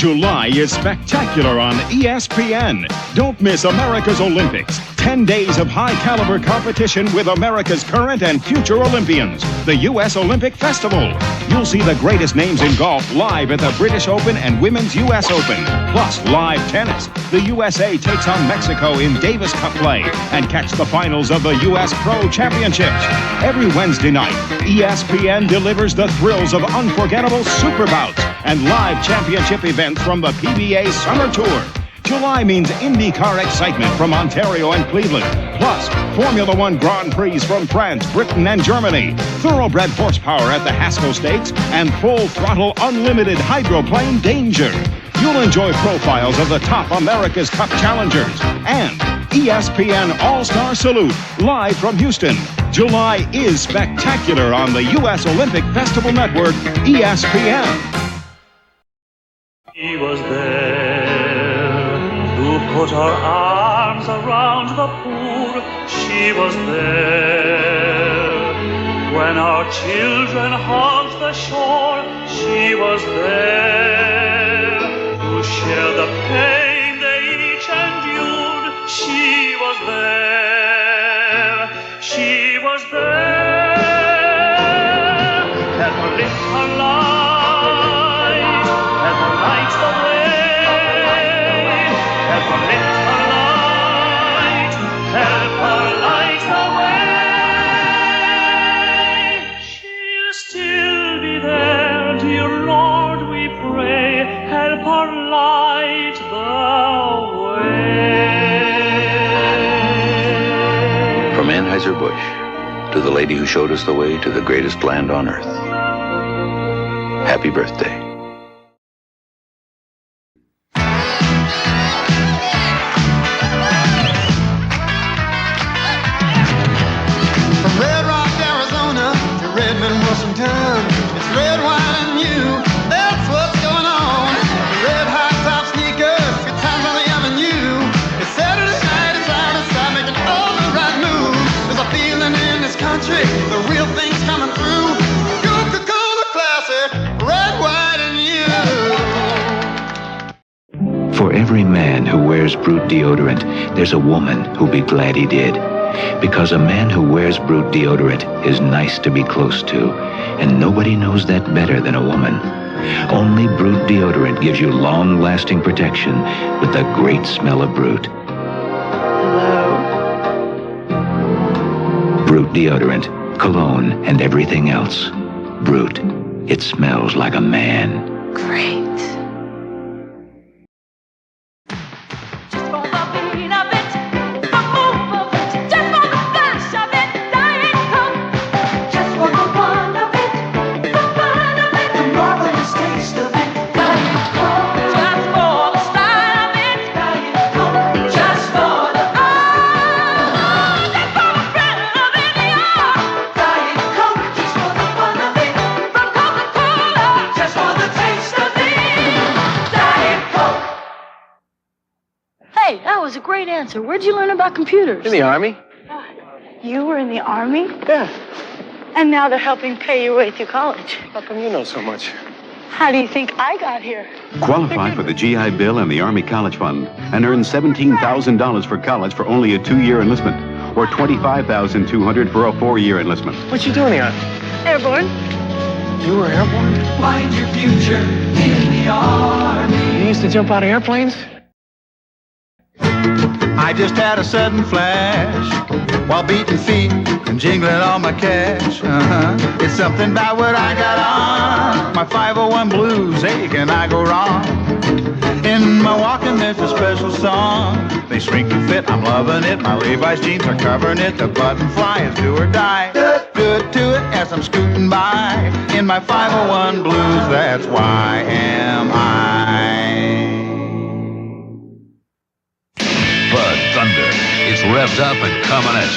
July is spectacular on ESPN. Don't miss America's Olympics. 10 days of high-caliber competition with America's current and future Olympians. The U.S. Olympic Festival. You'll see the greatest names in golf live at the British Open and Women's U.S. Open. Plus, live tennis. The USA takes on Mexico in Davis Cup play. And catch the finals of the U.S. Pro Championships. Every Wednesday night, ESPN delivers the thrills of unforgettable super bouts and live championship events from the PBA Summer Tour. July means IndyCar excitement from Ontario and Cleveland. Plus, Formula One Grand Prix from France, Britain, and Germany. Thoroughbred horsepower at the Haskell Stakes and full-throttle unlimited hydroplane danger. You'll enjoy profiles of the top America's Cup challengers. And ESPN All-Star Salute, live from Houston. July is spectacular on the U.S. Olympic Festival Network, ESPN. He was there to put her arms around the poor. She was there when our children hugged the shore. She was there to share the pain they each endured. She was there. She was there. Let her lift her life. Let her light the way. Let her lift her light. Help her light the way. She'll still be there, dear Lord, we pray. Help her light the way. From Anheuser-Busch to the lady who showed us the way to the greatest land on earth. Happy birthday. It's red, wine, and you. That's what's going on. Red hot top sneakers, good times on the avenue. It's Saturday night, it's out inside, making all the right moves. There's a feeling in this country, the real thing's coming through. Coca-Cola Classic, red, white, and you. For every man who wears Brute deodorant, there's a woman who'll be glad he did. Because a man who wears Brute deodorant is nice to be close to, and nobody knows that better than a woman. Only Brute deodorant gives you long-lasting protection with the great smell of Brute. Hello. Brute deodorant, cologne, and everything else. Brute. It smells like a man. Great. Was a great answer. Where'd you learn about computers? In the Army. You were in the Army? Yeah. And now they're helping pay your way through college. How come you know so much? How do you think I got here? Qualify for the GI Bill and the Army College Fund and earn $17,000 for college for only a 2-year enlistment or $25,200 for a 4-year enlistment. What you doing here? Airborne. You were airborne? Find your future in the Army. You used to jump out of airplanes? I just had a sudden flash while beating feet and jingling all my cash. It's something about what I got on. My 501 blues, hey, can I go wrong? In my walking, there's a special song. They shrink to fit, I'm loving it. My Levi's jeans are covering it. The button fly is do or die. Good to it as I'm scooting by. In my 501 blues, that's why am I. Bud Thunder. It's revved up and coming at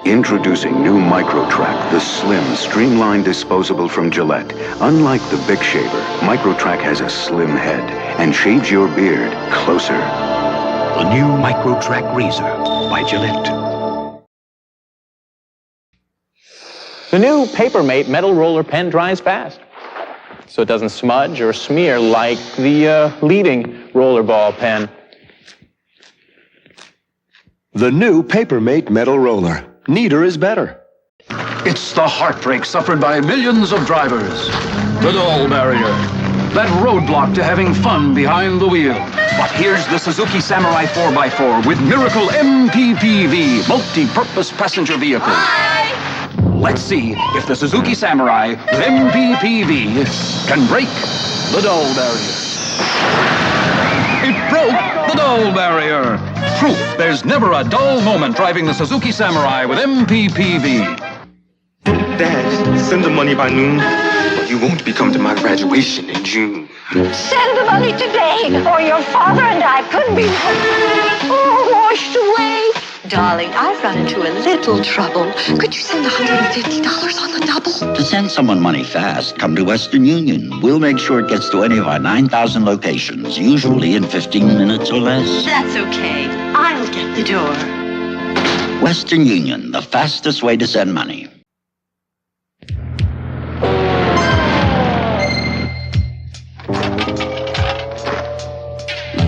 Introducing new MicroTrack, the slim, streamlined disposable from Gillette. Unlike the Bic shaver, MicroTrack has a slim head and shaves your beard closer. The new MicroTrack razor by Gillette. The new Papermate metal roller pen dries fast, so it doesn't smudge or smear like the leading rollerball pen. The new Papermate metal roller. Neater is better. It's the heartbreak suffered by millions of drivers. The dull barrier. That roadblock to having fun behind the wheel. But here's the Suzuki Samurai 4x4 with Miracle MPPV, multi-purpose passenger vehicle. Hi! Let's see if the Suzuki Samurai with MPPV can break the dull barrier. It broke the dull barrier. Proof there's never a dull moment driving the Suzuki Samurai with MPPV. Dad, send the money by noon, or you won't be coming to my graduation in June. Send the money today, or your father and I could be washed away. Darling, I've run into a little trouble. Could you send $150 on the double? To send someone money fast, come to Western Union. We'll make sure it gets to any of our 9,000 locations, usually in 15 minutes or less. That's okay. I'll get the door. Western Union, the fastest way to send money.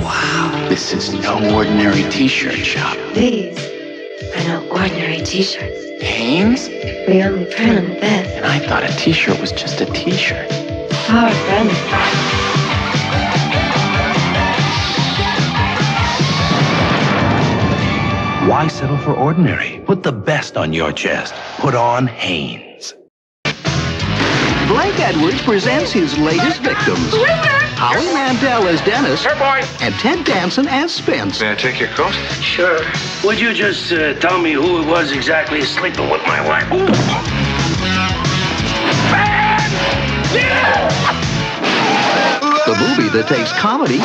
Wow, this is no ordinary t-shirt shop. These are no ordinary t-shirts. Hanes? We only print them the best. And I thought a t-shirt was just a t-shirt. Our friends. Why settle for ordinary? Put the best on your chest. Put on Hanes. Blake Edwards presents his latest victims. Howie Mandel as Dennis. And Ted Danson as Spence. May I take your coat? Sure. Would you just tell me who it was exactly sleeping with my wife? The movie that takes comedy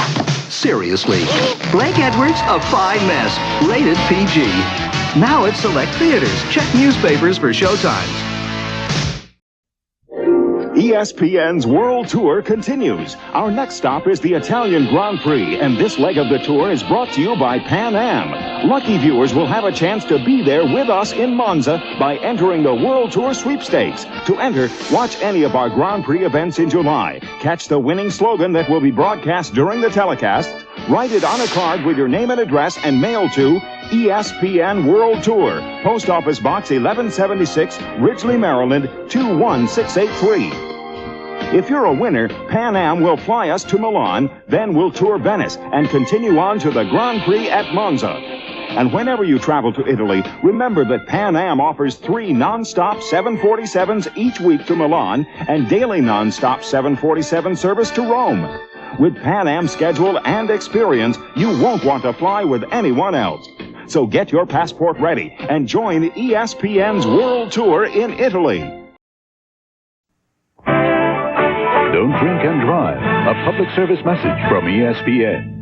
seriously. Blake Edwards, A Fine Mess. Rated PG. Now at select theaters. Check newspapers for showtimes. ESPN's World Tour continues. Our next stop is the Italian Grand Prix, and this leg of the tour is brought to you by Pan Am. Lucky viewers will have a chance to be there with us in Monza by entering the World Tour sweepstakes. To enter, watch any of our Grand Prix events in July. Catch the winning slogan that will be broadcast during the telecast. Write it on a card with your name and address and mail to ESPN World Tour, Post Office Box 1176, Ridgely, Maryland 21683. If you're a winner, Pan Am will fly us to Milan, then we'll tour Venice and continue on to the Grand Prix at Monza. And whenever you travel to Italy, remember that Pan Am offers 3 non-stop 747s each week to Milan and daily non-stop 747 service to Rome. With Pan Am's schedule and experience, you won't want to fly with anyone else. So get your passport ready and join ESPN's World Tour in Italy. Don't drink and drive. A public service message from ESPN.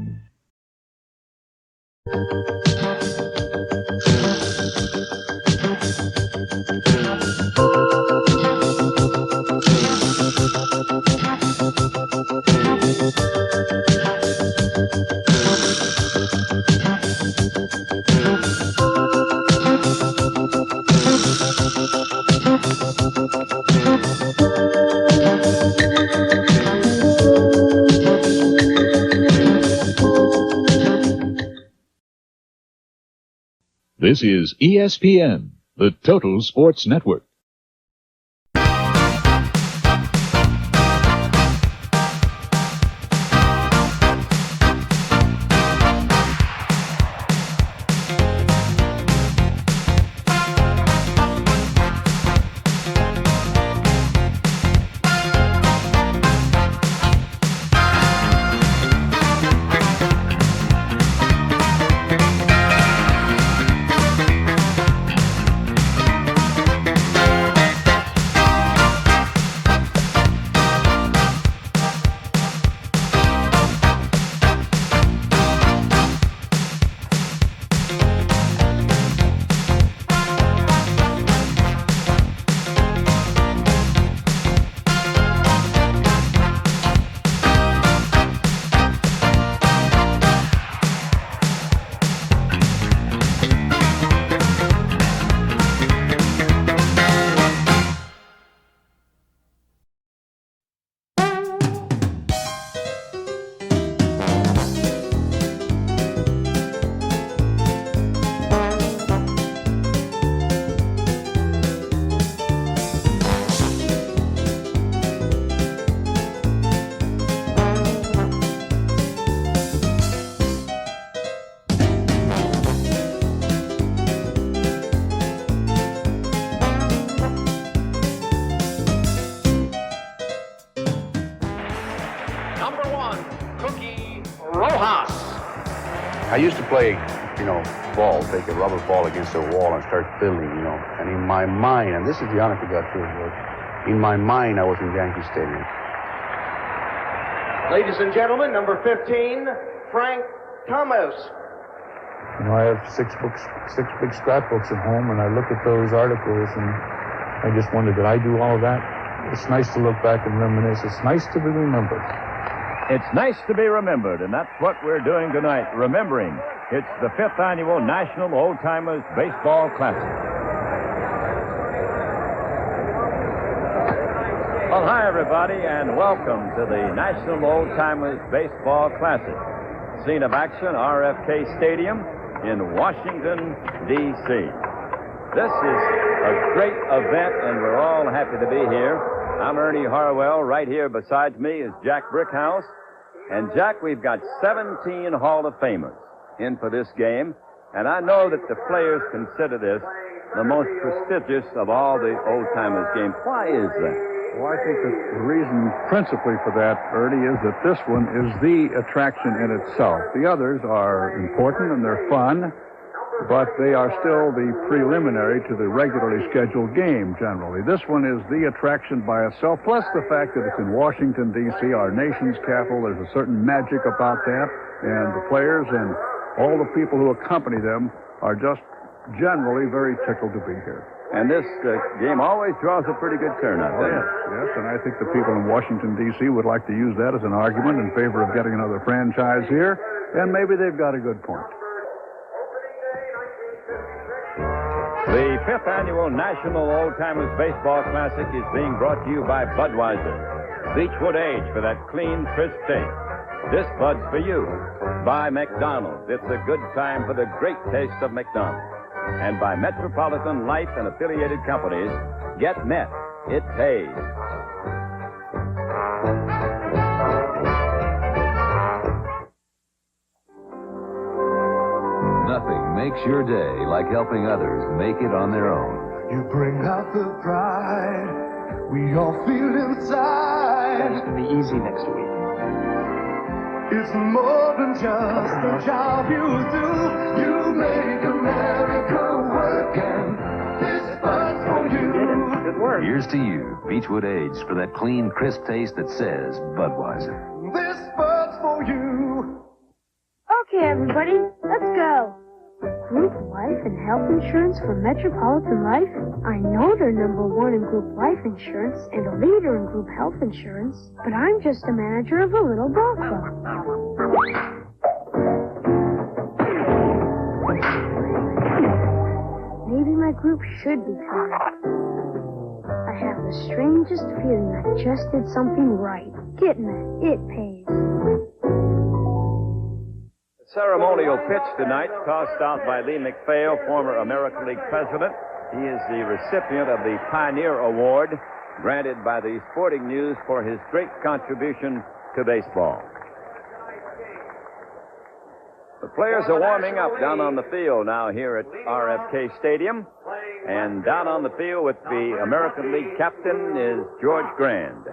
This is ESPN, the Total Sports Network. I used to play, ball, take a rubber ball against a wall and start filling, And in my mind, and this is the honest to God truth, in my mind, I was in Yankee Stadium. Ladies and gentlemen, number 15, Frank Thomas. I have six big scrapbooks at home, and I look at those articles, and I just wonder, did I do all of that? It's nice to look back and reminisce. It's nice to be remembered. It's nice to be remembered, and that's what we're doing tonight, remembering. It's the 5th annual National Old Timers Baseball Classic. Well, hi, everybody, and welcome to the National Old Timers Baseball Classic. Scene of action, RFK Stadium in Washington, D.C. This is a great event, and we're all happy to be here. I'm Ernie Harwell. Right here beside me is Jack Brickhouse. And, Jack, we've got 17 Hall of Famers in for this game. And I know that the players consider this the most prestigious of all the old-timers games. Why is that? Well, I think that the reason principally for that, Ernie, is that this one is the attraction in itself. The others are important and they're fun, but they are still the preliminary to the regularly scheduled game, generally. This one is the attraction by itself, plus the fact that it's in Washington, D.C., our nation's capital. There's a certain magic about that, and the players and all the people who accompany them are just generally very tickled to be here. And this game always draws a pretty good turnout, doesn't it? Yes, and I think the people in Washington, D.C. would like to use that as an argument in favor of getting another franchise here, and maybe they've got a good point. The 5th annual National Old Timers Baseball Classic is being brought to you by Budweiser. Beechwood Age for that clean, crisp taste. This Bud's for you. By McDonald's. It's a good time for the great taste of McDonald's. And by Metropolitan Life and affiliated companies, get Met. It pays. Nothing makes your day like helping others make it on their own. You bring out the pride we all feel inside. It's going to be easy next week. It's more than just a job you do. You make America work, and this Bud's for you. Good work. Here's to you, Beechwood Age, for that clean, crisp taste that says Budweiser. This Bud's for you. Okay, everybody, let's go. Group life and health insurance for Metropolitan Life? I know they're #1 in group life insurance and a leader in group health insurance, but I'm just a manager of a little dog club. Maybe my group should be covered. I have the strangest feeling I just did something right. Getting it pays. Ceremonial pitch tonight, tossed out by Lee McPhail, former American League president. He is the recipient of the Pioneer Award, granted by the Sporting News for his great contribution to baseball. The players are warming up down on the field now here at RFK Stadium. And down on the field with the American League captain is George Grand.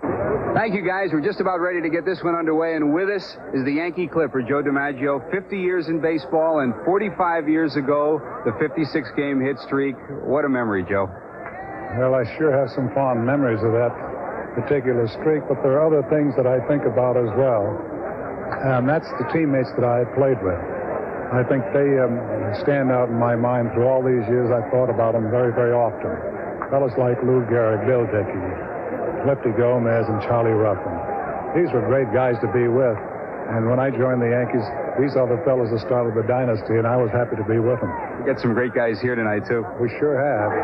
Thank you, guys. We're just about ready to get this one underway. And with us is the Yankee Clipper, Joe DiMaggio. 50 years in baseball, and 45 years ago, the 56-game hit streak. What a memory, Joe. Well, I sure have some fond memories of that particular streak, but there are other things that I think about as well. And that's the teammates that I played with. I think they stand out in my mind through all these years. I've thought about them very, very often. Fellas like Lou Gehrig, Bill Dickey, Lefty Gomez, and Charlie Ruffin. These were great guys to be with. And when I joined the Yankees, these are the fellas that started the dynasty, and I was happy to be with them. We got some great guys here tonight, too. We sure have.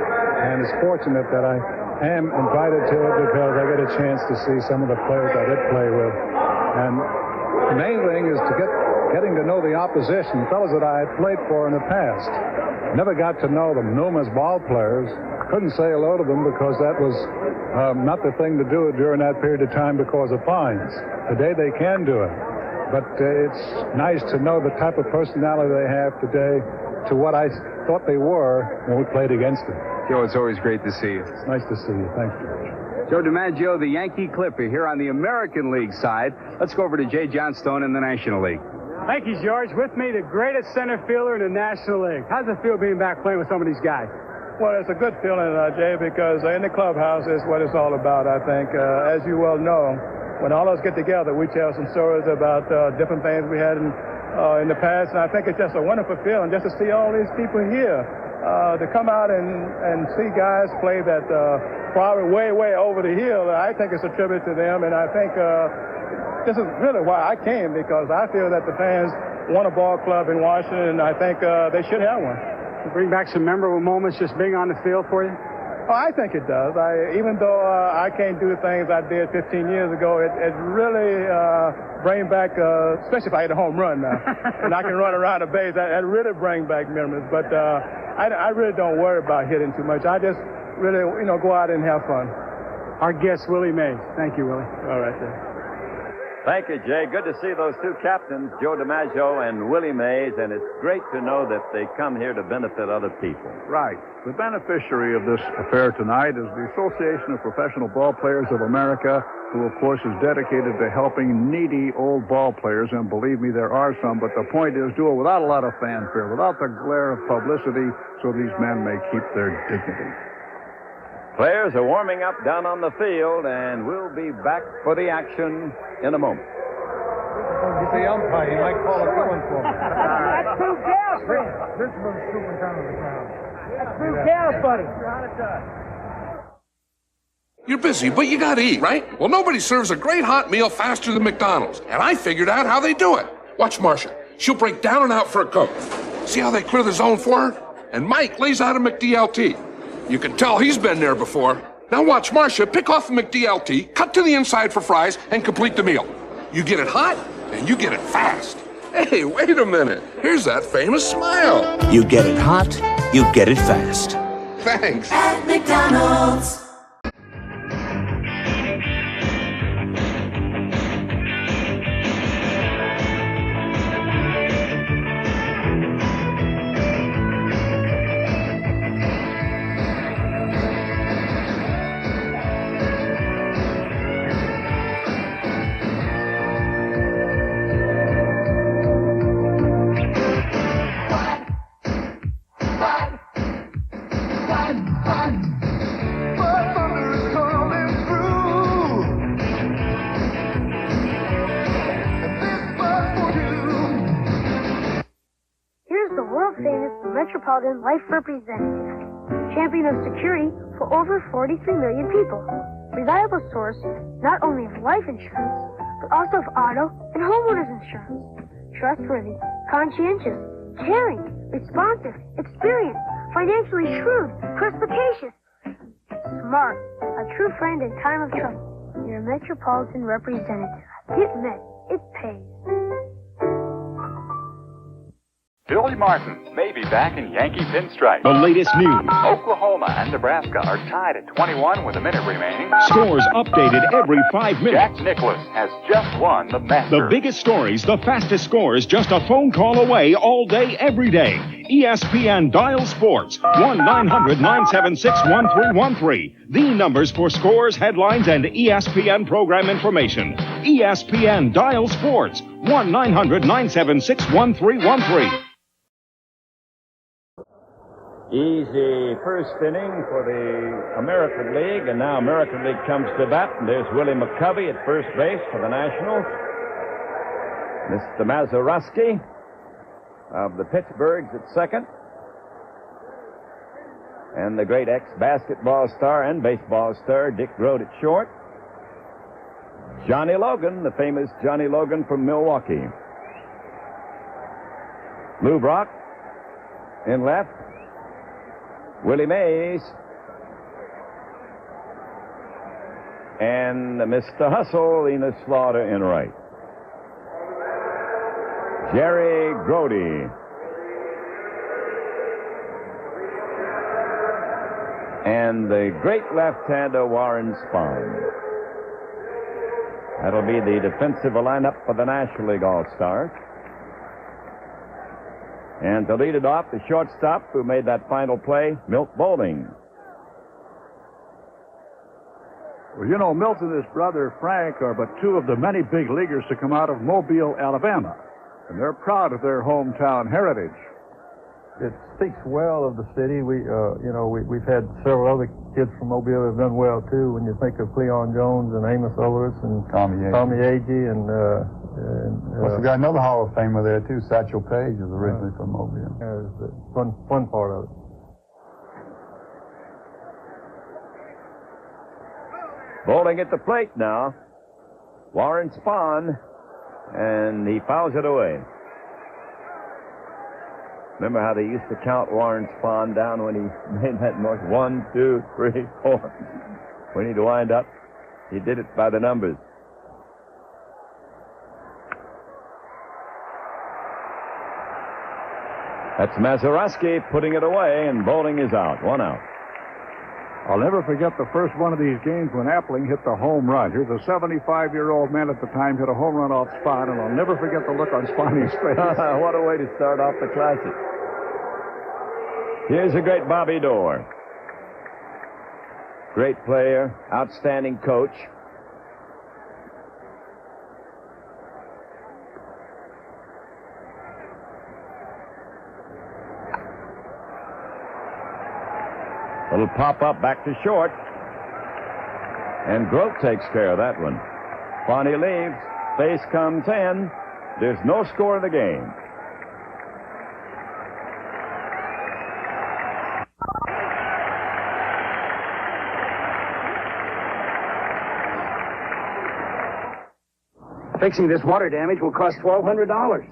And it's fortunate that I am invited to it because I get a chance to see some of the players I did play with. And the main thing is to getting to know the opposition, fellas that I had played for in the past. Never got to know them. Knew them as ball players. Couldn't say hello to them because that was not the thing to do during that period of time because of fines. Today they can do it. But it's nice to know the type of personality they have today to what I thought they were when we played against them. Joe, it's always great to see you. It's nice to see you. Thanks, George. Joe DiMaggio, the Yankee Clipper, here on the American League side. Let's go over to Jay Johnstone in the National League. Thank you, George. With me, the greatest center fielder in the National League. How's it feel being back playing with some of these guys? Well, it's a good feeling, Jay, because in the clubhouse is what it's all about, I think. As you well know, when all of us get together, we tell some stories about different things we had in the past, and I think it's just a wonderful feeling just to see all these people here, to come out and see guys play that probably way over the hill. I think it's a tribute to them, and I think this is really why I came, because I feel that the fans want a ball club in Washington, and I think they should have one. Bring back some memorable moments just being on the field for you? Oh, I think it does. Even though I can't do the things I did 15 years ago, it really brings back, especially if I hit a home run now, and I can run around the base, that really brings back memories. But I really don't worry about hitting too much. I just really, go out and have fun. Our guest, Willie Mays. Thank you, Willie. All right, sir. Thank you, Jay. Good to see those two captains, Joe DiMaggio and Willie Mays, and it's great to know that they come here to benefit other people. Right. The beneficiary of this affair tonight is the Association of Professional Ball Players of America, who, of course, is dedicated to helping needy old ball players, and believe me, there are some, but the point is, do it without a lot of fanfare, without the glare of publicity, so these men may keep their dignity. Players are warming up down on the field, and we'll be back for the action in a moment. He's the umpire. He might call a good one for me. That's too chaos, buddy. This one's super down on the ground. That's too chaos, buddy. You're busy, but you gotta eat, right? Well, nobody serves a great hot meal faster than McDonald's, and I figured out how they do it. Watch Marcia. She'll break down and out for a Coke. See how they clear the zone for her? And Mike lays out a McDLT. You can tell he's been there before. Now watch Marcia pick off the McDLT, cut to the inside for fries, and complete the meal. You get it hot, and you get it fast. Hey, wait a minute. Here's that famous smile. You get it hot, you get it fast. Thanks. At McDonald's. Metropolitan Life Representative, champion of security for over 43 million people. Reliable source not only of life insurance, but also of auto and homeowners insurance. Trustworthy, conscientious, caring, responsive, experienced, financially shrewd, perspicacious, smart, a true friend in time of trouble. Your Metropolitan Representative. Get met. It pays. Billy Martin may be back in Yankee pinstripe. The latest news. Oklahoma and Nebraska are tied at 21 with a minute remaining. Scores updated every 5 minutes. Jack Nicklaus has just won the Masters. The biggest stories, the fastest scores, just a phone call away all day, every day. ESPN Dial Sports, 1-900-976-1313. The numbers for scores, headlines, and ESPN program information. ESPN Dial Sports, 1-900-976-1313. Easy first inning for the American League, and now American League comes to bat, and there's Willie McCovey at first base for the Nationals. Mr. Mazeroski of the Pittsburghs at second. And the great ex-basketball star and baseball star Dick Groat at short. Johnny Logan, the famous Johnny Logan from Milwaukee. Lou Brock in left. Willie Mays. And Mr. Hustle, Enos Slaughter in right. Jerry Grody. And the great left-hander Warren Spahn. That'll be the defensive lineup for the National League All-Stars. And to lead it off, the shortstop who made that final play, Milt Bowling. Well, you know, Milt and his brother Frank are but two of the many big leaguers to come out of Mobile, Alabama. And they're proud of their hometown heritage. It speaks well of the city. We've had several other kids from Mobile that have done well too. When you think of Cleon Jones and Amos Ollers and Tommy Agee and we got another Hall of Famer there too. Satchel Paige is originally from Mobile. Yeah, it's the fun part of it. Bowling at the plate now. Warren Spahn, and he fouls it away. Remember how they used to count Warren Spahn down when he made that motion? 1, 2, 3, 4. When he'd wind up, he did it by the numbers. That's Mazeroski putting it away, and bowling is out. 1 out. I'll never forget the first one of these games when Appling hit the home run. Here's a 75-year-old man at the time hit a home run off Spahn, and I'll never forget the look on Spahny's face. What a way to start off the Classic. Here's a great Bobby Dorr. Great player, outstanding coach. Little pop-up back to short. And Grote takes care of that one. Bonnie leaves. Face comes in. There's no score in the game. Fixing this water damage will cost $1,200.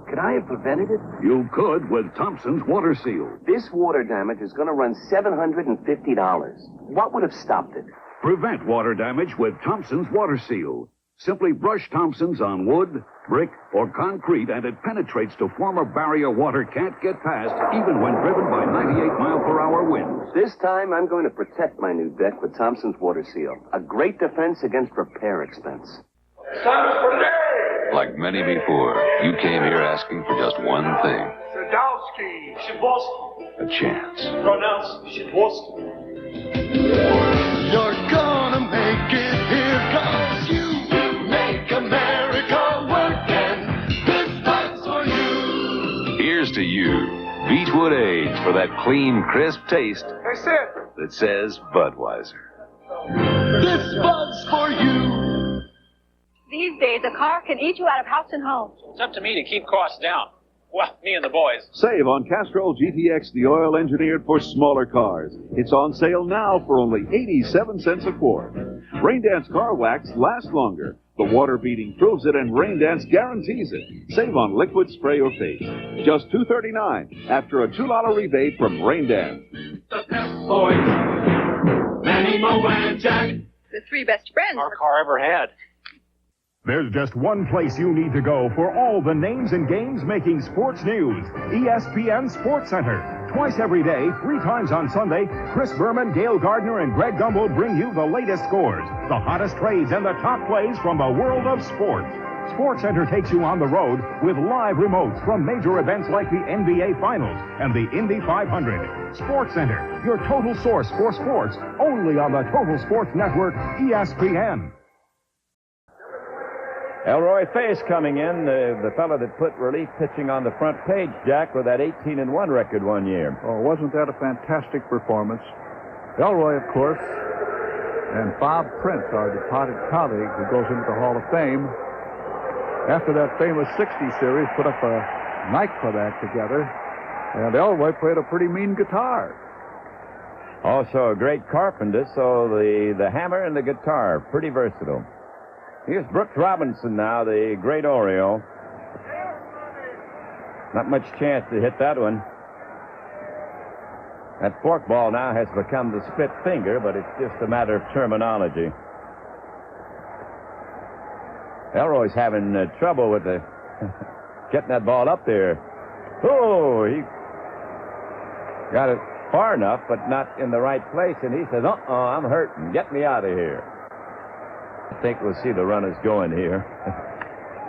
Could I have prevented it? You could with Thompson's Water Seal. This water damage is going to run $750. What would have stopped it? Prevent water damage with Thompson's Water Seal. Simply brush Thompson's on wood, brick, or concrete, and it penetrates to form a barrier water can't get past, even when driven by 98-mile-per-hour winds. This time, I'm going to protect my new deck with Thompson's Water Seal. A great defense against repair expense. Like many before, you came here asking for just one thing. Sadowski. Shaboski. A chance. Pronounced Shaboski. You're gonna make it here, 'cause you make America work, and this fight's for you. Here's to you, Beechwood Age, for that clean, crisp taste Hey, Sid. that says Budweiser. This bud's for you. These days, a car can eat you out of house and home. It's up to me to keep costs down. Well, me and the boys. Save on Castrol GTX, the oil engineered for smaller cars. It's on sale now for only 87 cents a quart. Rain Dance Car Wax lasts longer. The water beading proves it, and Rain Dance guarantees it. Save on liquid spray or paste. Just $2.39 after a $2 rebate from Rain Dance. The Pep Boys. Manny, Mo, and Jack. The three best friends our car ever had. There's just one place you need to go for all the names and games making sports news. ESPN SportsCenter. Twice every day, 3 times on Sunday, Chris Berman, Gail Gardner, and Greg Gumbel bring you the latest scores, the hottest trades, and the top plays from the world of sports. SportsCenter takes you on the road with live remotes from major events like the NBA Finals and the Indy 500. SportsCenter, your total source for sports, only on the Total Sports Network, ESPN. Elroy Face coming in, the fellow that put relief pitching on the front page, Jack, with that 18-1 record one year. Oh, wasn't that a fantastic performance? Elroy, of course, and Bob Prince, our departed colleague who goes into the Hall of Fame, after that famous 60 series, put up a nightclub act together, and Elroy played a pretty mean guitar. Also a great carpenter, so the hammer and the guitar, pretty versatile. Here's Brooks Robinson now, the great Oriole. Not much chance to hit that one. That forkball now has become the spit finger, but it's just a matter of terminology. Elroy's having trouble with the getting that ball up there. Oh, he got it far enough, but not in the right place, and he says, I'm hurting. Get me out of here. I think we'll see the runners going here.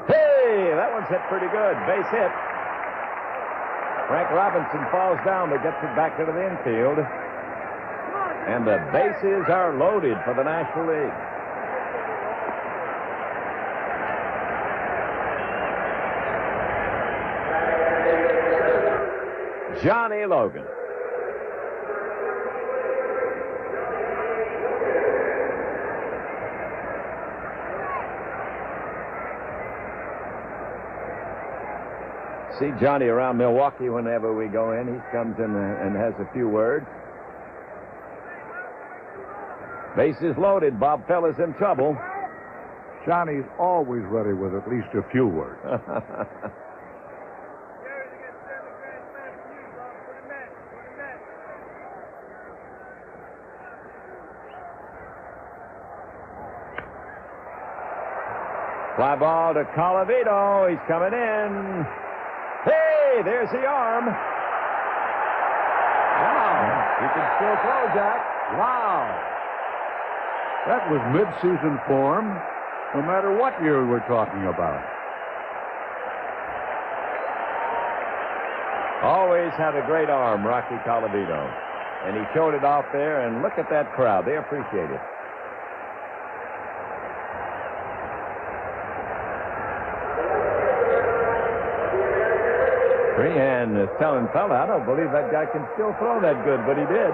Hey, that one's hit pretty good. Base hit. Frank Robinson falls down but gets it back into the infield. And the bases are loaded for the National League. Johnny Logan. See Johnny around Milwaukee whenever we go in. He comes in and has a few words. Bases loaded. Bob Fella's in trouble. Johnny's always ready with at least a few words. Fly ball to Colavito. He's coming in. Hey, there's the arm. Wow. He can still throw, Jack. Wow. That was mid-season form, no matter what year we're talking about. Always had a great arm, Rocky Colavito. And he showed it off there, and look at that crowd. They appreciate it. Freehan is telling Fella, I don't believe that guy can still throw that good, but he did.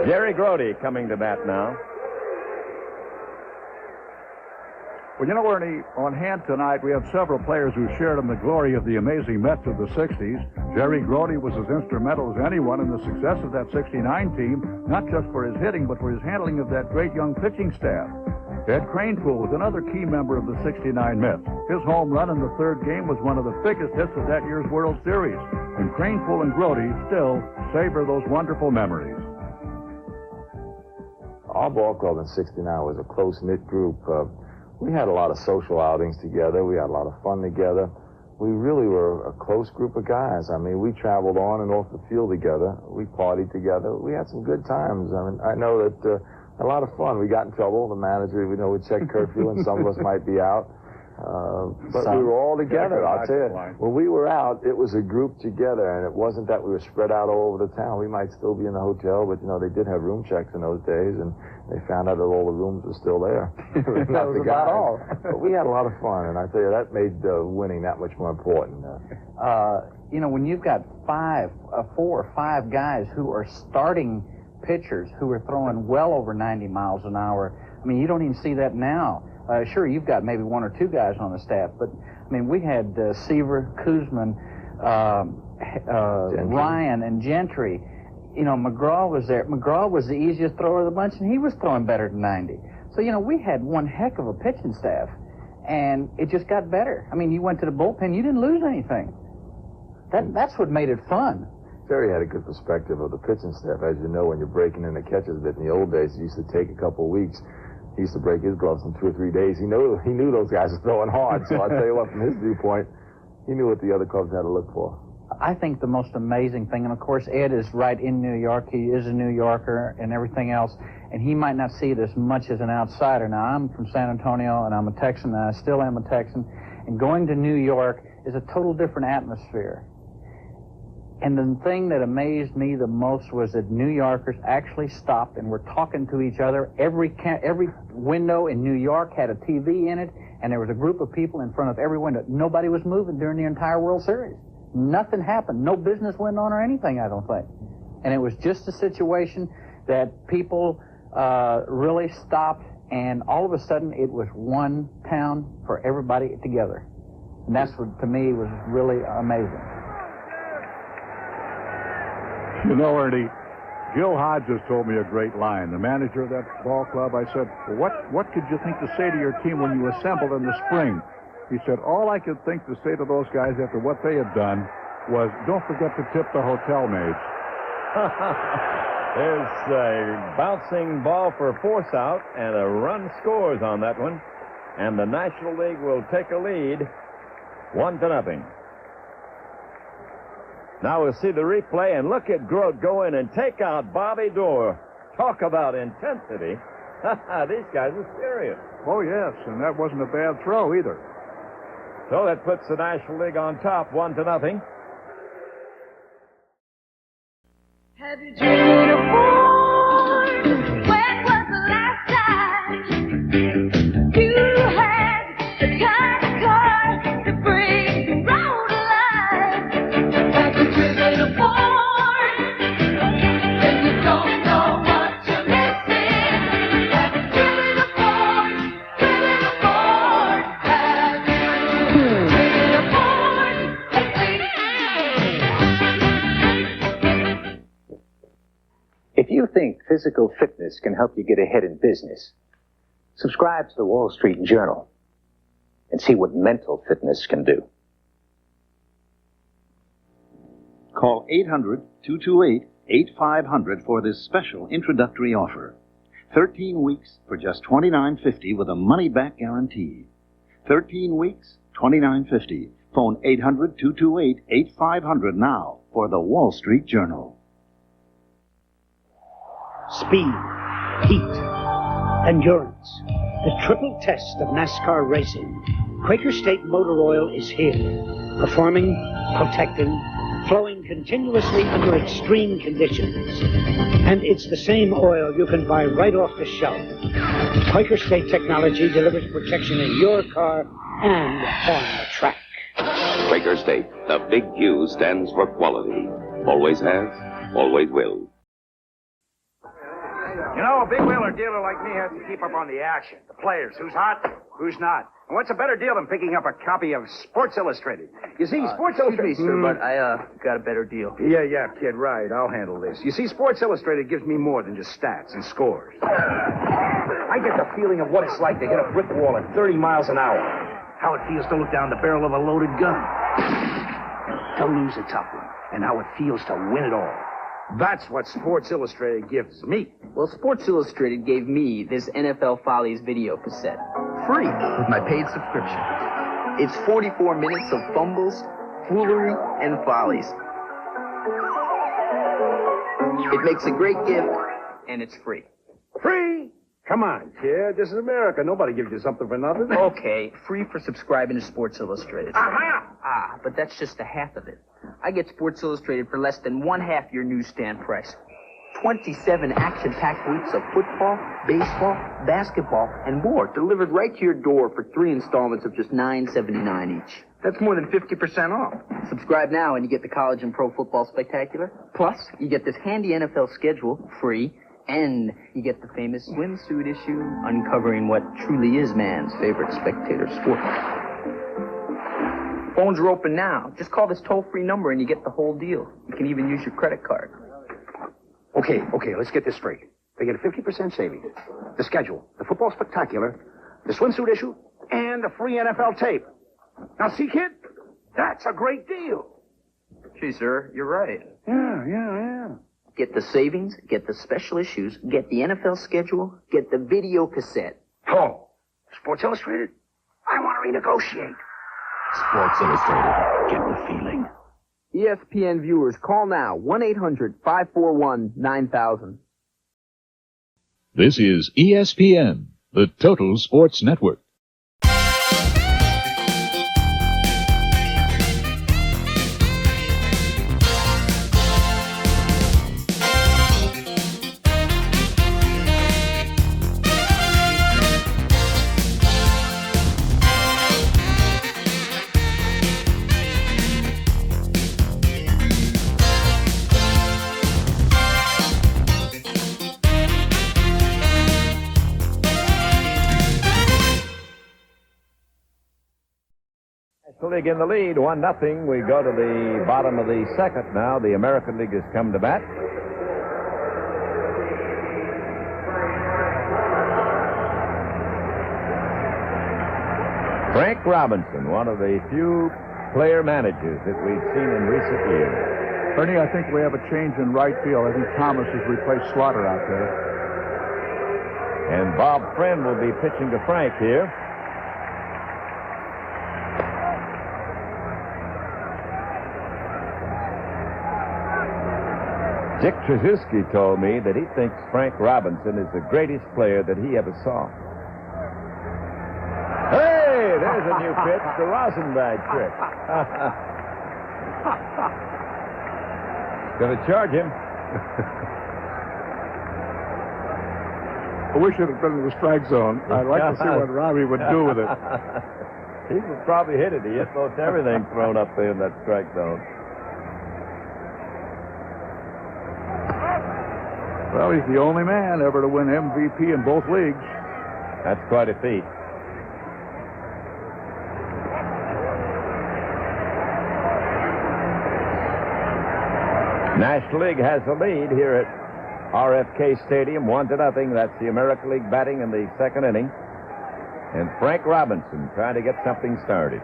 Jerry Grody coming to bat now. Well, you know, Ernie, on hand tonight, we have several players who shared in the glory of the amazing Mets of the 60s. Jerry Grody was as instrumental as anyone in the success of that 69 team, not just for his hitting, but for his handling of that great young pitching staff. Ed Kranepool was another key member of the 69 Mets. His home run in the third game was one of the biggest hits of that year's World Series. And Kranepool and Grody still savor those wonderful memories. Our ball club in 69 was a close-knit group. We had a lot of social outings together. We had a lot of fun together. We really were a close group of guys. I mean, we traveled on and off the field together. We partied together. We had some good times. I mean, I know that a lot of fun. We got in trouble. The manager, we know, would check curfew, and some of us might be out. But we were all together, I'll tell you. When we were out, it was a group together, and it wasn't that we were spread out all over the town. We might still be in the hotel, but, you know, they did have room checks in those days, and they found out that all the rooms were still there. That was about all. But we had a lot of fun, and I tell you, that made winning that much more important. You know, when you've got 4 or 5 guys who are starting pitchers who are throwing well over 90 miles an hour, I mean, you don't even see that now. Sure, you've got maybe 1 or 2 guys on the staff, but, I mean, we had Seaver, Kuzman, Ryan, and Gentry. You know, McGraw was there. McGraw was the easiest thrower of the bunch, and he was throwing better than 90. So, you know, we had one heck of a pitching staff, and it just got better. I mean, you went to the bullpen, you didn't lose anything. That's what made it fun. Terry had a good perspective of the pitching staff. As you know, when you're breaking in the catcher's bit in the old days, it used to take a couple of weeks. He used to break his gloves in 2 or 3 days. He knew those guys were throwing hard. So I'll tell you what, from his viewpoint, he knew what the other clubs had to look for. I think the most amazing thing, and of course Ed is right in New York. He is a New Yorker and everything else, and he might not see it as much as an outsider. Now, I'm from San Antonio, and I'm a Texan, and I still am a Texan. And going to New York is a total different atmosphere. And the thing that amazed me the most was that New Yorkers actually stopped and were talking to each other. Every window in New York had a TV in it, and there was a group of people in front of every window. Nobody was moving during the entire World Series. Nothing happened. No business went on or anything, I don't think. And it was just a situation that people really stopped, and all of a sudden it was one town for everybody together. And that's what, to me, was really amazing. You know, Ernie, Gil Hodges told me a great line. The manager of that ball club, I said, well, what could you think to say to your team when you assembled in the spring? He said, all I could think to say to those guys after what they had done was, don't forget to tip the hotel maids. There's a bouncing ball for a force out, and a run scores on that one. And the National League will take a lead, 1-0. Now we'll see the replay, and look at Grote go in and take out Bobby Doerr. Talk about intensity. These guys are serious. Oh, yes, and that wasn't a bad throw either. So that puts the National League on top, 1-0. Have you dreamed of war? When was the last time you physical fitness can help you get ahead in business. Subscribe to the Wall Street Journal and see what mental fitness can do. Call 800-228-8500 for this special introductory offer. 13 weeks for just $29.50 with a money-back guarantee. 13 weeks, $29.50. Phone 800-228-8500 now for the Wall Street Journal. Speed, heat, endurance, the triple test of NASCAR racing. Quaker State Motor Oil is here, performing, protecting, flowing continuously under extreme conditions. And it's the same oil you can buy right off the shelf. Quaker State technology delivers protection in your car and on the track. Quaker State, the big Q stands for quality. Always has, always will. You know, a big wheeler dealer like me has to keep up on the action. The players, who's hot, who's not. And what's a better deal than picking up a copy of Sports Illustrated? You see, Sports Illustrated... Excuse me, sir, but I got a better deal. Yeah, kid, right. I'll handle this. You see, Sports Illustrated gives me more than just stats and scores. I get the feeling of what it's like to hit a brick wall at 30 miles an hour. How it feels to look down the barrel of a loaded gun. To lose a tough one. And how it feels to win it all. That's what Sports Illustrated gives me. Well, Sports Illustrated gave me this NFL Follies video cassette. Free with my paid subscription. It's 44 minutes of fumbles, foolery, and follies. It makes a great gift, and it's free. Free? Come on, kid. This is America. Nobody gives you something for nothing. Okay, free for subscribing to Sports Illustrated. Aha! But that's just a half of it. I get Sports Illustrated for less than one-half your newsstand price. 27 action-packed weeks of football, baseball, basketball, and more delivered right to your door for 3 installments of just $9.79 each. That's more than 50% off. Subscribe now and you get the College and Pro Football Spectacular. Plus, you get this handy NFL schedule free, and you get the famous swimsuit issue uncovering what truly is man's favorite spectator sport. Phones are open now. Just call this toll-free number and you get the whole deal. You can even use your credit card. Okay, let's get this straight. They get a 50% savings. The schedule, the football spectacular, the swimsuit issue, and the free NFL tape. Now, see, kid? That's a great deal. Gee, sir, you're right. Yeah. Get the savings, get the special issues, get the NFL schedule, get the video cassette. Oh, Sports Illustrated? I want to renegotiate. Sports Illustrated. Get the feeling. ESPN viewers, call now. 1-800-541-9000. This is ESPN, the Total Sports Network. League in the lead, 1-0. We go to the bottom of the second now. The American League has come to bat. Frank Robinson, one of the few player managers that we've seen in recent years. Ernie, I think we have a change in right field. I think Thomas has replaced Slaughter out there. And Bob Friend will be pitching to Frank here. Dick Trzeski told me that he thinks Frank Robinson is the greatest player that he ever saw. Hey, there's a new pitch, the Rosenbach trick. Gonna charge him. I wish it had been in the strike zone. I'd like to see what Robbie would do with it. He would probably hit it. He hit most everything thrown up there in that strike zone. Well, he's the only man ever to win MVP in both leagues. That's quite a feat. National League has a lead here at RFK Stadium, 1-0. That's the American League batting in the second inning. And Frank Robinson trying to get something started.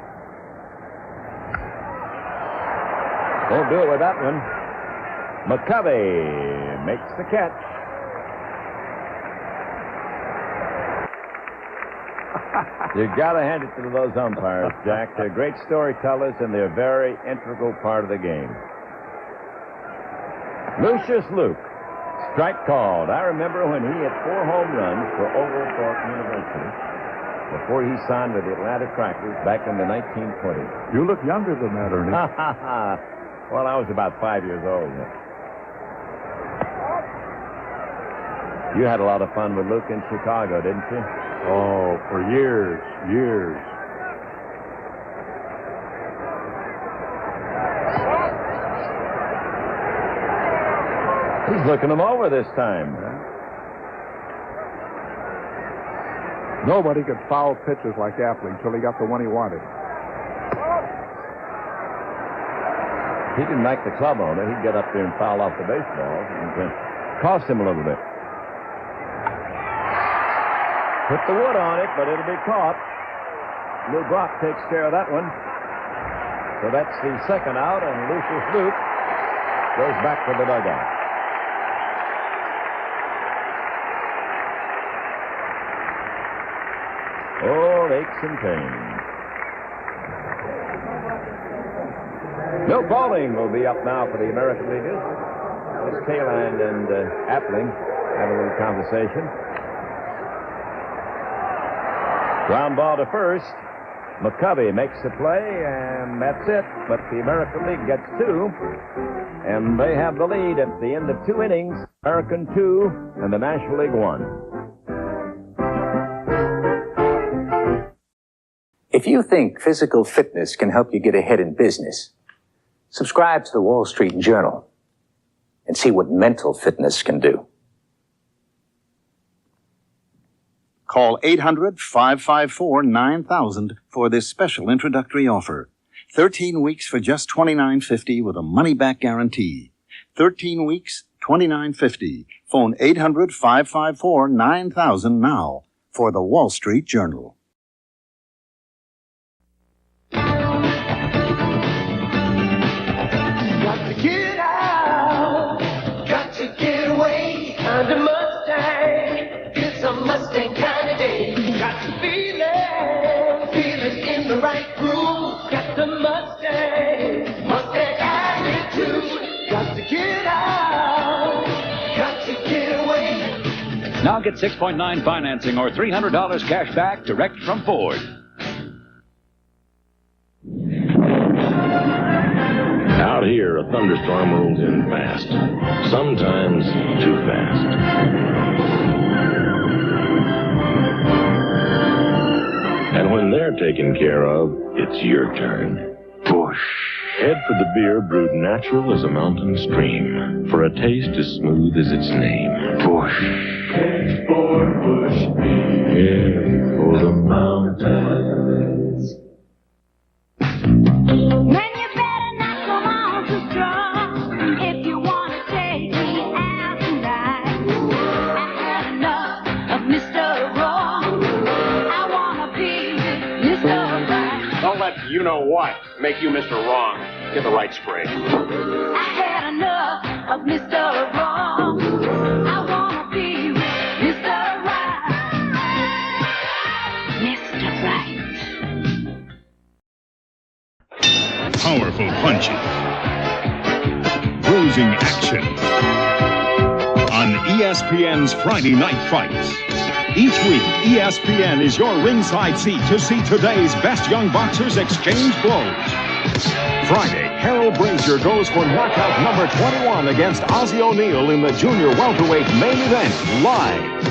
Won't do it with that one. McCovey makes the catch. You got to hand it to those umpires, Jack. They're great storytellers, and they're a very integral part of the game. Lucius Luke, strike called. I remember when he hit 4 home runs for Oglethorpe University before he signed with the Atlanta Crackers back in the 1920s. You look younger than that, Ernie. Well, I was about 5 years old. You had a lot of fun with Luke in Chicago, didn't you? Oh, for years. He's looking them over this time. Nobody could foul pitches like Appling until he got the one he wanted. He didn't like the club owner. He'd get up there and foul off the baseballs. And cost him a little bit. Put the wood on it, but it'll be caught. Lou Brock takes care of that one. So that's the second out, and Lucius Luke goes back to the dugout. Old aches and pains. Bill Bowling will be up now for the American Leaguers. Miss Kaland and Appling have a little conversation. Ground ball to first. McCovey makes the play, and that's it. But the American League gets 2, and they have the lead at the end of 2 innings. American 2 and the National League 1. If you think physical fitness can help you get ahead in business, subscribe to the Wall Street Journal and see what mental fitness can do. Call 800-554-9000 for this special introductory offer. 13 weeks for just $29.50 with a money-back guarantee. 13 weeks, $29.50. Phone 800-554-9000 now for the Wall Street Journal. Got to get out, got to get away, kind of Mustang, it's a Mustang kind of day. Got to feel it in the right groove, got the Mustang attitude. Got to get out, got to get away. Now get 6.9 financing or $300 cash back direct from Ford. Out here, a thunderstorm rolls in fast. Sometimes too fast. And when they're taken care of, it's your turn. Bush. Head for the beer brewed natural as a mountain stream, for a taste as smooth as its name. Bush. Head for Bush beer. Head for the mountains. If you want to take me out tonight, I had enough of Mr. Wrong. I want to be Mr. Right. Don't let you-know-what make you Mr. Wrong. Get the right spray. I had enough of Mr. Wrong. I want to be Mr. Right. Mr. Right. Powerful punches. Bruising action. On ESPN's Friday Night Fights. Each week, ESPN is your ringside seat to see today's best young boxers exchange blows. Friday, Harold Brazier goes for knockout number 21 against Ozzie O'Neill in the junior welterweight main event, live.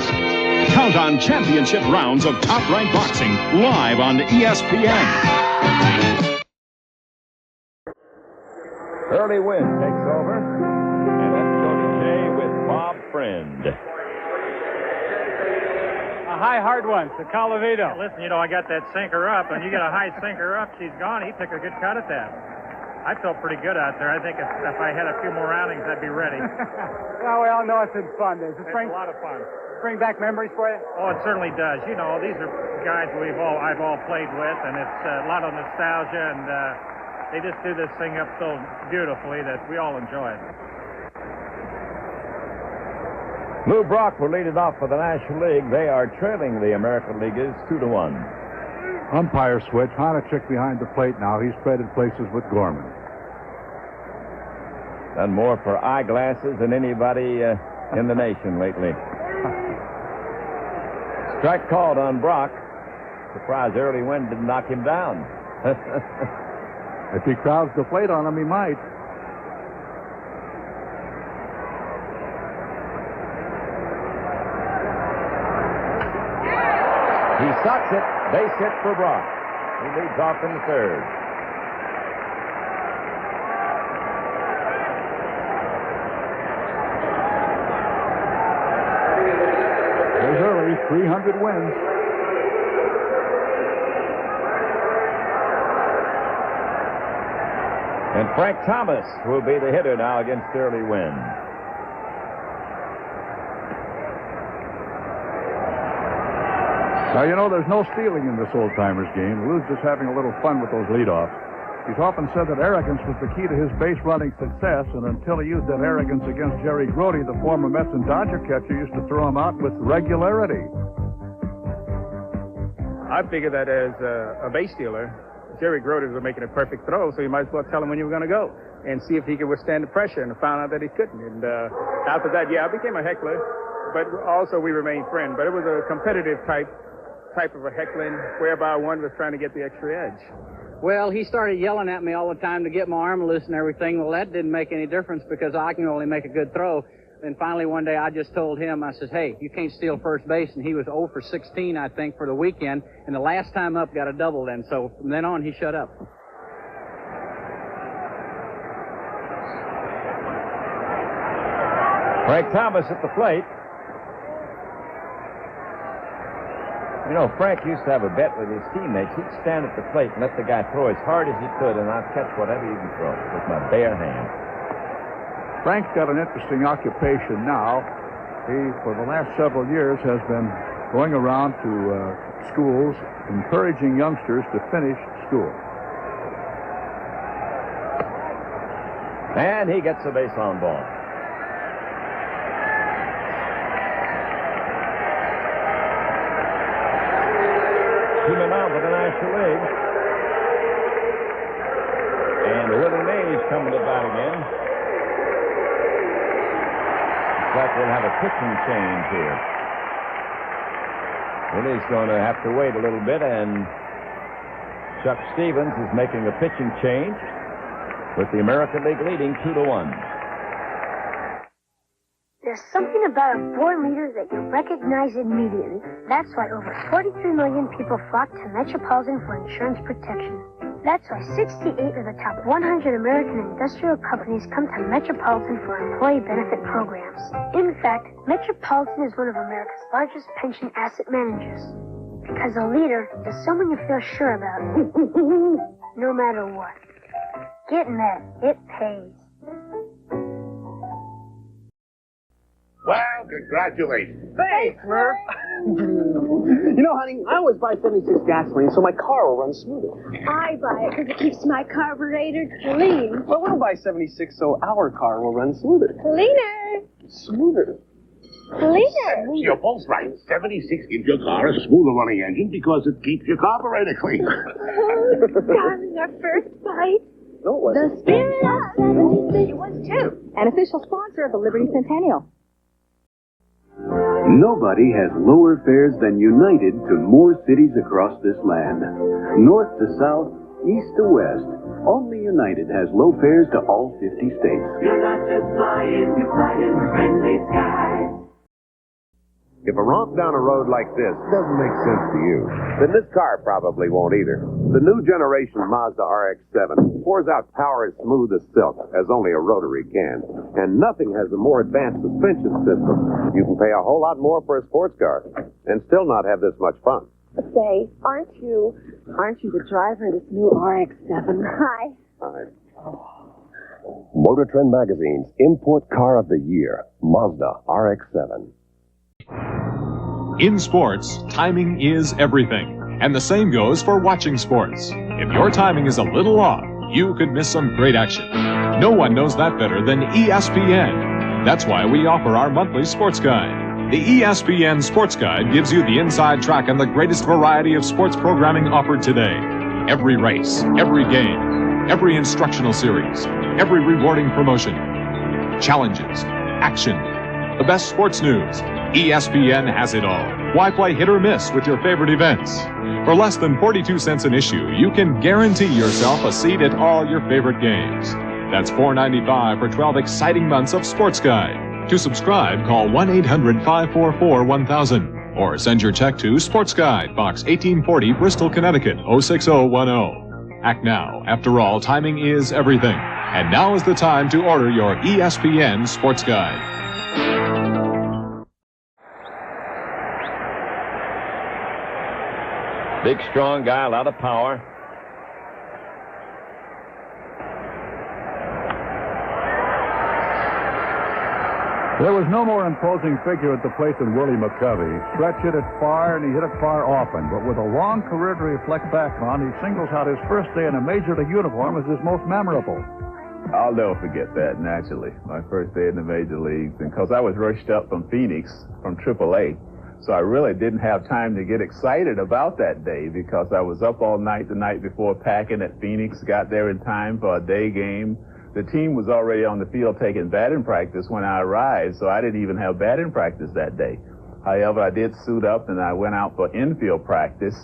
Count on championship rounds of top-ranked boxing, live on ESPN. Early Wynn takes over, and let's go to Jay with Bob Friend. A high hard one to Colavito. Listen, I got that sinker up, and you get a high sinker up, she's gone. He took a good cut at that. I felt pretty good out there. I think if I had a few more outings, I'd be ready. Well, we all know it's been fun. It's a lot of fun. Bring back memories for you? Oh, it certainly does. You know, these are guys I've all played with, and it's a lot of nostalgia, and they just do this thing up so beautifully that we all enjoy it. Lou Brock will lead it off for the National League. They are trailing the American Leaguers 2-1. Umpire switch. Honachek behind the plate now. He's traded places with Gorman. Done more for eyeglasses than anybody in the nation lately. Strike called on Brock. Surprised early wind didn't knock him down. If he crowds the plate on him, he might. He sucks it. Base hit for Brock. He leads off in the third. There's early, 300 wins. And Frank Thomas will be the hitter now against Early Wynn. Now, you know, there's no stealing in this old-timers game. Lou's just having a little fun with those leadoffs. He's often said that arrogance was the key to his base-running success, and until he used that arrogance against Jerry Grody, the former Mets and Dodger catcher used to throw him out with regularity. I figured that as a base stealer, Jerry Grody was making a perfect throw, so you might as well tell him when you were going to go and see if he could withstand the pressure, and I found out that he couldn't. And after that, I became a heckler, but also we remained friends. But it was a competitive type of a heckling, whereby one was trying to get the extra edge. Well, he started yelling at me all the time to get my arm loose and everything. Well, that didn't make any difference because I can only make a good throw. And finally, one day, I just told him, I says, hey, you can't steal first base. And he was 0 for 16, I think, for the weekend. And the last time up got a double then. So from then on, he shut up. Frank Thomas at the plate. You know, Frank used to have a bet with his teammates. He'd stand at the plate and let the guy throw as hard as he could, and I'd catch whatever he can throw with my bare hand. Frank's got an interesting occupation now. He, for the last several years, has been going around to schools, encouraging youngsters to finish school. And he gets a base on ball. Two men out for the National League. And Willie Mays coming to bat again. Looks like we'll have a pitching change here. Willie's going to have to wait a little bit, and Chuck Stevens is making a pitching change with the American League leading 2-1. There's something about a born leader that you recognize immediately. That's why over 43 million people flock to Metropolitan for insurance protection. That's why 68 of the top 100 American industrial companies come to Metropolitan for employee benefit programs. In fact, Metropolitan is one of America's largest pension asset managers. Because a leader is someone you feel sure about, no matter what. Getting that, it pays. Well, congratulations. Thanks, Murph. You know, honey, I always buy 76 gasoline so my car will run smoother. I buy it because it keeps my carburetor clean. Well, we'll buy 76 so our car will run smoother. Cleaner. Smoother. Cleaner. You're both right. 76 gives your car a smoother running engine because it keeps your carburetor clean. Oh, darling, our first bite. No, it wasn't. The spirit of 76. It was too. An official sponsor of the Liberty Centennial. Nobody has lower fares than United to more cities across this land. North to south, east to west, only United has low fares to all 50 states. You're not just flying, you're flying friendly skies. If a romp down a road like this doesn't make sense to you, then this car probably won't either. The new generation Mazda RX-7 pours out power as smooth as silk, as only a rotary can. And nothing has a more advanced suspension system. You can pay a whole lot more for a sports car and still not have this much fun. Say, aren't you the driver of this new RX-7? Hi. Hi. Motor Trend Magazine's Import Car of the Year, Mazda RX-7. In sports, timing is everything. And the same goes for watching sports. If your timing is a little off, you could miss some great action. No one knows that better than ESPN. That's why we offer our monthly sports guide. The ESPN Sports Guide gives you the inside track and the greatest variety of sports programming offered today. Every race, every game, every instructional series, every rewarding promotion, challenges, action, the best sports news. ESPN has it all. Why play hit or miss with your favorite events? For less than 42 cents an issue, you can guarantee yourself a seat at all your favorite games. That's $4.95 for 12 exciting months of Sports Guide. To subscribe, call 1-800-544-1000 or send your check to Sports Guide, Box 1840, Bristol, Connecticut, 06010. Act now. After all, timing is everything. And now is the time to order your ESPN Sports Guide. Big, strong guy, a lot of power. There was no more imposing figure at the plate than Willie McCovey. Stretch hit it far, and he hit it far often. But with a long career to reflect back on, he singles out his first day in a Major League uniform as his most memorable. I'll never forget that, naturally. My first day in the Major Leagues. And because I was rushed up from Phoenix, from AAA, so I really didn't have time to get excited about that day because I was up all night the night before packing at Phoenix, got there in time for a day game. The team was already on the field taking batting practice when I arrived, so I didn't even have batting practice that day. However, I did suit up and I went out for infield practice.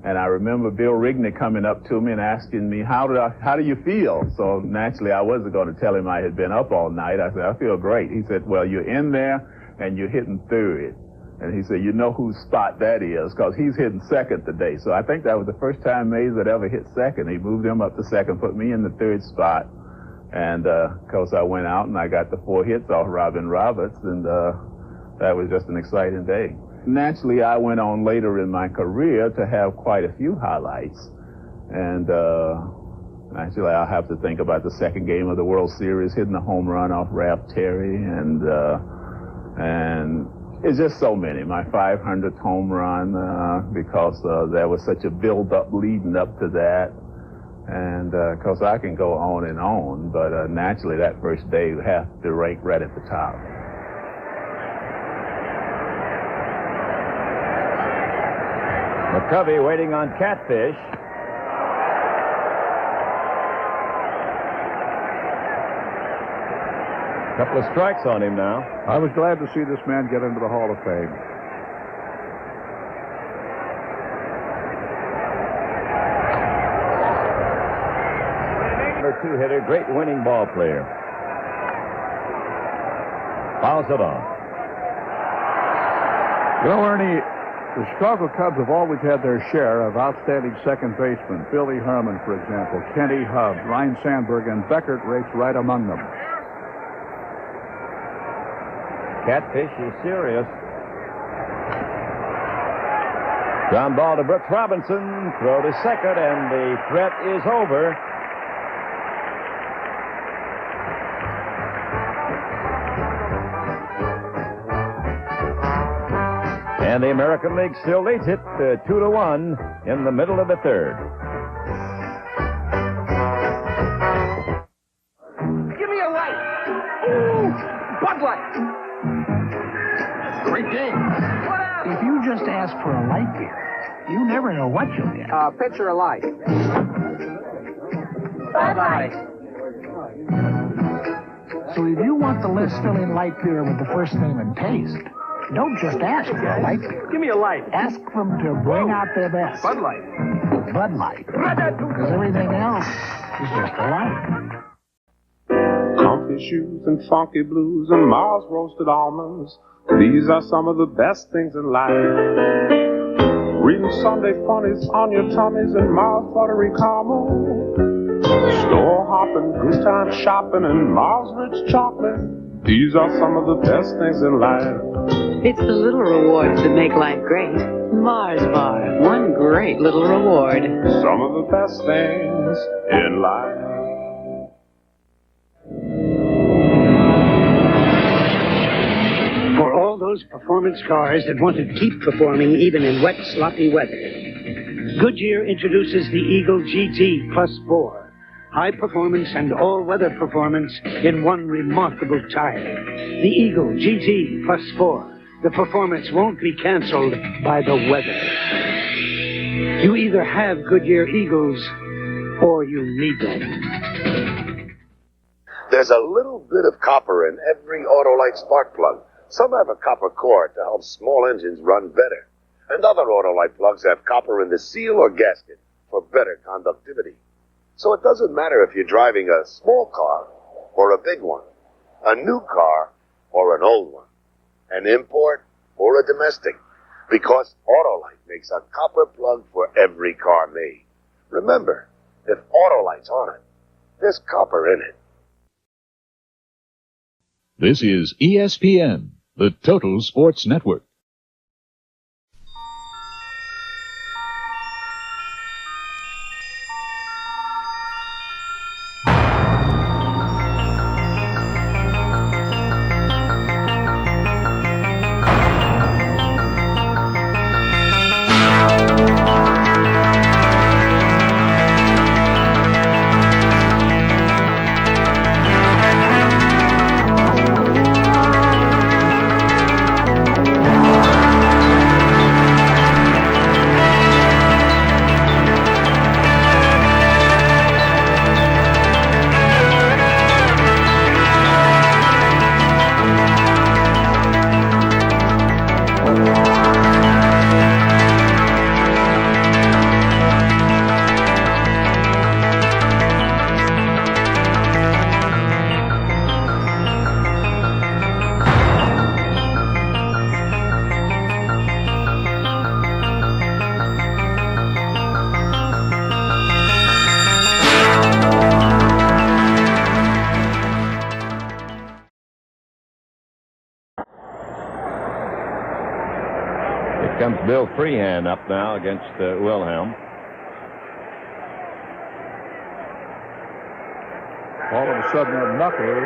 And I remember Bill Rigney coming up to me and asking me, how do you feel? So naturally, I wasn't going to tell him I had been up all night. I said, I feel great. He said, well, you're in there and you're hitting third. And he said, you know whose spot that is, because he's hitting second today. So I think that was the first time Mays had ever hit second. He moved him up to second, put me in the third spot. And, of course, I went out and I got the 4 hits off Robin Roberts, and that was just an exciting day. Naturally, I went on later in my career to have quite a few highlights. And actually, I'll have to think about the second game of the World Series, hitting a home run off Ralph Terry, and it's just so many. My 500th home run, because there was such a build-up leading up to that. And, of course, I can go on, but naturally, that first day you have to rank right at the top. McCovey waiting on Catfish. A couple of strikes on him now. I was glad to see this man get into the Hall of Fame. Number 2 hitter, great winning ball player. Fouls it on. You know, Ernie, the Chicago Cubs have always had their share of outstanding second basemen. Billy Herman, for example, Kenny Hubb, Ryne Sandberg, and Beckert rates right among them. Catfish is serious. Ground ball to Brooks Robinson. Throw to second, and the threat is over. And the American League still leads it 2-1 in the middle of the third. Give me a light. Ooh, Bud Light. Great game. If you just ask for a light beer, you never know what you'll get. Pitcher of light. Bud Light. So if you want the list still in light beer with the first name and taste, don't just ask for a light beer. Give me a light. Ask them to bring out their best. Bud Light. Bud Light. Because everything else is just a light. Comfy shoes and funky blues and Mars roasted almonds. These are some of the best things in life. Reading Sunday funnies on your tummies and Mars buttery caramel. Store hopping, good time shopping and Mars rich chocolate. These are some of the best things in life. It's the little rewards that make life great. Mars Bar, one great little reward. Some of the best things in life. those performance cars that want to keep performing even in wet, sloppy weather. Goodyear introduces the Eagle GT Plus 4. High performance and all-weather performance in one remarkable tire. The Eagle GT Plus 4. The performance won't be canceled by the weather. You either have Goodyear Eagles or you need them. There's a little bit of copper in every Autolite spark plug. Some have a copper core to help small engines run better. And other Autolite plugs have copper in the seal or gasket for better conductivity. So it doesn't matter if you're driving a small car or a big one, a new car or an old one, an import or a domestic, because Autolite makes a copper plug for every car made. Remember, if Autolite's on it, there's copper in it. This is ESPN, the Total Sports Network. Comes Bill Freehand up now against Wilhelm. All of a sudden, that knuckler,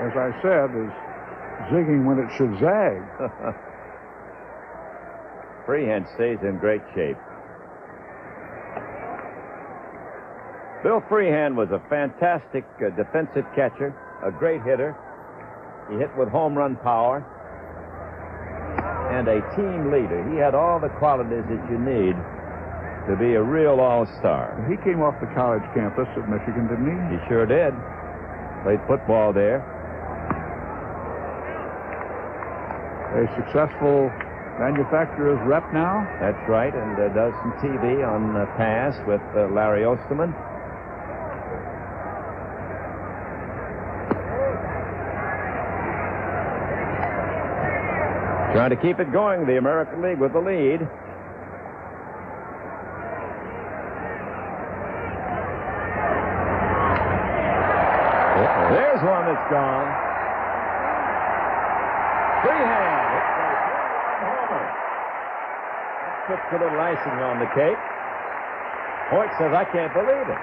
as I said, is zigging when it should zag. Freehand stays in great shape. Bill Freehand was a fantastic defensive catcher, a great hitter. He hit with home run power. And a team leader. He had all the qualities that you need to be a real all-star. He came off the college campus at Michigan, didn't he? He sure did. Played football there. A successful manufacturer's rep now? That's right, and does some TV on Pass with Larry Osterman. Trying to keep it going, the American League with the lead. There's one that's gone. Freehand. It's a homer. That puts a little icing on the cake. Hoyt says, I can't believe it.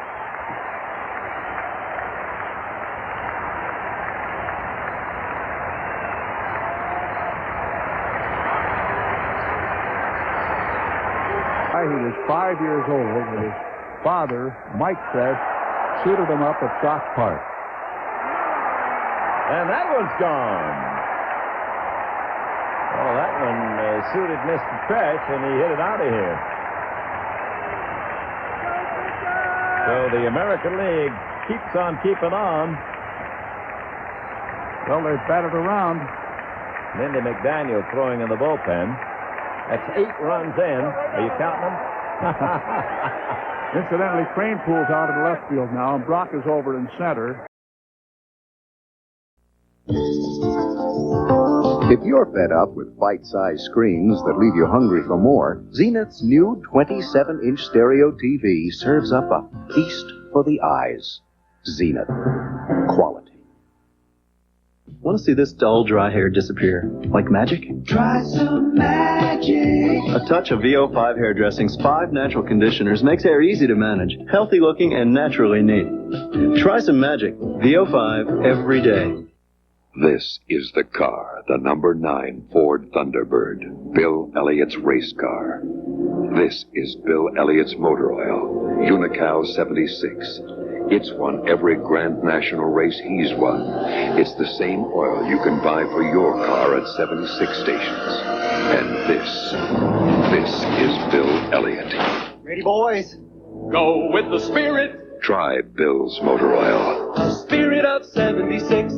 He was 5 years old when his father, Mike Fresh, suited him up at Sock Park. And that one's gone. Oh, that one suited Mr. Fresh, and he hit it out of here. So the American League keeps on keeping on. Well, they've batted around. Lindy McDaniel throwing in the bullpen. That's 8 runs in. Are you counting them? Incidentally, Cranepool's out in left field now, and Brock is over in center. If you're fed up with bite-sized screens that leave you hungry for more, Zenith's new 27-inch stereo TV serves up a feast for the eyes. Zenith. Quality. Want to see this dull, dry hair disappear? Like magic? Try some magic. A touch of VO5 hair dressing's 5 natural conditioners makes hair easy to manage, healthy looking, and naturally neat. Try some magic. VO5 every day. This is the car, the number 9 Ford Thunderbird, Bill Elliott's race car. This is Bill Elliott's motor oil, Unical 76. It's won every Grand National race he's won. It's the same oil you can buy for your car at 76 stations. And this is Bill Elliott. Ready, boys? Go with the spirit. Try Bill's motor oil. The spirit of 76.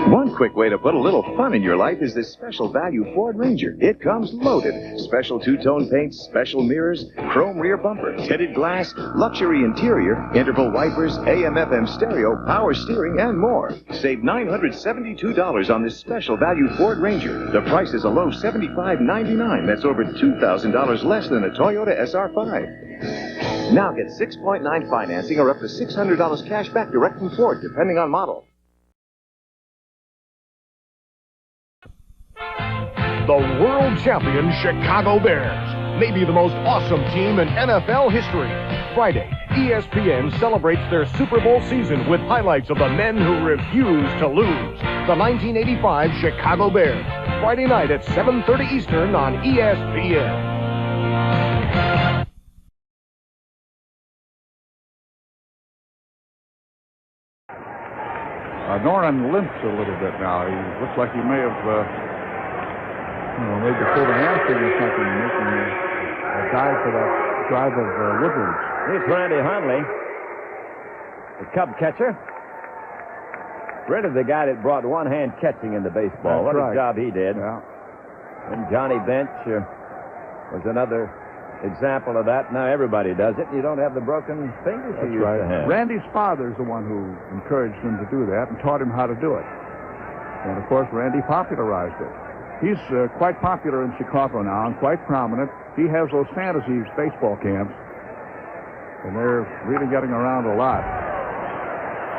One quick way to put a little fun in your life is this special value Ford Ranger. It comes loaded. Special two-tone paint, special mirrors, chrome rear bumper, tinted glass, luxury interior, interval wipers, AM/FM stereo, power steering, and more. Save $972 on this special value Ford Ranger. The price is a low $75.99. That's over $2,000 less than a Toyota SR5. Now get 6.9 financing or up to $600 cash back direct from Ford, depending on model. The world champion Chicago Bears, maybe the most awesome team in NFL history. Friday, ESPN celebrates their Super Bowl season with highlights of the men who refuse to lose. The 1985 Chicago Bears, Friday night at 7:30 Eastern on ESPN. Noren limps a little bit now. He looks like he may have maybe pulled a hamstring or something, making a dive for that drive of Woodward's. Here's Randy Hundley, the Cub catcher. Rid of the guy that brought one-hand catching into baseball. That's what right. a job he did. Yeah. And Johnny Bench was another example of that. Now everybody does it. You don't have the broken fingers you used to have. Randy's father's the one who encouraged him to do that and taught him how to do it. And, of course, Randy popularized it. He's quite popular in Chicago now and quite prominent. He has those fantasy baseball camps, and they're really getting around a lot.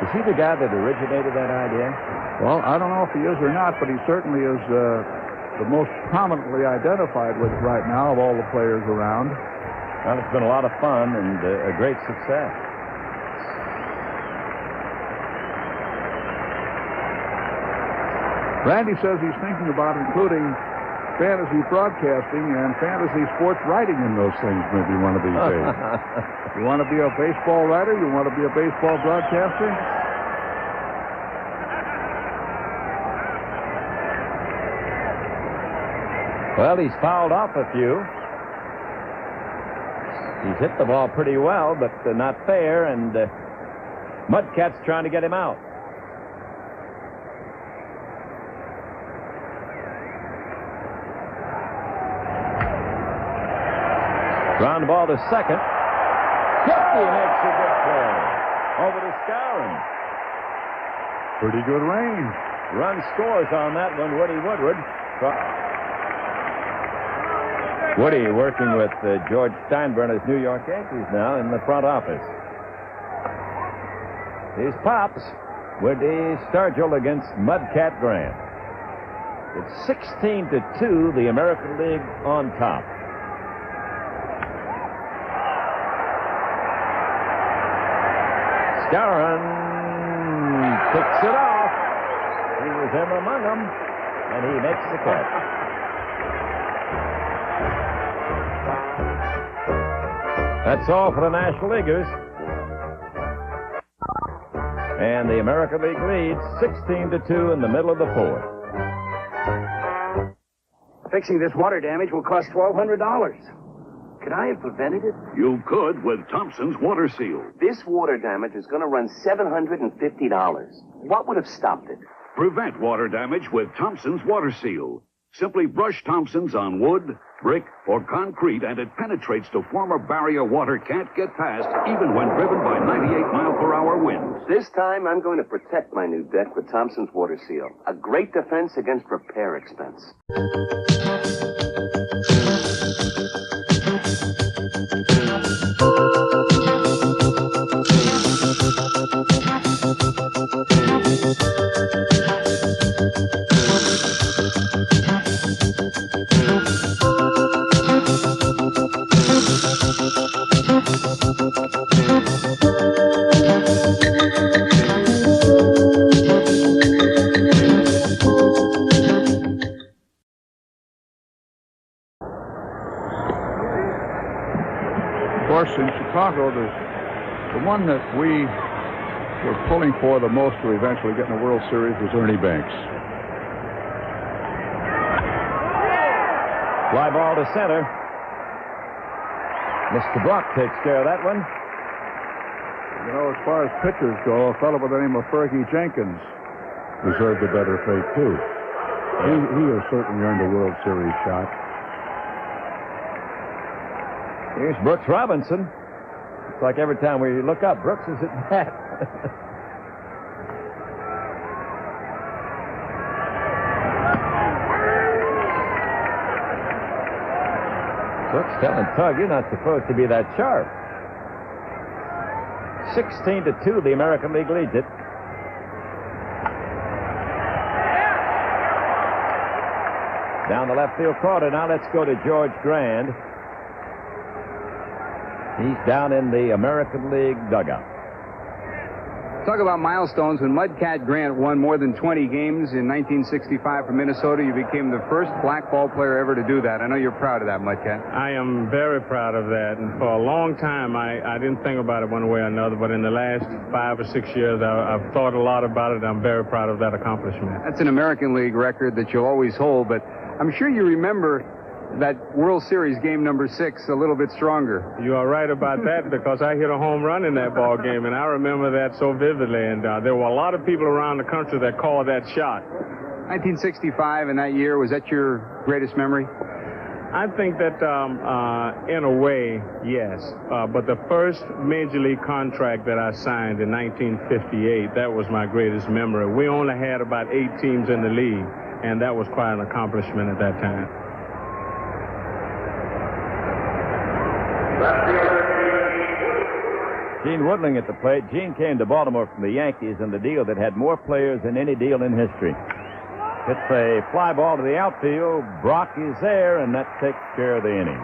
Is he the guy that originated that idea? Well, I don't know if he is or not, but he certainly is the most prominently identified with it right now of all the players around. Well, it's been a lot of fun and a great success. Randy says he's thinking about including fantasy broadcasting and fantasy sports writing in those things maybe one of these days. You want to be a baseball writer? You want to be a baseball broadcaster? Well, he's fouled off a few. He's hit the ball pretty well, but not fair, and Mudcat's trying to get him out. Ground ball to second. Kristi makes a good play. Over to Skowron. Pretty good range. Run scores on that one, Woody Woodward. Woody working with George Steinbrenner's New York Yankees now in the front office. Here's Pops. Woody Sturgill against Mudcat Grant. It's 16-2, the American League on top. Skowron picks it off. He was in among them, and he makes the catch. That's all for the National Leaguers. And the American League leads 16-2 in the middle of the fourth. Fixing this water damage will cost $1,200. Could I have prevented it? You could with Thompson's Water Seal. This water damage is going to run $750. What would have stopped it? Prevent water damage with Thompson's Water Seal. Simply brush Thompson's on wood, brick, or concrete, and it penetrates to form a barrier water can't get past, even when driven by 98-mile-per-hour winds. This time, I'm going to protect my new deck with Thompson's Water Seal. A great defense against repair expense. course, in Chicago, the one that we were pulling for the most to eventually get in the World Series was Ernie Banks. Fly ball to center. Mr. Brock takes care of that one. You know, as far as pitchers go, a fellow by the name of Fergie Jenkins deserved a better fate, too. He has certainly earned a World Series shot. Here's Brooks Robinson. It's like every time we look up, Brooks is at bat. Brooks telling Tug, you're not supposed to be that sharp. 16-2, the American League leads it. Down the left field corner. Now let's go to George Grand. He's down in the American League dugout. Talk about milestones. When Mudcat Grant won more than 20 games in 1965 for Minnesota, you became the first black ball player ever to do that. I know you're proud of that, Mudcat. I am very proud of that. And for a long time, I didn't think about it one way or another. But in the last 5 or 6 years, I've thought a lot about it. I'm very proud of that accomplishment. That's an American League record that you'll always hold. But I'm sure you remember that World Series game number 6 a little bit stronger. You are right about that, because I hit a home run in that ball game, and I remember that so vividly. And there were a lot of people around the country that called that shot. 1965 in that year, was that your greatest memory? I think that in a way, yes. But the first Major League contract that I signed in 1958, that was my greatest memory. We only had about 8 teams in the league, and that was quite an accomplishment at that time. Gene Woodling at the plate. Gene came to Baltimore from the Yankees in the deal that had more players than any deal in history. It's a fly ball to the outfield. Brock is there, and that takes care of the inning.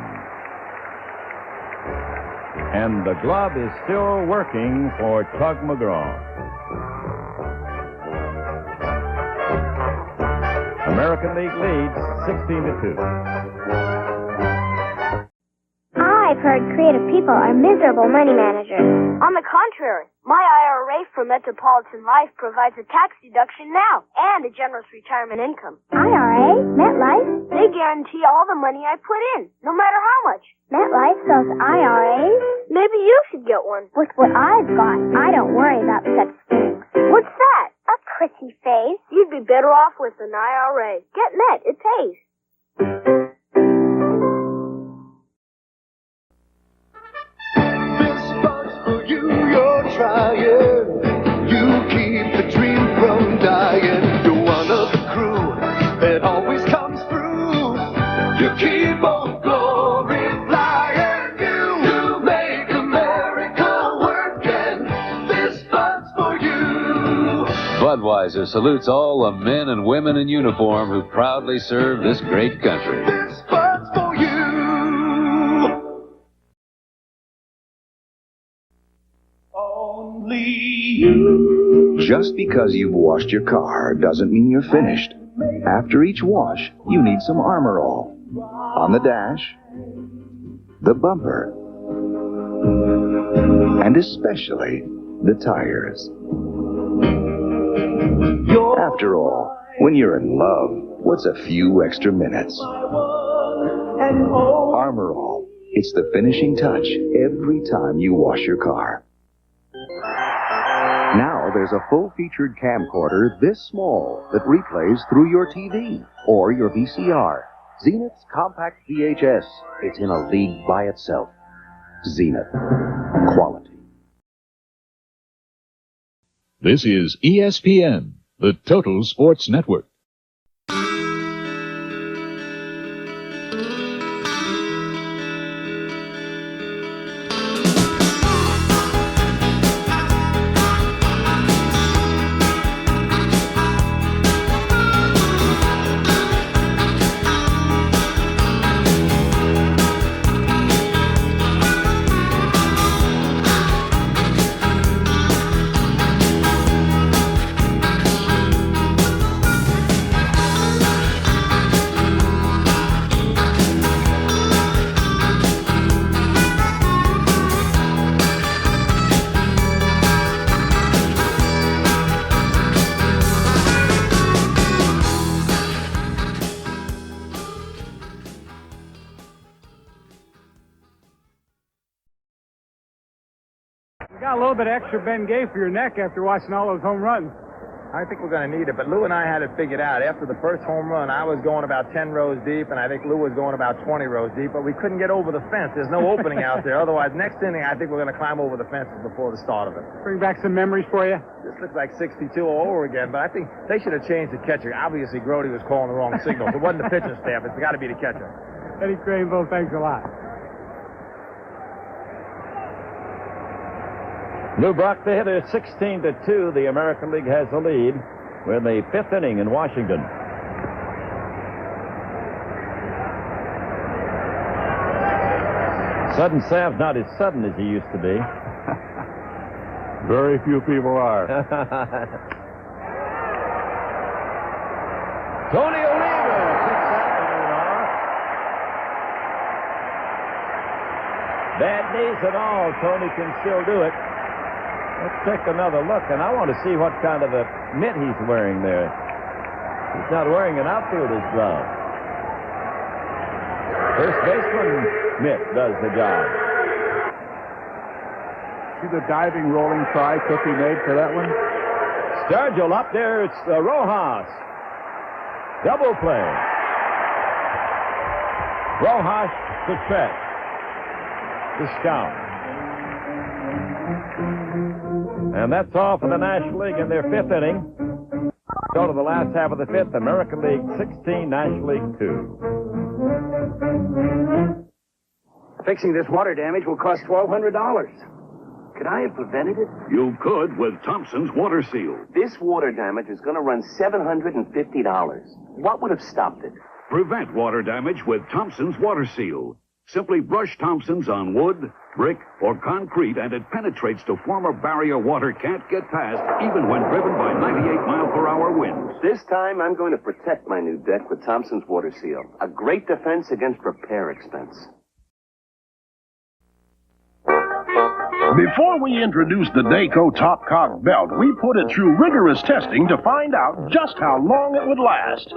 And the glove is still working for Tug McGraw. American League leads 16-2. I've heard creative people are miserable money managers. On the contrary, my IRA for Metropolitan Life provides a tax deduction now and a generous retirement income. IRA? MetLife? They guarantee all the money I put in, no matter how much. MetLife sells IRAs? Maybe you should get one. With what I've got, I don't worry about such things. What's that? A pretty face. You'd be better off with an IRA. Get Met. It pays. Trying, you keep the dream from dying. You're one of the crew that always comes through. You keep on glory flying. You make America work, and this fund's for you. Budweiser salutes all the men and women in uniform who proudly serve this great country. This fund's for you. Just because you've washed your car doesn't mean you're finished. After each wash, you need some Armor All. On the dash, the bumper, and especially the tires. After all, when you're in love, what's a few extra minutes? Armor All. It's the finishing touch every time you wash your car. Now there's a full-featured camcorder this small that replays through your TV or your VCR. Zenith's compact VHS. It's in a league by itself. Zenith. Quality. This is ESPN, the Total Sports Network. You got a little bit of extra Ben Gay for your neck after watching all those home runs. I think we're going to need it, but Lou and I had it figured out. After the first home run, I was going about 10 rows deep, and I think Lou was going about 20 rows deep, but we couldn't get over the fence. There's no opening out there. Otherwise, next inning, I think we're going to climb over the fences before the start of it. Bring back some memories for you. This looks like 62 all over again, but I think they should have changed the catcher. Obviously, Grody was calling the wrong signals. It wasn't the pitching staff. It's got to be the catcher. Eddie Craneville, thanks a lot. Lou Brock, the hitter, 16-2. The American League has the lead. We're in the fifth inning in Washington. Sudden Sam's not as sudden as he used to be. Very few people are. Tony Oliva picks that one off. Bad knees and all, Tony can still do it. Let's take another look, and I want to see what kind of a mitt he's wearing there. He's not wearing an outfielder's glove. First baseman mitt does the job. See the diving, rolling try Cookie made for that one? Sturgill up there. It's Rojas. Double play. Rojas to Trett. The scout. And that's all for the National League in their fifth inning. Go to the last half of the fifth. American League 16, National League 2. Fixing this water damage will cost $1,200. Could I have prevented it? You could with Thompson's Water Seal. This water damage is going to run $750. What would have stopped it? Prevent water damage with Thompson's Water Seal. Simply brush Thompson's on wood, brick, or concrete, and it penetrates to form a barrier water can't get past, even when driven by 98-mile-per-hour winds. This time, I'm going to protect my new deck with Thompson's Water Seal. A great defense against repair expense. Before we introduced the Dayco Top Cog belt, we put it through rigorous testing to find out just how long it would last.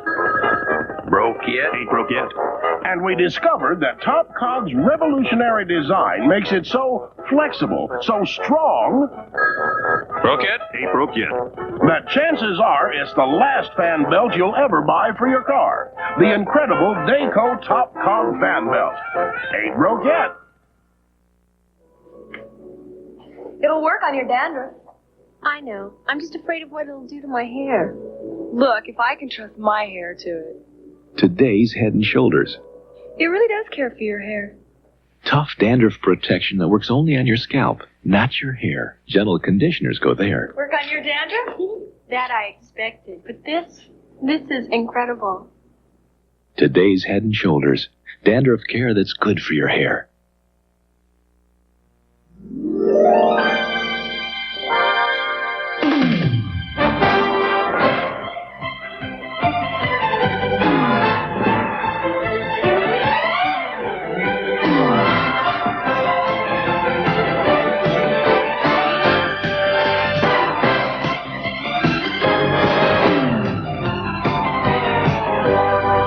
Broke yet? Ain't broke yet. And we discovered that Top Cog's revolutionary design makes it so flexible, so strong, Broke yet? Ain't broke yet. that chances are it's the last fan belt you'll ever buy for your car. The incredible Dayco Top Cog fan belt. Ain't broke yet. It'll work on your dandruff. I know. I'm just afraid of what it'll do to my hair. Look, if I can trust my hair to it. Today's Head & Shoulders. It really does care for your hair. Tough dandruff protection that works only on your scalp, not your hair. Gentle conditioners go there. Work on your dandruff? That I expected. But this is incredible. Today's Head & Shoulders. Dandruff care that's good for your hair.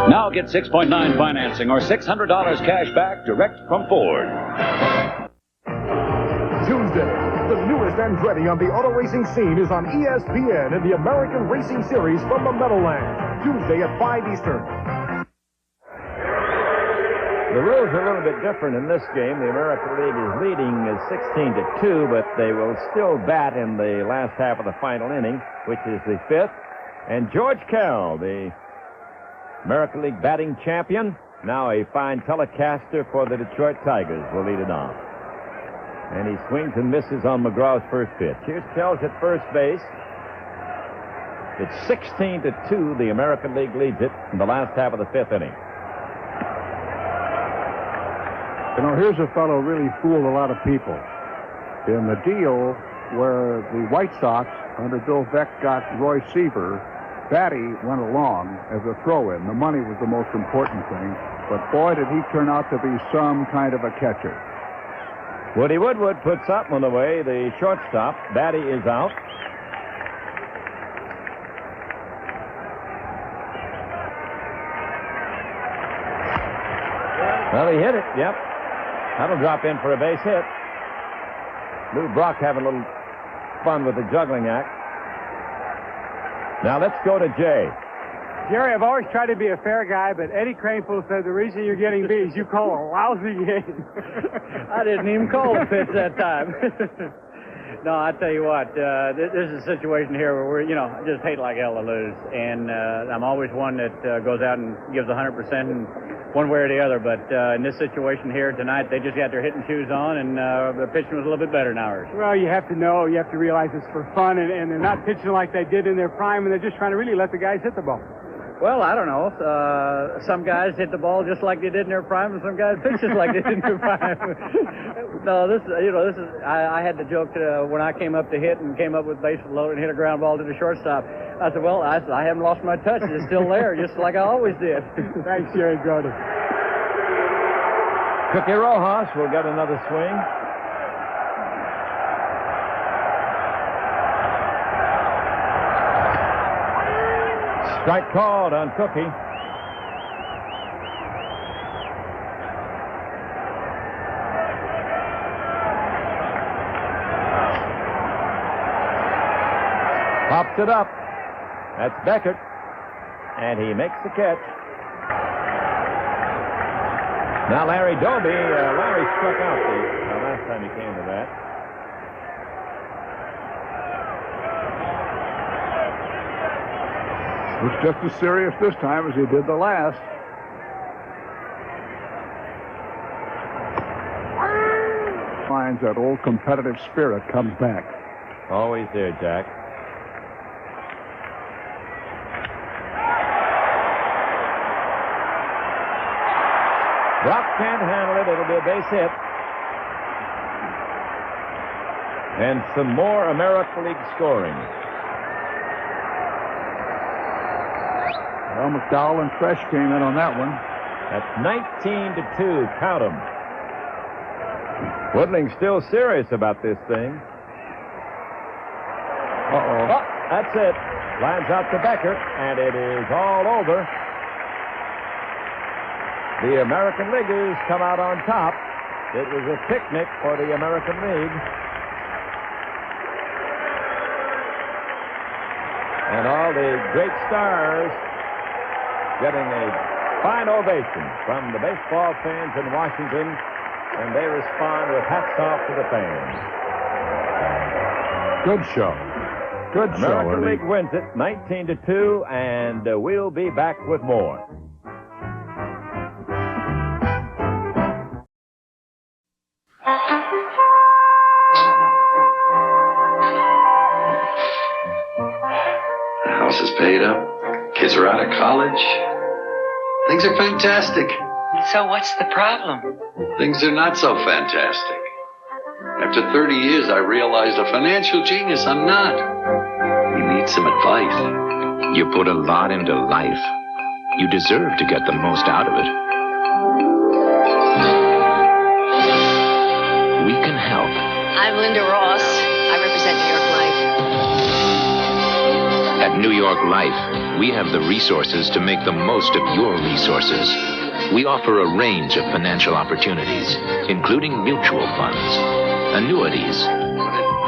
Now get 6.9 financing or $600 cash back direct from Ford. Tuesday, the newest entry on the auto racing scene is on ESPN in the American Racing Series from the Meadowlands. Tuesday at 5 Eastern. The rules are a little bit different in this game. The American League is leading 16-2, but they will still bat in the last half of the final inning, which is the fifth. And George Carroll, the American League batting champion, now a fine telecaster for the Detroit Tigers, will lead it on. And he swings and misses on McGraw's first pitch. Here's Kells at first base. It's 16-2. The American League leads it in the last half of the fifth inning. You know, here's a fellow really fooled a lot of people. In the deal where the White Sox, under Bill Veeck, got Roy Seaver, Batty went along as a throw-in. The money was the most important thing, but boy, did he turn out to be some kind of a catcher. Woody Woodward puts that one away, the shortstop. Batty is out. Well, he hit it, yep. That'll drop in for a base hit. Lou Brock having a little fun with the juggling act. Now let's go to Jay. Jerry, I've always tried to be a fair guy, but Eddie Craneful said the reason you're getting beat is you call a lousy game. I didn't even call the pitch that time. No, I tell you what, this is a situation here where we're, I just hate like hell to lose. And I'm always one that goes out and gives 100% in one way or the other. But in this situation here tonight, they just got their hitting shoes on, and their pitching was a little bit better than ours. Well, you have to realize it's for fun, and they're not pitching like they did in their prime, and they're just trying to really let the guys hit the ball. Well, I don't know. Some guys hit the ball just like they did in their prime, and some guys pitch just like they did in their prime. No, this is. I had the joke when I came up to hit and came up with bases loaded and hit a ground ball to the shortstop. I said, well, I haven't lost my touch. It's still there, just like I always did. Thanks, Jerry Brody. Cookie Rojas will get another swing. Strike called on Cookie. Pops it up. That's Beckert. And he makes the catch. Now Larry Doby. Larry struck out the last time he came to that. Looks just as serious this time as he did the last. Finds that old competitive spirit comes back. Always there, Jack. Brock can't handle it. It'll be a base hit. And some more American League scoring. Well, McDowell and Fresh came in on that one. That's 19-2. Count them. Woodling's still serious about this thing. Uh-oh. Oh, that's it. Lines out to Beckert, and it is all over. The American Leaguers come out on top. It was a picnic for the American League. And all the great stars getting a fine ovation from the baseball fans in Washington, and they respond with hats off to the fans. Good show. Good show. American League wins it 19-2, and we'll be back with more. The house is paid up. Kids are out of college. Things are fantastic. So what's the problem? Things are not so fantastic. After 30 years, I realized a financial genius I'm not. You need some advice. You put a lot into life. You deserve to get the most out of it. We can help. I'm Linda Ross. I represent New York Life. At New York Life, we have the resources to make the most of your resources. We offer a range of financial opportunities, including mutual funds, annuities,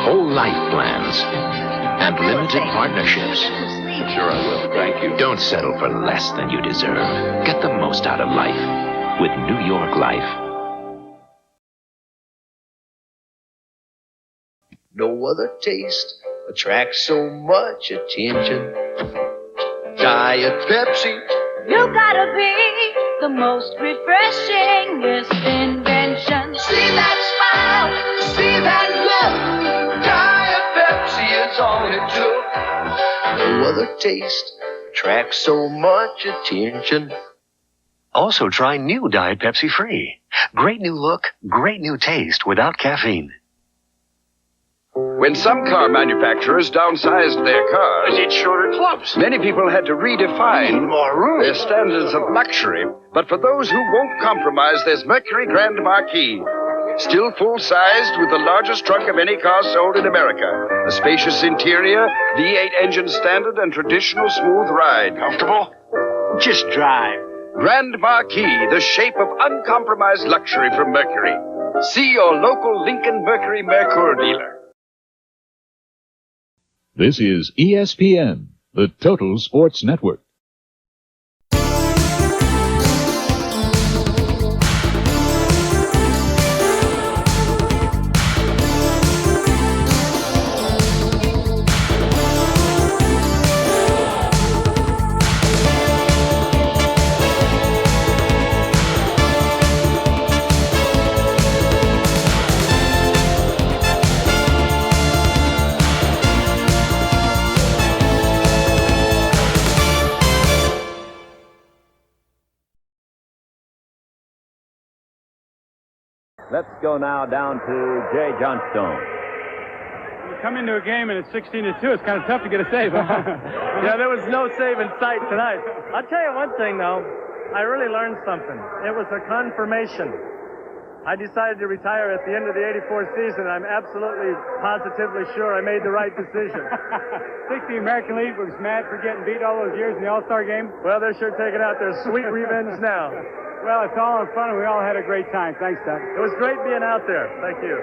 whole life plans, and limited partnerships. Sure I will. Thank you. Don't settle for less than you deserve. Get the most out of life with New York Life. No other taste attracts so much attention. Diet Pepsi. You gotta be the most refreshingest invention. See that smile, see that look. Diet Pepsi is all it took. No other taste attracts so much attention. Also try new Diet Pepsi Free. Great new look, great new taste without caffeine. When some car manufacturers downsized their cars, They did shorter clubs. many people had to redefine their standards of luxury. But for those who won't compromise, there's Mercury Grand Marquis. Still full-sized with the largest trunk of any car sold in America. A spacious interior, V8 engine standard, and traditional smooth ride. Comfortable? Just drive. Grand Marquis, the shape of uncompromised luxury from Mercury. See your local Lincoln Mercury Mercure dealer. This is ESPN, the Total Sports Network. Let's go now down to Jay Johnstone. When you come into a game and it's 16-2, it's kind of tough to get a save, huh? Yeah, there was no save in sight tonight. I'll tell you one thing, though. I really learned something. It was a confirmation. I decided to retire at the end of the '84 season. I'm absolutely, positively sure I made the right decision. Think the American League was mad for getting beat all those years in the All-Star game? Well, they're sure taking out their sweet revenge now. Well, it's all in fun, and we all had a great time. Thanks, Doug. It was great being out there. Thank you.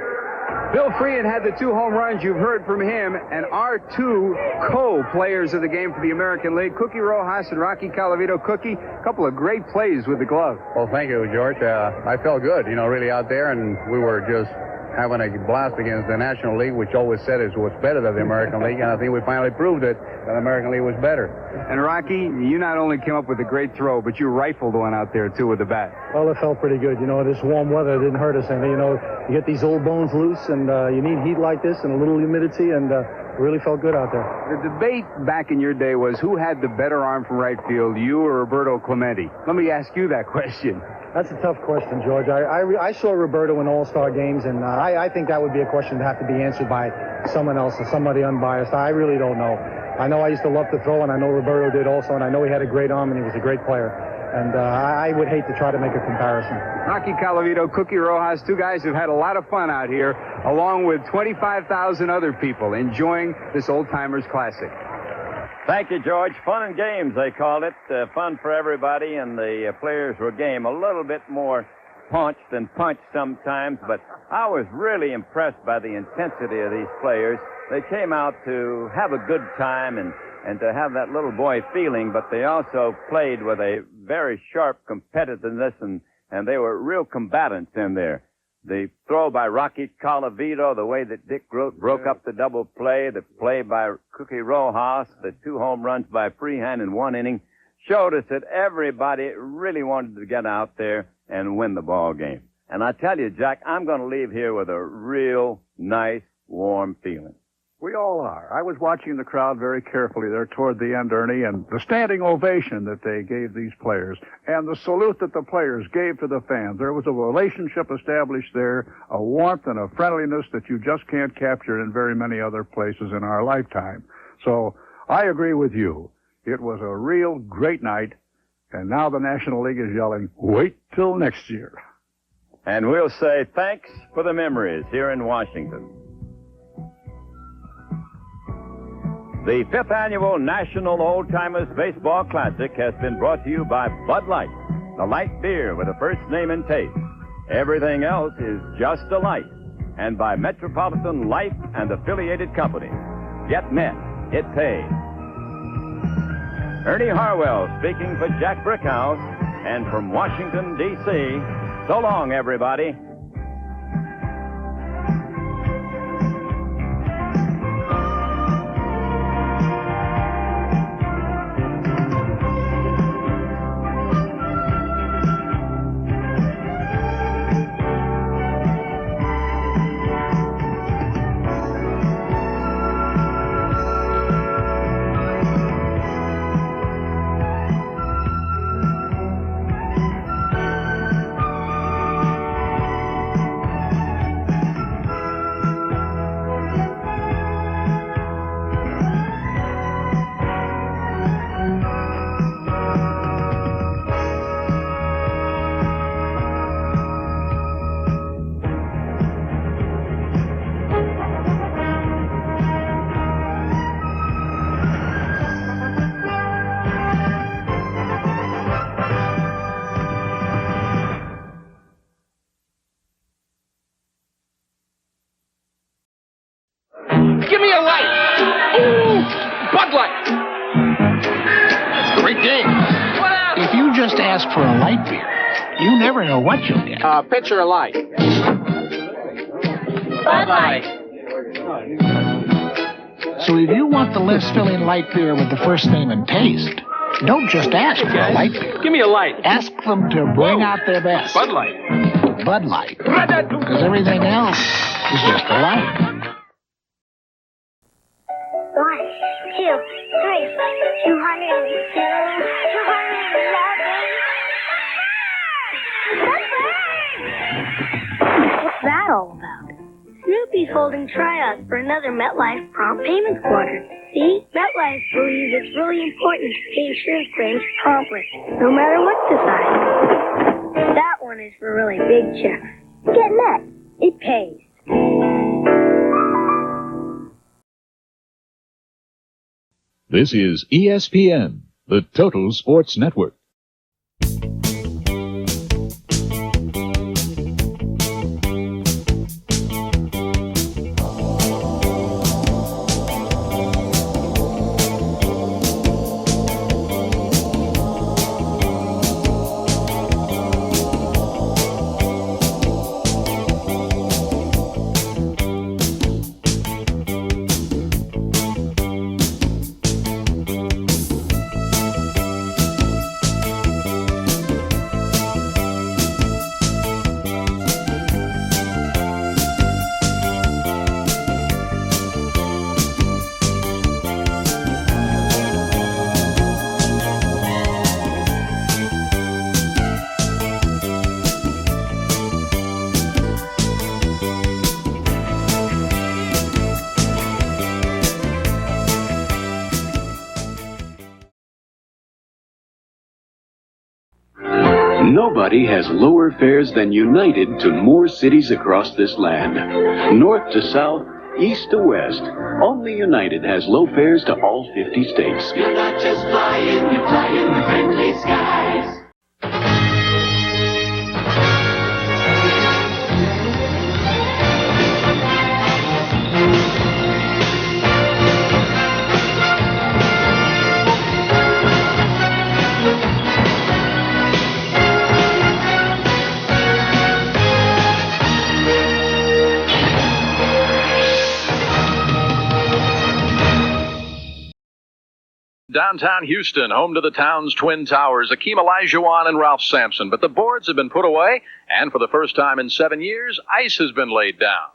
Bill Freehan had the 2 home runs. You've heard from him, and our 2 co-players of the game for the American League, Cookie Rojas and Rocky Calavito. Cookie, a couple of great plays with the glove. Well, thank you, George. I felt good, really out there, and we were just having a blast against the National League, which always said it was better than the American League, and I think we finally proved it, that the American League was better. And Rocky, you not only came up with a great throw, but you rifled one out there, too, with the bat. Well, it felt pretty good. This warm weather didn't hurt us any. You get these old bones loose, and you need heat like this and a little humidity, and it really felt good out there. The debate back in your day was who had the better arm from right field, you or Roberto Clemente? Let me ask you that question. That's a tough question, George. I saw Roberto in All-Star games, and I think that would be a question to have to be answered by someone else or somebody unbiased. I really don't know. I know I used to love to throw, and I know Roberto did also, and I know he had a great arm, and he was a great player. And I would hate to try to make a comparison. Rocky Calavito, Cookie Rojas, 2 guys who've had a lot of fun out here, along with 25,000 other people enjoying this Old Timers Classic. Thank you, George. Fun and games, they called it. Fun for everybody, and the players were game. A little bit more punched than punched sometimes, but I was really impressed by the intensity of these players. They came out to have a good time and to have that little boy feeling, but they also played with a very sharp competitiveness, and they were real combatants in there. The throw by Rocky Calavito, the way that Dick Grote broke up the double play, the play by Cookie Rojas, the 2 home runs by Freehan in 1 inning, showed us that everybody really wanted to get out there and win the ball game. And I tell you, Jack, I'm going to leave here with a real nice, warm feeling. We all are. I was watching the crowd very carefully there toward the end, Ernie, and the standing ovation that they gave these players and the salute that the players gave to the fans. There was a relationship established there, a warmth and a friendliness that you just can't capture in very many other places in our lifetime. So I agree with you. It was a real great night, and now the National League is yelling, wait till next year. And we'll say thanks for the memories here in Washington. The 5th Annual National Old Timers Baseball Classic has been brought to you by Bud Light, the light beer with a first name and taste. Everything else is just a light. And by Metropolitan Life and affiliated companies. Get met. It pays. Ernie Harwell speaking for Jack Brickhouse, and from Washington, D.C., so long, everybody. Give me a light. Ooh, Bud Light. That's a great game. What happened? If you just ask for a light beer, you never know what you'll get. Pitcher of light. Bud Light. So if you want the lips-filling light beer with the first name and taste, don't just ask for a light beer. Give me a light. Ask them to bring out their best. Bud Light. Bud Light. Because everything else is just a light. 1, 2, 3, 202, 211. What's that all about? Snoopy's holding tryouts for another MetLife prompt payments quarter. See, MetLife believes it's really important to pay insurance claims promptly, no matter what's decided. That one is for really big checks. Get Met. It pays. This is ESPN, the Total Sports Network. Nobody has lower fares than United to more cities across this land. North to south, east to west. Only United has low fares to all 50 states. You're not just flying, you're flying friendly skies. Downtown Houston, home to the town's Twin Towers, Akeem Olajuwon and Ralph Sampson. But the boards have been put away, and for the first time in 7 years, ice has been laid down.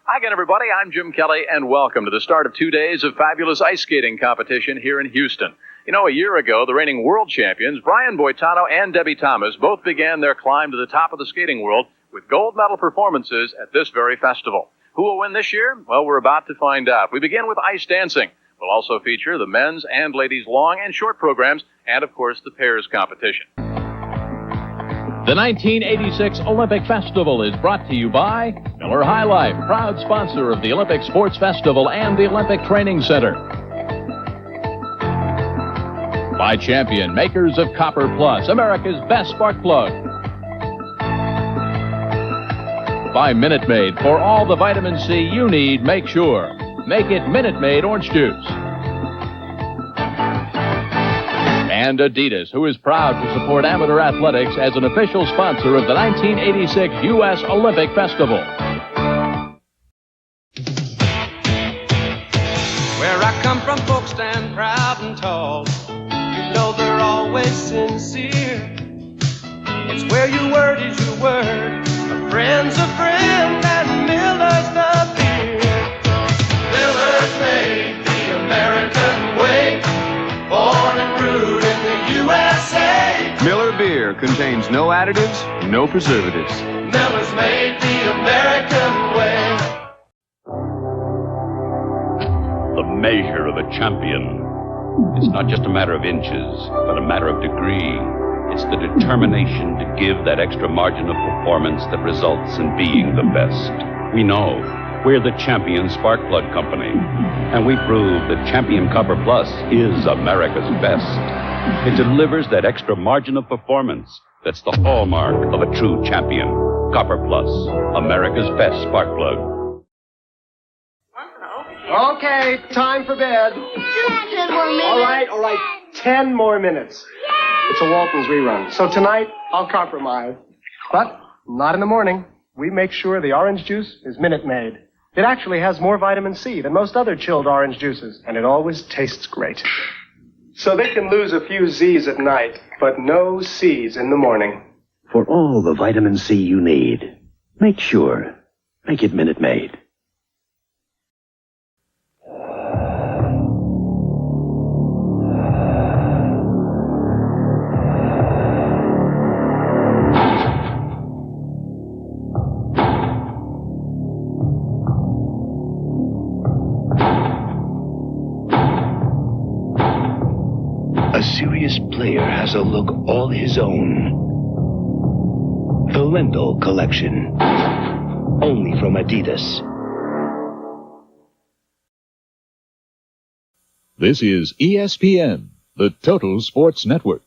Hi again, everybody. I'm Jim Kelly, and welcome to the start of 2 days of fabulous ice skating competition here in Houston. You know, a year ago, the reigning world champions, Brian Boitano and Debbie Thomas, both began their climb to the top of the skating world with gold medal performances at this very festival. Who will win this year? Well, we're about to find out. We begin with ice dancing. We'll also feature the men's and ladies' long and short programs, and, of course, the pairs competition. The 1986 Olympic Festival is brought to you by Miller High Life, proud sponsor of the Olympic Sports Festival and the Olympic Training Center. By Champion, makers of Copper Plus, America's best spark plug. By Minute Maid, for all the vitamin C you need, make sure. Make it Minute Maid orange juice. And Adidas, who is proud to support amateur athletics as an official sponsor of the 1986 U.S. Olympic Festival. Where I come from, folks stand proud and tall. You know they're always sincere. It's where your word is your word. A friend's a friend, and Miller's the beer. Miller's made the American way, born and brewed in the USA. Miller beer contains no additives, no preservatives. Miller's made the American way. The measure of a champion. It's not just a matter of inches, but a matter of degree. It's the determination to give that extra margin of performance that results in being the best. We know. We're the Champion Spark Plug Company, and we prove that Champion Copper Plus is America's best. It delivers that extra margin of performance that's the hallmark of a true champion. Copper Plus, America's best spark plug. Okay, time for bed. 10 more minutes. All right. 10 more minutes. It's a Walton's rerun. So tonight, I'll compromise. But not in the morning. We make sure the orange juice is Minute Maid. It actually has more vitamin C than most other chilled orange juices, and it always tastes great. So they can lose a few Z's at night, but no C's in the morning. For all the vitamin C you need, make it Minute Maid. A serious player has a look all his own. The Lendl Collection. Only from Adidas. This is ESPN, the Total Sports Network.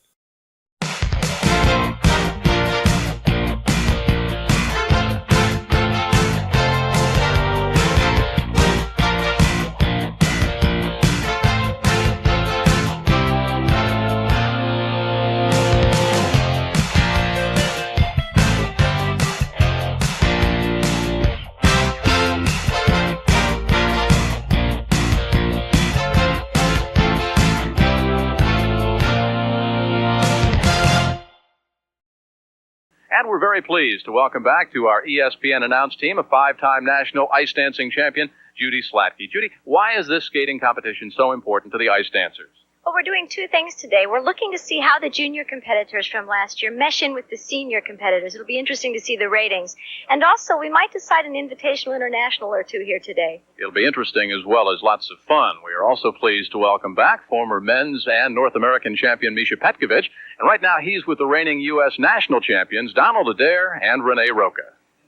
And we're very pleased to welcome back to our ESPN announce team a five-time national ice dancing champion, Judy Slatke. Judy, why is this skating competition so important to the ice dancers? Well, we're doing two things today. We're looking to see how the junior competitors from last year mesh in with the senior competitors. It'll be interesting to see the ratings. And also, we might decide an invitational international or two here today. It'll be interesting as well as lots of fun. We are also pleased to welcome back former men's and North American champion Misha Petkovic. And right now, he's with the reigning U.S. national champions, Donald Adair and Renee Roca.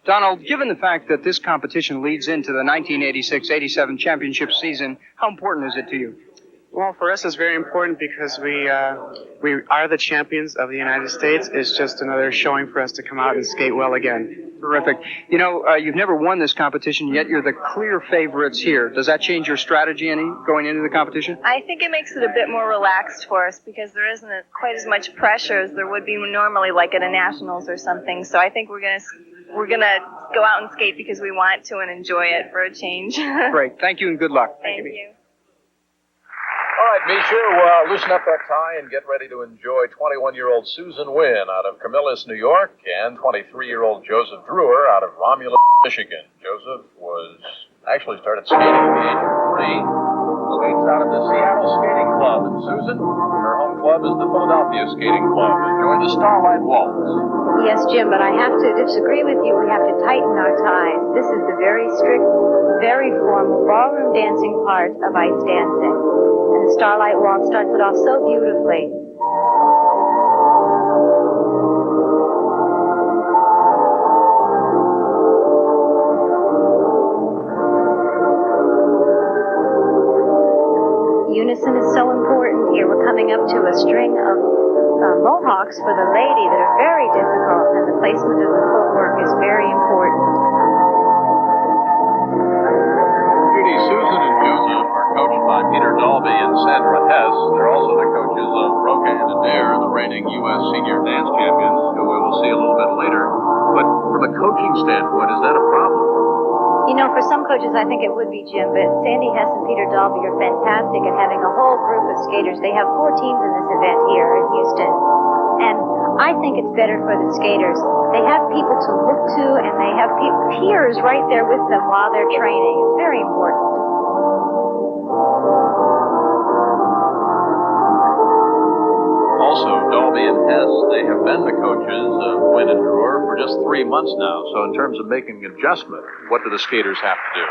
Donald, given the fact that this competition leads into the 1986-87 championship season, how important is it to you? Well, for us, it's very important because we are the champions of the United States. It's just another showing for us to come out and skate well again. Terrific. You know, you've never won this competition, yet you're the clear favorites here. Does that change your strategy any going into the competition? I think it makes it a bit more relaxed for us because there isn't quite as much pressure as there would be normally, like at a nationals or something. So I think we're gonna go out and skate because we want to and enjoy it for a change. Great. Thank you and good luck. Thank you. All right, Misha, loosen up that tie and get ready to enjoy 21-year-old Susan Wynn out of Camillus, New York, and 23-year-old Joseph Drewer out of Romulus, Michigan. Joseph actually started skating at the age of 3. Skates out of the Seattle Skating Club. And Susan, her home club is the Philadelphia Skating Club. Enjoy the Starlight Waltz. Yes, Jim, but I have to disagree with you. We have to tighten our ties. This is the very strict, very formal ballroom dancing part of ice dancing. And the Starlight Waltz starts it off so beautifully. Unison is so important here. We're coming up to a string of mohawks for the lady that are very difficult, and the placement of the footwork is very important. Judy, Susan and Joseph are coached by Peter Dalby and Sandra Hess. They're also the coaches of Roca and Adair, the reigning U.S. senior dance champions, who we will see a little bit later. But from a coaching standpoint, is that a problem? You know, for some coaches, I think it would be, Jim, but Sandy Hess and Peter Dalby are fantastic at having a whole group of skaters. They have 4 teams in this event here in Houston. And I think it's better for the skaters. They have people to look to, and they have peers right there with them while they're training. It's very important. Also, Dalby and Hess, they have been the coaches of Wynn and Drewer for just 3 months now. So in terms of making an adjustment, what do the skaters have to do?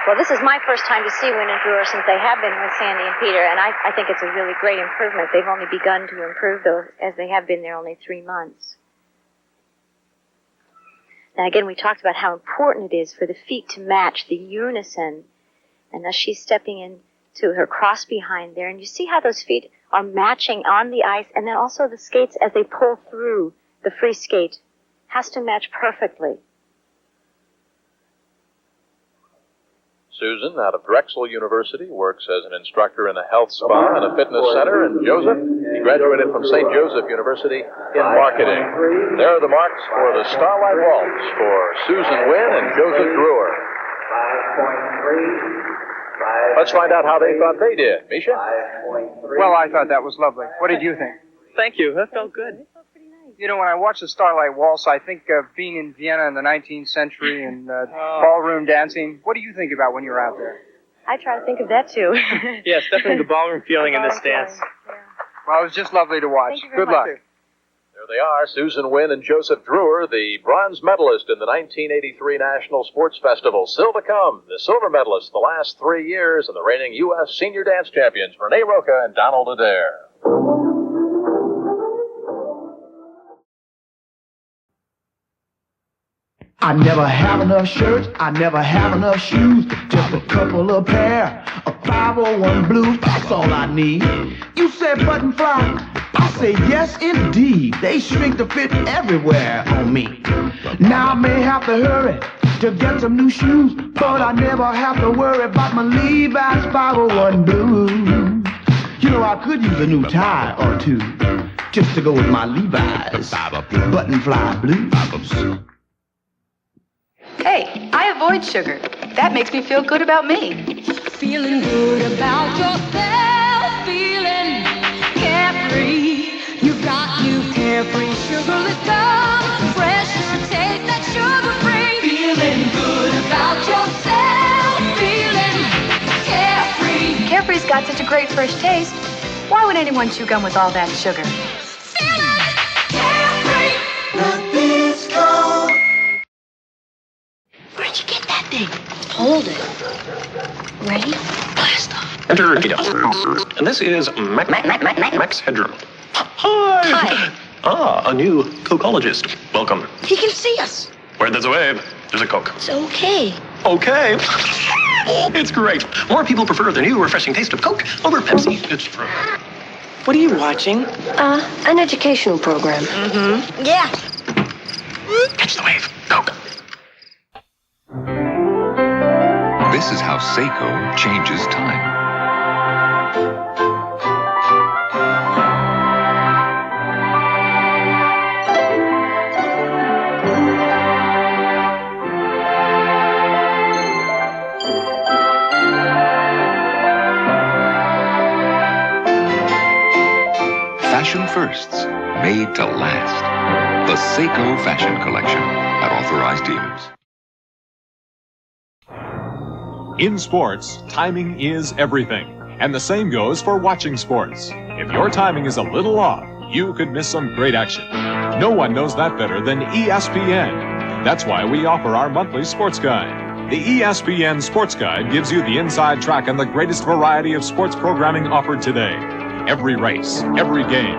Well, this is my first time to see Wynn and Drewer since they have been with Sandy and Peter, and I think it's a really great improvement. They've only begun to improve, though, as they have been there only 3 months. Now, again, we talked about how important it is for the feet to match the unison. And now she's stepping into her cross behind there, and you see how those feet are matching on the ice, and then also the skates as they pull through the free skate has to match perfectly. Susan, out of Drexel University, works as an instructor in a health spa and a fitness center. And Joseph, he graduated from St. Joseph University in marketing. There are the marks for the Starlight Waltz for Susan Wynn and Joseph Brewer. 5.3. Let's find out how they thought they did. Misha? Well, I thought that was lovely. What did you think? Thank you. That felt good. You know, when I watch the Starlight Waltz, I think of being in Vienna in the 19th century and ballroom dancing. What do you think about when you're out there? I try to think of that, too. Yes, definitely the ballroom feeling in this dance. Well, it was just lovely to watch. Good luck. There they are, Susan Wynn and Joseph Brewer, the bronze medalist in the 1983 National Sports Festival. Still to come, the silver medalists the last 3 years, and the reigning U.S. senior dance champions, Renee Roca and Donald Adair. I never have enough shirts, I never have enough shoes, just a couple of pair of 501 blues, that's all I need. You said button fly, I say yes indeed, they shrink to fit everywhere on me. Now I may have to hurry to get some new shoes, but I never have to worry about my Levi's 501 blues. You know, I could use a new tie or two, just to go with my Levi's button fly blues. Hey, I avoid sugar. That makes me feel good about me. Feeling good about yourself, feeling carefree. You've got new carefree sugarless gum, fresher taste that sugar-free. Feeling good about yourself, feeling carefree. Carefree's got such a great fresh taste. Why would anyone chew gum with all that sugar? Feeling carefree. Nothing's gone. Where'd you get that thing? Hold it. Ready? Blast off. Enter Ada. And this is Max Headroom. Hi. Ah, a new Cokeologist. Welcome. He can see us. Where there's a wave, there's a Coke. It's okay. Okay. It's great. More people prefer the new refreshing taste of Coke over Pepsi. It's true. What are you watching? An educational program. Mm-hmm. Yeah. Catch the wave. Coke. This is how Seiko changes time. Fashion firsts, made to last. The Seiko Fashion Collection at authorized dealers. In sports, timing is everything, and the same goes for watching sports. If your timing is a little off, you could miss some great action. No one knows that better than ESPN. That's why we offer our monthly sports guide. The ESPN Sports Guide gives you the inside track on the greatest variety of sports programming offered today. Every race, every game,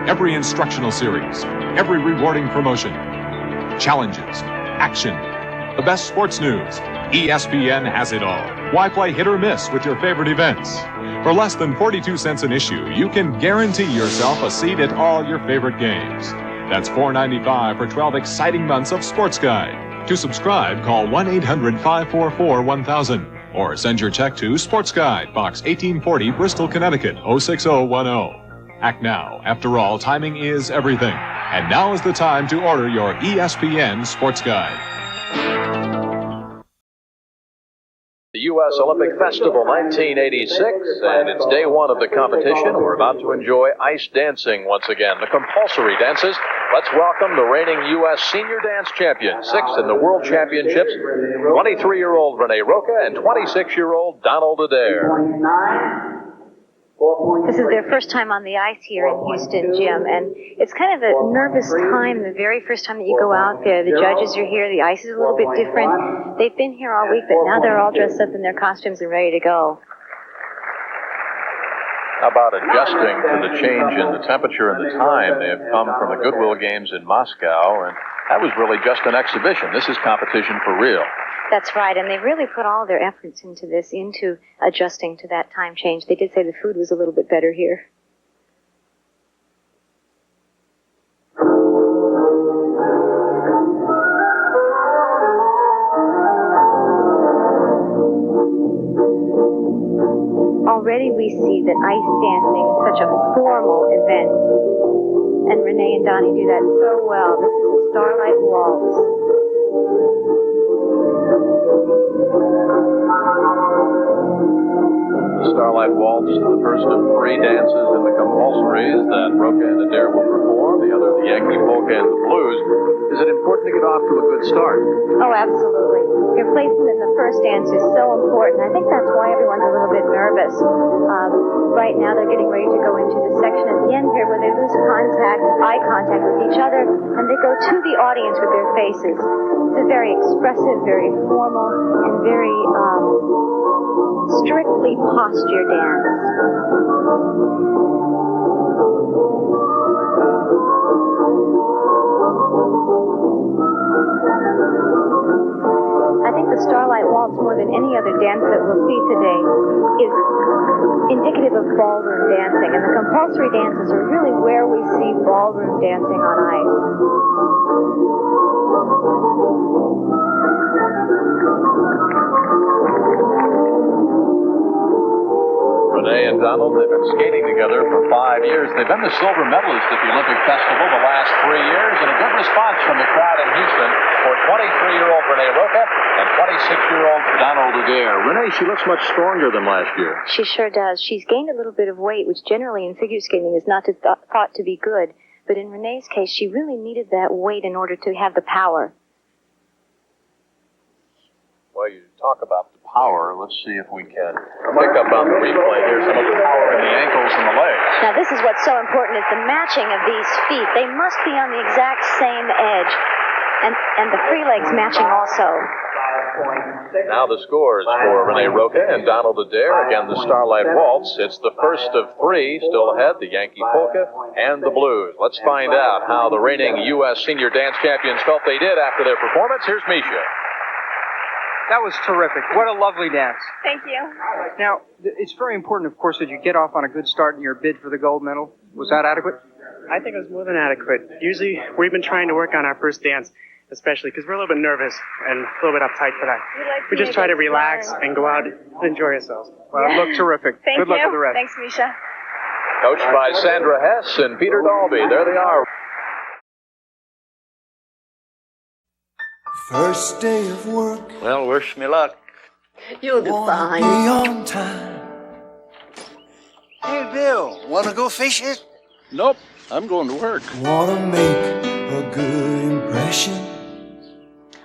every instructional series, every rewarding promotion, challenges, action, the best sports news. ESPN has it all. Why play hit or miss with your favorite events? For less than 42 cents an issue, you can guarantee yourself a seat at all your favorite games. That's $4.95 for 12 exciting months of Sports Guide. To subscribe, call 1-800-544-1000 or send your check to Sports Guide, Box 1840, Bristol, Connecticut, 06010. Act now. After all, timing is everything. And now is the time to order your ESPN Sports Guide. The U.S. Olympic Festival 1986, and it's day one of the competition. We're about to enjoy ice dancing once again, the compulsory dances. Let's welcome the reigning U.S. senior dance champion, sixth in the World Championships, 23-year-old Renee Roca and 26-year-old Donald Adair. This is their first time on the ice here in Houston, Jim, and it's kind of a nervous time the very first time that you go out there. The judges are here, the ice is a little bit different. They've been here all week, but now they're all dressed up in their costumes and ready to go. How about adjusting to the change in the temperature and the time? They have come from the Goodwill Games in Moscow, and that was really just an exhibition. This is competition for real. That's right, and they really put all their efforts into this, into adjusting to that time change. They did say the food was a little bit better here. already we see that ice dancing is such a formal event. And Renee and Donnie do that so well. This is the Starlight Waltz. The Starlight Waltz, the first of three dances in the compulsories that Roca and Adair will perform, the other the Yankee Polka and the Blues. Is it important to get off to a good start? Oh, absolutely. Your placement in the first dance is so important. I think that's why everyone's a little bit nervous. Right now they're getting ready to go into the section at the end here where they lose eye contact with each other, and they go to the audience with their faces. It's a very expressive, very formal, and very strictly posture dance. I think the Starlight Waltz, more than any other dance that we'll see today, is indicative of ballroom dancing, and the compulsory dances are really where we see ballroom dancing on ice. Renee and Donald, they've been skating together for 5 years. They've been the silver medalists at the Olympic Festival the last 3 years, and a good response from the crowd in Houston for 23-year-old Renee Roca and 26-year-old Donald Adair. Renee, she looks much stronger than last year. She sure does. She's gained a little bit of weight, which generally in figure skating is not thought to be good. But in Renee's case, she really needed that weight in order to have the power. Well, you talk about the power. Let's see if we can pick up on the replay here some of the power in the ankles and the legs. Now, this is what's so important is the matching of these feet. They must be on the exact same edge. And the free legs matching also. Now the scores for Renee Roca and Donald Adair. Again, the Starlight Waltz. It's the first of three. Still ahead, the Yankee Polka and the Blues. Let's find out how the reigning U.S. senior dance champions felt they did after their performance. Here's Misha. That was terrific. What a lovely dance. Thank you. Now, it's very important, of course, that you get off on a good start in your bid for the gold medal. Was that adequate? I think it was more than adequate. Usually, we've been trying to work on our first dance, especially because we're a little bit nervous and a little bit uptight for that. We just try to relax and go out and enjoy ourselves. Well, it looked terrific. Thank Good luck you. with the rest. Thanks, Misha. Coached by Sandra Hess and Peter Dalby. There they are. First day of work. Well, wish me luck. You'll do fine. Be on time. Hey, Bill, want to go fishing? Nope, I'm going to work. Wanna make a good impression.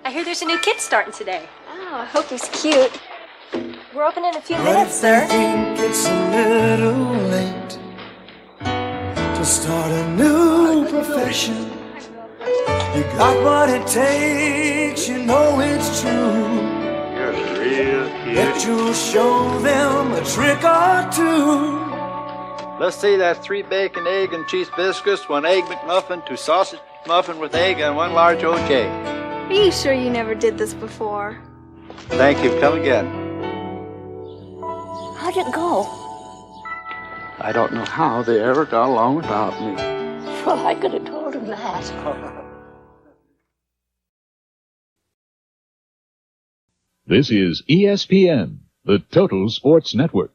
I hear there's a new kid starting today. Oh, I hope he's cute. We're open in a few minutes, But if sir. you think it's a little late to start a new profession, you got what it takes, you know it's true. You're real cute. Bet you'll show them a trick or two. Let's see, that's 3 bacon, egg, and cheese biscuits, 1 egg McMuffin, 2 sausage muffin with egg, and 1 large OJ. Are you sure you never did this before? Thank you. Come again. How'd it go? I don't know how they ever got along without me. Well, I could have told him that. This is ESPN, the Total Sports Network.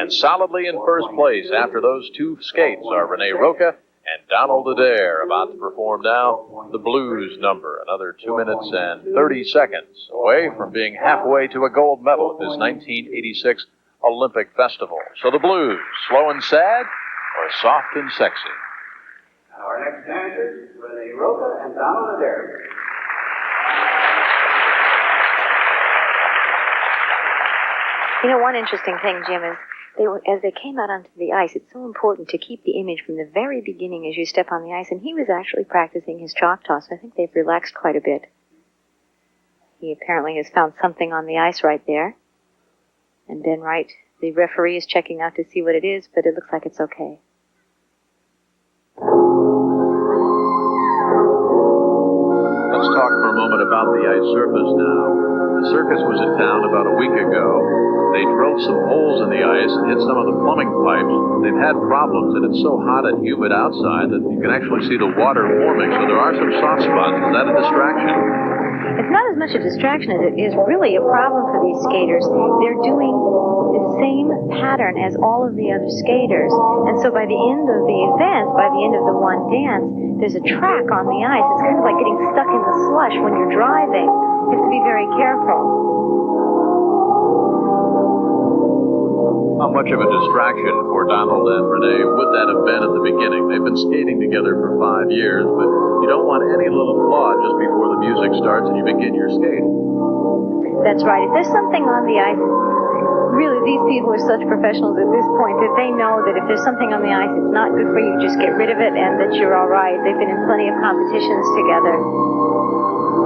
And solidly in first place after those two skates are Renee Roca and Donald Adair, about to perform now the Blues number. Another 2 minutes and 30 seconds away from being halfway to a gold medal at this 1986 Olympic Festival. So the Blues, slow and sad or soft and sexy? Our next dancers, Renee Roca and Donald Adair. You know, one interesting thing, Jim, is as they came out onto the ice, it's so important to keep the image from the very beginning as you step on the ice. And he was actually practicing his chalk toss. I think they've relaxed quite a bit. He apparently has found something on the ice right there. And Ben Wright, the referee, is checking out to see what it is, but it looks like it's okay. Let's talk for a moment about the ice surface now. The circus was in town about a week ago. They drilled some holes in the ice and hit some of the plumbing pipes. They've had problems, and it's so hot and humid outside that you can actually see the water forming, so there are some soft spots. Is that a distraction? It's not as much a distraction as it is really a problem for these skaters. They're doing the same pattern as all of the other skaters. And so by the end of the event, by the end of the one dance, there's a track on the ice. It's kind of like getting stuck in the slush when you're driving. You have to be very careful. How much of a distraction for Donald and Renee would that have been at the beginning? They've been skating together for 5 years, but you don't want any little flaw just before the music starts and you begin your skate. That's right. If there's something on the ice, really these people are such professionals at this point that they know that if there's something on the ice, it's not good for you. Just get rid of it and that you're all right. They've been in plenty of competitions together.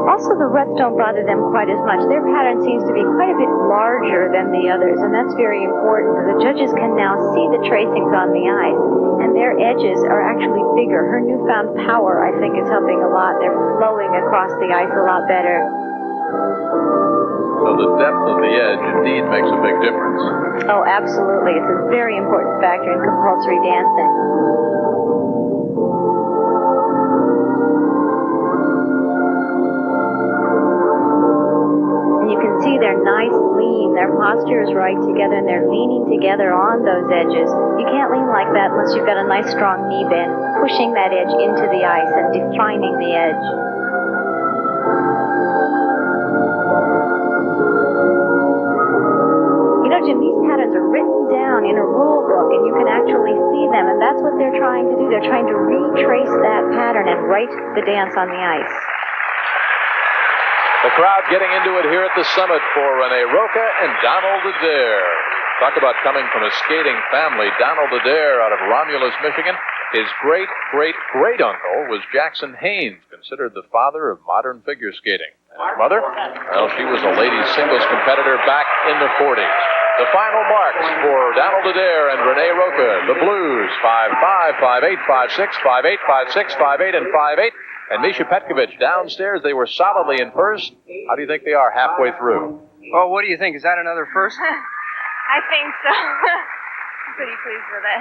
Also, the ruts don't bother them quite as much. Their pattern seems to be quite a bit larger than the others, and that's very important. The judges can now see the tracings on the ice, and their edges are actually bigger. Her newfound power, I think, is helping a lot. They're flowing across the ice a lot better. So the depth of the edge indeed makes a big difference. Oh, absolutely. It's a very important factor in compulsory dancing. You can see they're nice, lean. Their posture is right together, and they're leaning together on those edges. You can't lean like that unless you've got a nice, strong knee bend, pushing that edge into the ice and defining the edge. You know, Jim, these patterns are written down in a rule book, and you can actually see them, and that's what they're trying to do. They're trying to retrace that pattern and write the dance on the ice. The crowd getting into it here at the summit for Renee Roca and Donald Adair. Talk about coming from a skating family. Donald Adair out of Romulus, Michigan. His great-great-great-uncle was Jackson Haynes, considered the father of modern figure skating. And his mother? Well, she was a ladies singles competitor back in the 40s. The final marks for Donald Adair and Renee Roca. The Blues, 5-5, 5-8, 5-6, 5-8, 5-6, 5-8, and 5-8. And Misha Petkovic downstairs, they were solidly in first. How do you think they are halfway through? Oh, what do you think? Is that another first? I think so. I'm pretty pleased with it.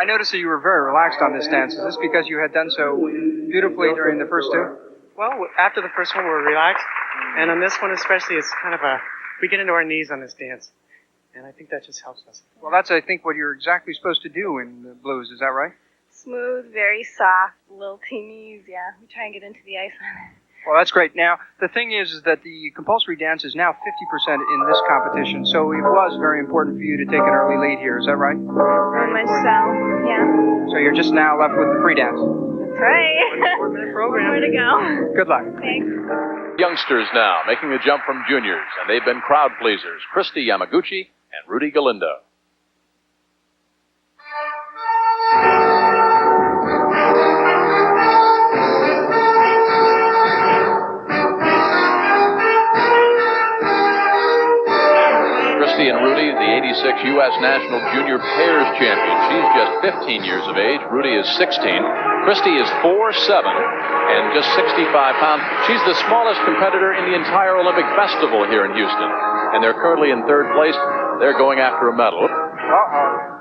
I noticed that you were very relaxed on this dance. Is this because you had done so beautifully during the first two? Well, after the first one, we're relaxed. And on this one especially, it's kind of we get into our knees on this dance. And I think that just helps us. Well, that's, I think, what you're exactly supposed to do in the blues. Is that right? Smooth, very soft, little teenies. Yeah, we try and get into the ice on it. Well, that's great. Now, the thing is that the compulsory dance is now 50% in this competition, so it was very important for you to take an early lead here. Is that right? Very much so, yeah. So you're just now left with the free dance. That's right. 4-minute program. More to go. Good luck. Thanks. Youngsters now making the jump from juniors, and they've been crowd pleasers. Kristi Yamaguchi and Rudy Galindo. Kristi and Rudy, the 86 U.S. National Junior Pairs Champion. She's just 15 years of age. Rudy is 16. Kristi is 4'7" and just 65 pounds. She's the smallest competitor in the entire Olympic Festival here in Houston. And they're currently in third place. They're going after a medal. Uh-oh.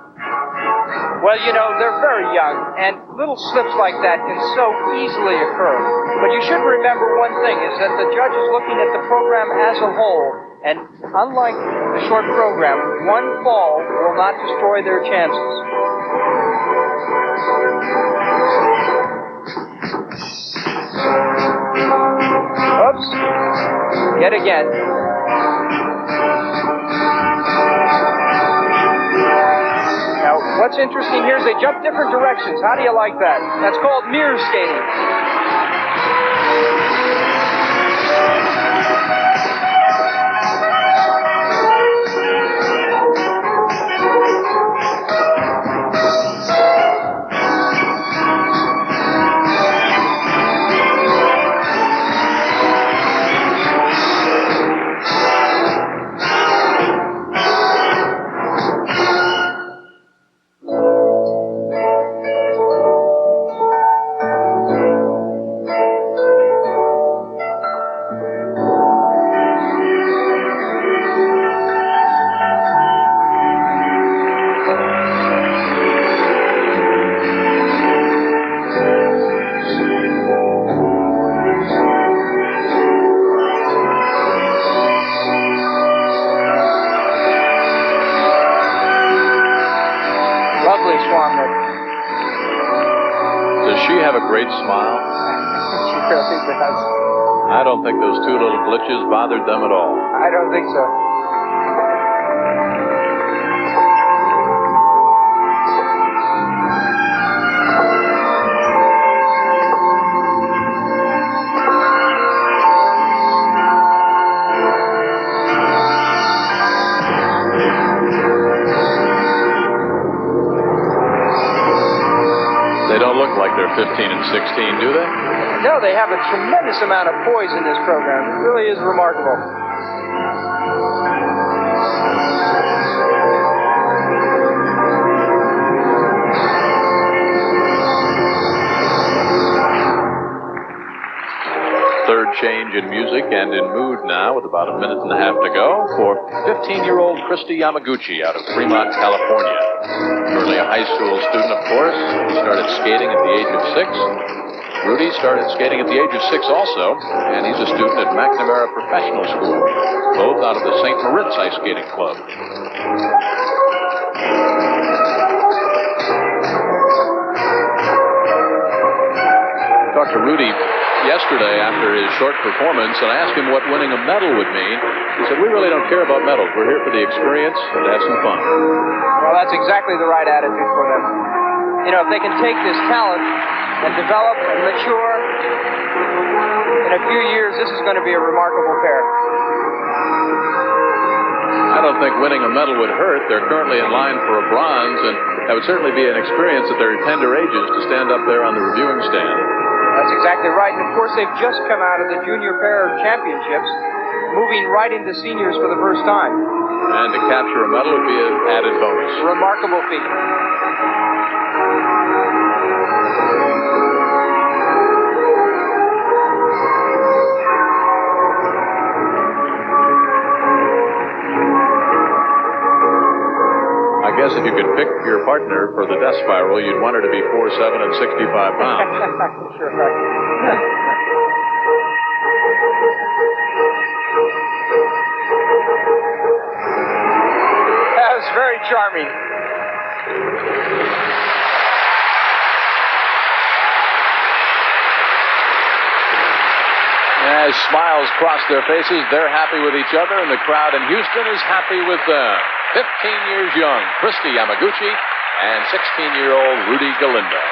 Well, you know, they're very young, and little slips like that can so easily occur. But you should remember one thing, is that the judge is looking at the program as a whole. And unlike a short program. One fall will not destroy their chances. Oops. Yet again. Now, what's interesting here is they jump different directions. How do you like that? That's called mirror skating. Does she have a great smile? She really does. I don't think those two little glitches bothered them at all. I don't think so. They don't look like they're 15 and 16, do they? No, they have a tremendous amount of poise in this program. It really is remarkable. Third change in music and in mood now, with about a minute and a half to go, for 15-year-old Kristi Yamaguchi out of Fremont, California. Currently a high school student, of course. He started skating at the age of 6. Rudy started skating at the age of 6 also, and he's a student at McNamara Professional School, both out of the St. Moritz Ice Skating Club. Talked to Rudy yesterday after his short performance, and I asked him what winning a medal would mean. He said, we really don't care about medals. We're here for the experience and to have some fun. Well, that's exactly the right attitude for them. You know, if they can take this talent and develop and mature, in a few years, this is going to be a remarkable pair. I don't think winning a medal would hurt. They're currently in line for a bronze, and that would certainly be an experience at their tender ages to stand up there on the reviewing stand. That's exactly right. And of course, they've just come out of the junior pair championships, moving right into seniors for the first time. And to capture a medal would be an added bonus. Remarkable feat. I guess if you could pick your partner for the death spiral, you'd want her to be 4'7" and 65 pounds. Sure, right. That was very charming. As smiles cross their faces, they're happy with each other, and the crowd in Houston is happy with them. 15 years young, Kristi Yamaguchi, and 16-year-old Rudy Galindo.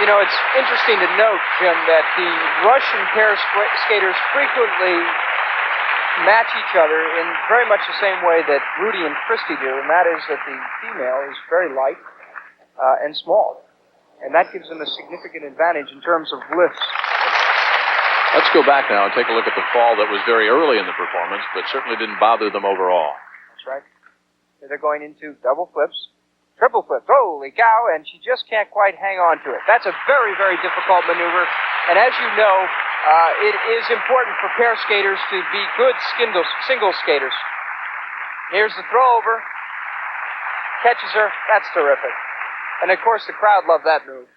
You know, it's interesting to note, Jim, that the Russian pair skaters frequently match each other in very much the same way that Rudy and Kristi do, and that is that the female is very light and small. And that gives them a significant advantage in terms of lifts. Let's go back now and take a look at the fall that was very early in the performance, but certainly didn't bother them overall. That's right. They're going into double flips, triple flips. Holy cow, and she just can't quite hang on to it. That's a very, very difficult maneuver. And as you know, it is important for pair skaters to be good single skaters. Here's the throw over. Catches her. That's terrific. And of course, the crowd loved that move.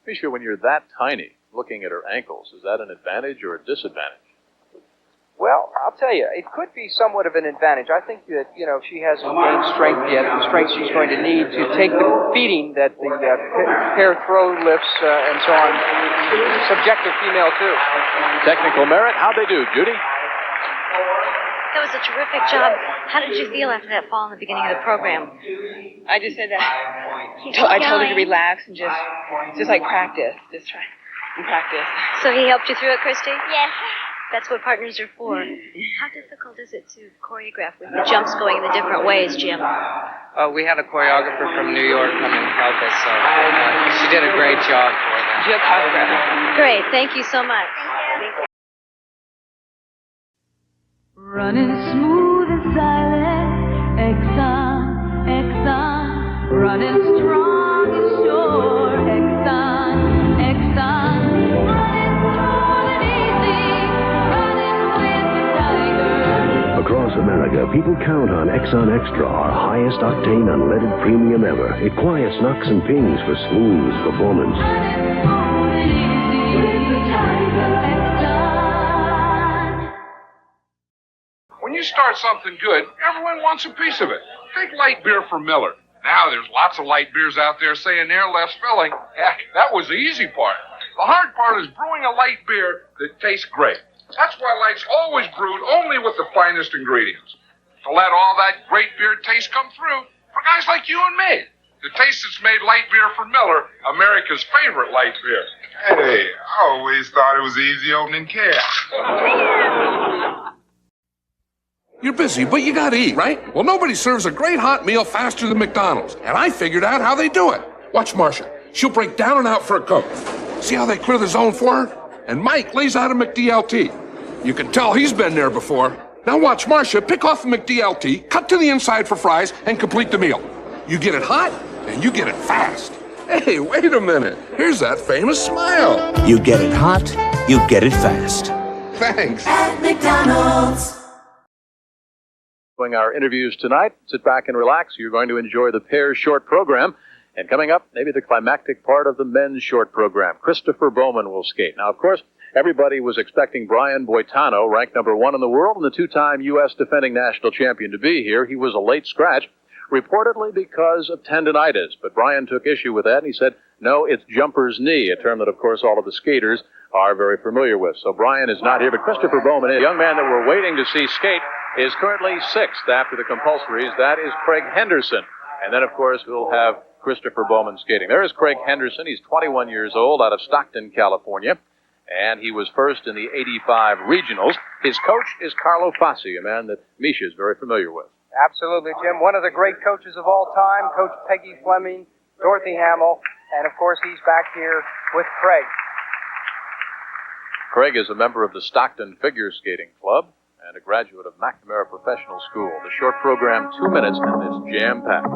Misha, when you're that tiny, looking at her ankles, is that an advantage or a disadvantage? Well, I'll tell you, it could be somewhat of an advantage. I think that, she hasn't gained strength yet, the strength she's going to need to take the feeding that the pair throw lifts and so on. Subjective female, too. Technical merit, how'd they do, Judy? That was a terrific job. How did you feel after that fall in the beginning of the program? I just said that. I told her to relax and just like practice. Just try and practice. So he helped you through it, Kristi? Yes. That's what partners are for. How difficult is it to choreograph with the jumps going in the different ways, Jim? We had a choreographer from New York come and help us, so she did a great job for that. Jill Cosgrove. Great, thank you so much. Thank you. Running smooth and silent, Exxon, Exxon, running strong and sure, Exxon, Exxon, running smooth and easy, running with the tiger. Across America, people count on Exxon Extra, our highest octane unleaded premium ever. It quiets knocks and pings for smooth performance. Running smooth and easy with the tiger, Exxon. When you start something good, everyone wants a piece of it. Take light beer from Miller. Now there's lots of light beers out there saying they're less filling. Heck, that was the easy part. The hard part is brewing a light beer that tastes great. That's why Light's always brewed only with the finest ingredients. To let all that great beer taste come through for guys like you and me. The taste that's made light beer from Miller America's favorite light beer. Hey, I always thought it was easy opening cans. You're busy, but you gotta eat, right? Well, nobody serves a great hot meal faster than McDonald's, and I figured out how they do it. Watch Marcia. She'll break down and out for a Coke. See how they clear the zone for her? And Mike lays out a McDLT. You can tell he's been there before. Now watch Marcia pick off the McDLT, cut to the inside for fries, and complete the meal. You get it hot, and you get it fast. Hey, wait a minute. Here's that famous smile. You get it hot, you get it fast. Thanks. At McDonald's. Doing our interviews tonight. Sit back and relax. You're going to enjoy the pair's short program. And coming up, maybe the climactic part of the men's short program. Christopher Bowman will skate. Now, of course, everybody was expecting Brian Boitano, ranked number 1 in the world and the 2-time U.S. defending national champion, to be here. He was a late scratch, reportedly because of tendinitis. But Brian took issue with that, and he said, no, it's jumper's knee, a term that, of course, all of the skaters are very familiar with. So Brian is not here, but Christopher Bowman, a young man that we're waiting to see skate, is currently 6th after the compulsories. That is Craig Henderson. And then, of course, we'll have Christopher Bowman skating. There is Craig Henderson. He's 21 years old, out of Stockton, California. And he was first in the 85 regionals. His coach is Carlo Fassi, a man that Misha is very familiar with. Absolutely, Jim. One of the great coaches of all time, Coach Peggy Fleming, Dorothy Hamill, and, of course, he's back here with Craig. Craig is a member of the Stockton Figure Skating Club and a graduate of McNamara Professional School. The short program, 2 minutes, and it's jam-packed.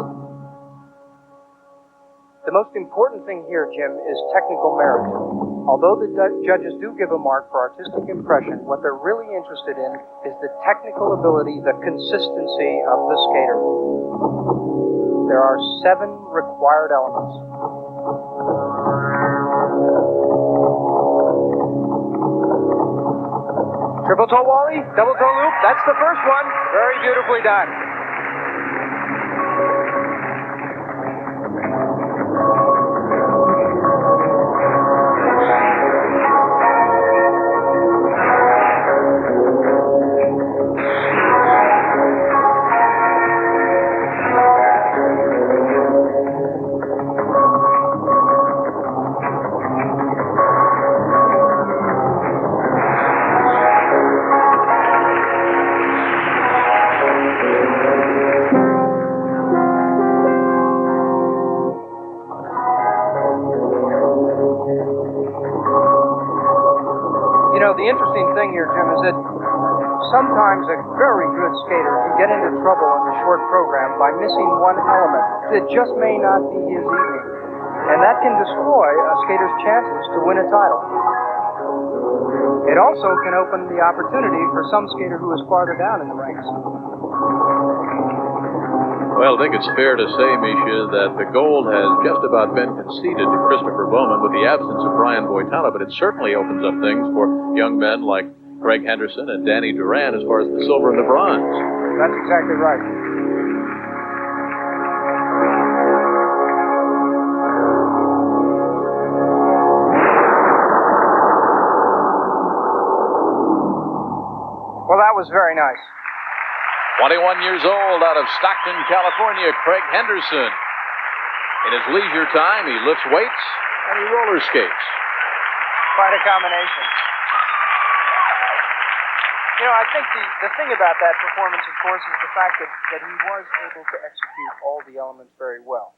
The most important thing here, Jim, is technical merit. Although the judges do give a mark for artistic impression, what they're really interested in is the technical ability, the consistency of the skater. There are 7 required elements. Triple toe Wally, double toe loop, that's the first one. Very beautifully done. The interesting thing here, Jim, is that sometimes a very good skater can get into trouble in the short program by missing one element that just may not be his evening. And that can destroy a skater's chances to win a title. It also can open the opportunity for some skater who is farther down in the ranks. Well, I think it's fair to say, Misha, that the gold has just about been conceded to Christopher Bowman with the absence of Brian Boitano, but it certainly opens up things for young men like Craig Henderson and Danny Duran as far as the silver and the bronze. That's exactly right. Well, that was very nice. 21 years old out of Stockton, California, Craig Henderson. In his leisure time, he lifts weights and he roller skates. Quite a combination. You know, I think the thing about that performance, of course, is the fact that he was able to execute all the elements very well.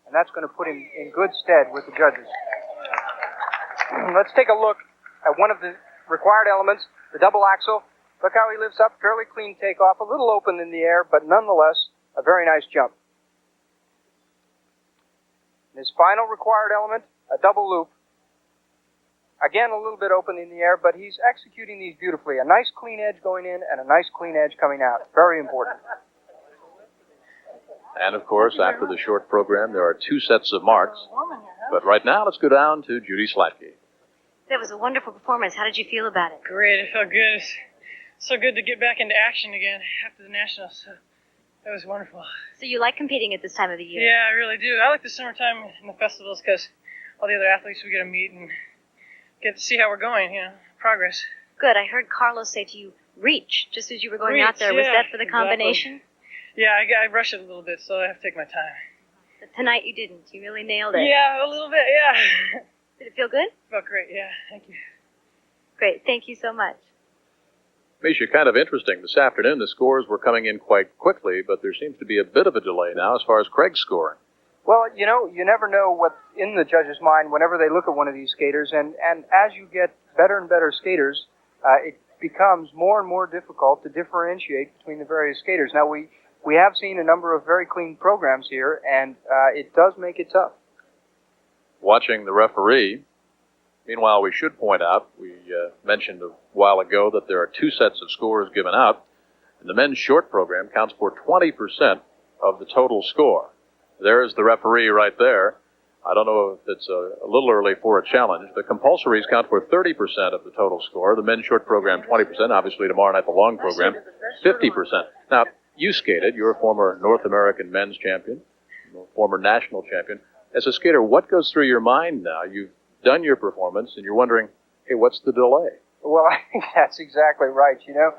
And that's going to put him in good stead with the judges. Let's take a look at one of the required elements, the double axel. Look how he lifts up, fairly clean takeoff, a little open in the air, but nonetheless, a very nice jump. His final required element, a double loop. Again, a little bit open in the air, but he's executing these beautifully. A nice clean edge going in and a nice clean edge coming out. Very important. And, of course, after the short program, there are 2 sets of marks. But right now, let's go down to Judy Slatke. That was a wonderful performance. How did you feel about it? Great. It felt good. It's so good to get back into action again after the Nationals. So that was wonderful. So you like competing at this time of the year? Yeah, I really do. I like the summertime and the festivals because all the other athletes we get to meet and get to see how we're going, progress. Good. I heard Carlos say to you, reach, just as you were going Reach, out there. Was yeah, that for the combination? Exactly. Yeah, I rushed it a little bit, so I have to take my time. But tonight you didn't. You really nailed it. Yeah, a little bit, yeah. Did it feel good? Felt great, yeah. Thank you. Great. Thank you so much. Misha, kind of interesting. This afternoon, the scores were coming in quite quickly, but there seems to be a bit of a delay now as far as Craig's scoring. Well, you know, you never know what's in the judge's mind whenever they look at one of these skaters, and as you get better and better skaters, it becomes more and more difficult to differentiate between the various skaters. Now, we have seen a number of very clean programs here, and it does make it tough. Watching the referee, meanwhile, we should point out, we mentioned a while ago that there are 2 sets of scores given out, and the men's short program counts for 20% of the total score. There's the referee right there. I don't know if it's a little early for a challenge. The compulsories count for 30% of the total score. The men's short program, 20%. Obviously, tomorrow night, the long program, 50%. Now, you skated. You're a former North American men's champion, former national champion. As a skater, what goes through your mind now? You've done your performance, and you're wondering, hey, what's the delay? Well, I think that's exactly right, you know.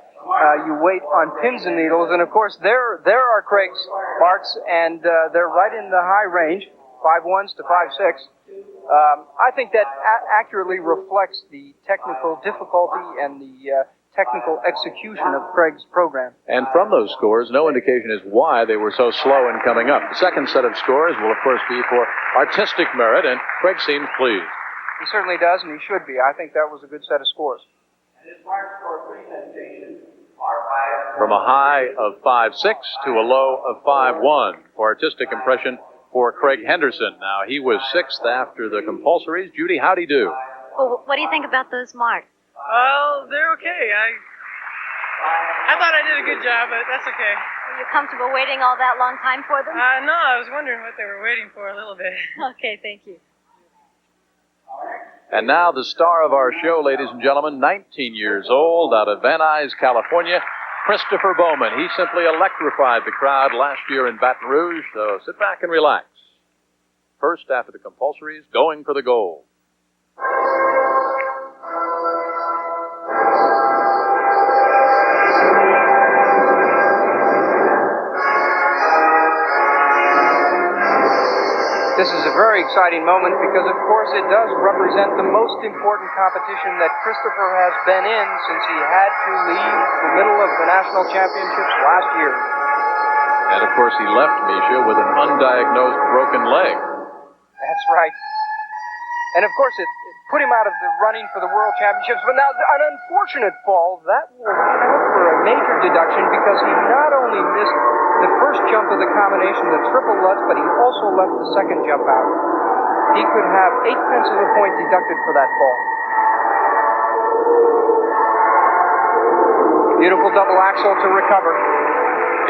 You wait on pins and needles, and of course, there are Craig's marks, and they're right in the high range, 5.1s to 5.6. I think that accurately reflects the technical difficulty and the technical execution of Craig's program. And from those scores, no indication as why they were so slow in coming up. The second set of scores will, of course, be for artistic merit, and Craig seems pleased. He certainly does, and he should be. I think that was a good set of scores. From a high of 5.6 to a low of 5.1 for artistic impression for Craig Henderson. Now, he was 6th after the compulsories. Judy, how'd he do? Well, what do you think about those marks? Well, they're okay. I thought I did a good job, but that's okay. Were you comfortable waiting all that long time for them? No, I was wondering what they were waiting for a little bit. Okay, thank you. And now the star of our show, ladies and gentlemen, 19 years old, out of Van Nuys, California, Christopher Bowman. He simply electrified the crowd last year in Baton Rouge, so sit back and relax. First after the compulsories, going for the gold. This is a very exciting moment because, of course, it does represent the most important competition that Christopher has been in since he had to leave the middle of the national championships last year. And, of course, he left Misha with an undiagnosed broken leg. That's right. And, of course, it put him out of the running for the World Championships. But now, an unfortunate fall, that will count for a major deduction because he not only missed the first jump of the combination, the triple Lutz, but he also left the second jump out. He could have 8 tenths of a point deducted for that fall. Beautiful double axel to recover.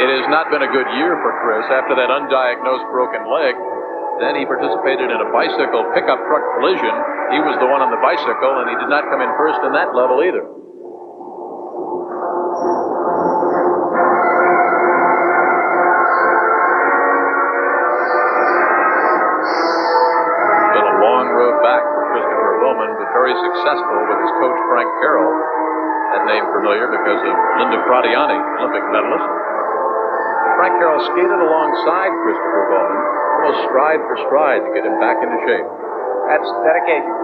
It has not been a good year for Chris after that undiagnosed broken leg. Then he participated in a bicycle pickup truck collision He was the one on the bicycle, and he did not come in first in that level either. It's been a long road back for Christopher Bowman, but very successful with his coach Frank Carroll. That name familiar because of Linda Fradiani, Olympic medalist. Frank Carroll skated alongside Christopher Bowman, almost stride for stride to get him back into shape. That's dedication.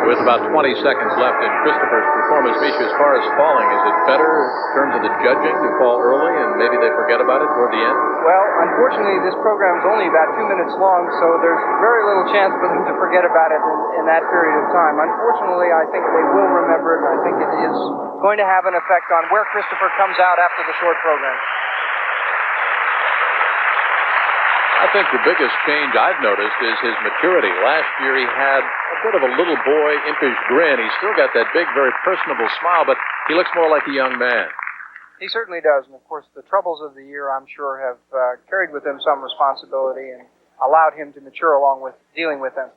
With about 20 seconds left in Christopher's performance, Misha, as far as falling, is it better in terms of the judging to fall early and maybe they forget about it toward the end? Well, unfortunately, this program is only about 2 minutes long, so there's very little chance for them to forget about it in that period of time. Unfortunately, I think they will remember it, and I think it is going to have an effect on where Christopher comes out after the short program. I think the biggest change I've noticed is his maturity. Last year he had a bit of a little boy, impish grin. He's still got that big, very personable smile, but he looks more like a young man. He certainly does, and of course the troubles of the year, I'm sure, have carried with them some responsibility and allowed him to mature along with dealing with them.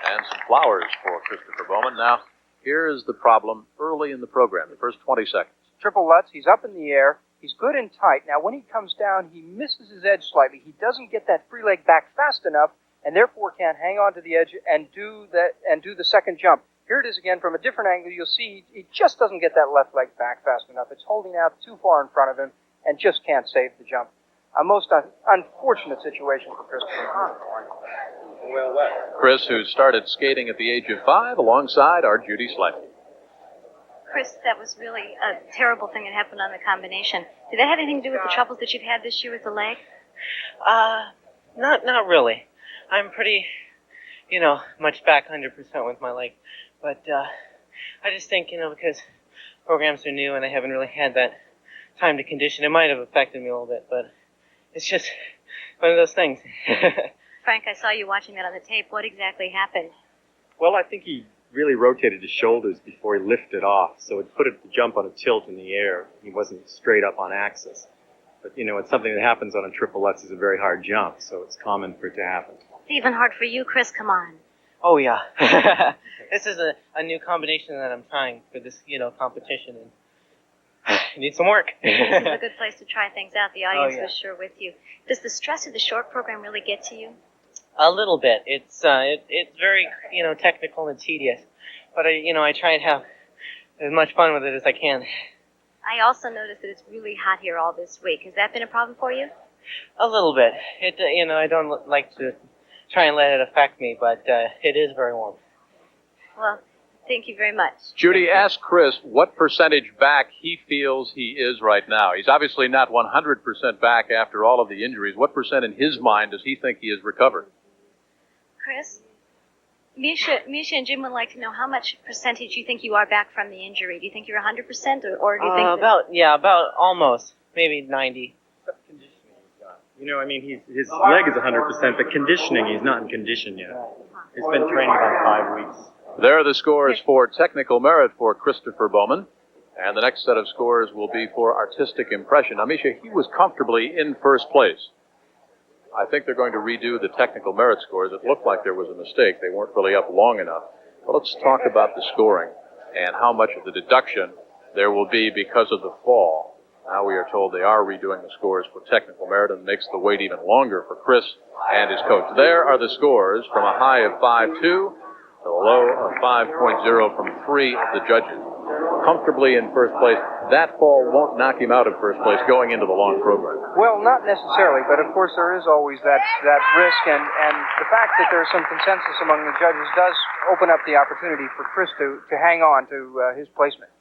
And some flowers for Christopher Bowman. Now, here is the problem early in the program, the first 20 seconds. Triple Lutz, he's up in the air. He's good and tight. Now, when he comes down, he misses his edge slightly. He doesn't get that free leg back fast enough, and therefore can't hang on to the edge and do the second jump. Here it is again from a different angle. You'll see he just doesn't get that left leg back fast enough. It's holding out too far in front of him and just can't save the jump. A most unfortunate situation for Christopher. Chris, who started skating at the age of 5, alongside our Judy Slightly. Chris, that was really a terrible thing that happened on the combination. Did that have anything to do with the troubles that you've had this year with the leg? Not really. I'm pretty, much back 100% with my leg. But I just think, because programs are new and I haven't really had that time to condition, it might have affected me a little bit, but it's just one of those things. Frank, I saw you watching that on the tape. What exactly happened? Well, I think he really rotated his shoulders before he lifted off, so it put the jump on a tilt in the air. He wasn't straight up on axis. But, it's something that happens on a triple Lutz. It's a very hard jump, so it's common for it to happen. It's even hard for you, Chris. Come on. Oh, yeah. This is a new combination that I'm trying for this, competition, and I need some work. This is a good place to try things out. The audience yeah. was sure with you. Does the stress of the short program really get to you? A little bit. It's very, technical and tedious. But I try and have as much fun with it as I can. I also noticed that it's really hot here all this week. Has that been a problem for you? A little bit. I don't like to try and let it affect me, but it is very warm. Well, thank you very much. Judy, ask Chris what percentage back he feels he is right now. He's obviously not 100% back after all of the injuries. What percent in his mind does he think he has recovered? Chris? Misha and Jim would like to know how much percentage you think you are back from the injury. Do you think you're 100% or do you think about almost, maybe 90. His leg is 100%, but conditioning, he's not in condition yet. He's been training about 5 weeks. There are the scores for technical merit for Christopher Bowman, and the next set of scores will be for artistic impression. Now, Misha, he was comfortably in first place. I think they're going to redo the technical merit scores. It looked like there was a mistake. They weren't really up long enough. But let's talk about the scoring and how much of the deduction there will be because of the fall. Now we are told they are redoing the scores for technical merit and makes the wait even longer for Chris and his coach. There are the scores from a high of 5.2 to a low of 5.0 from 3 of the judges. Comfortably in first place. That fall won't knock him out of first place going into the long program. Well, not necessarily, but of course there is always that risk, and the fact that there's some consensus among the judges does open up the opportunity for Chris to hang on to his placement.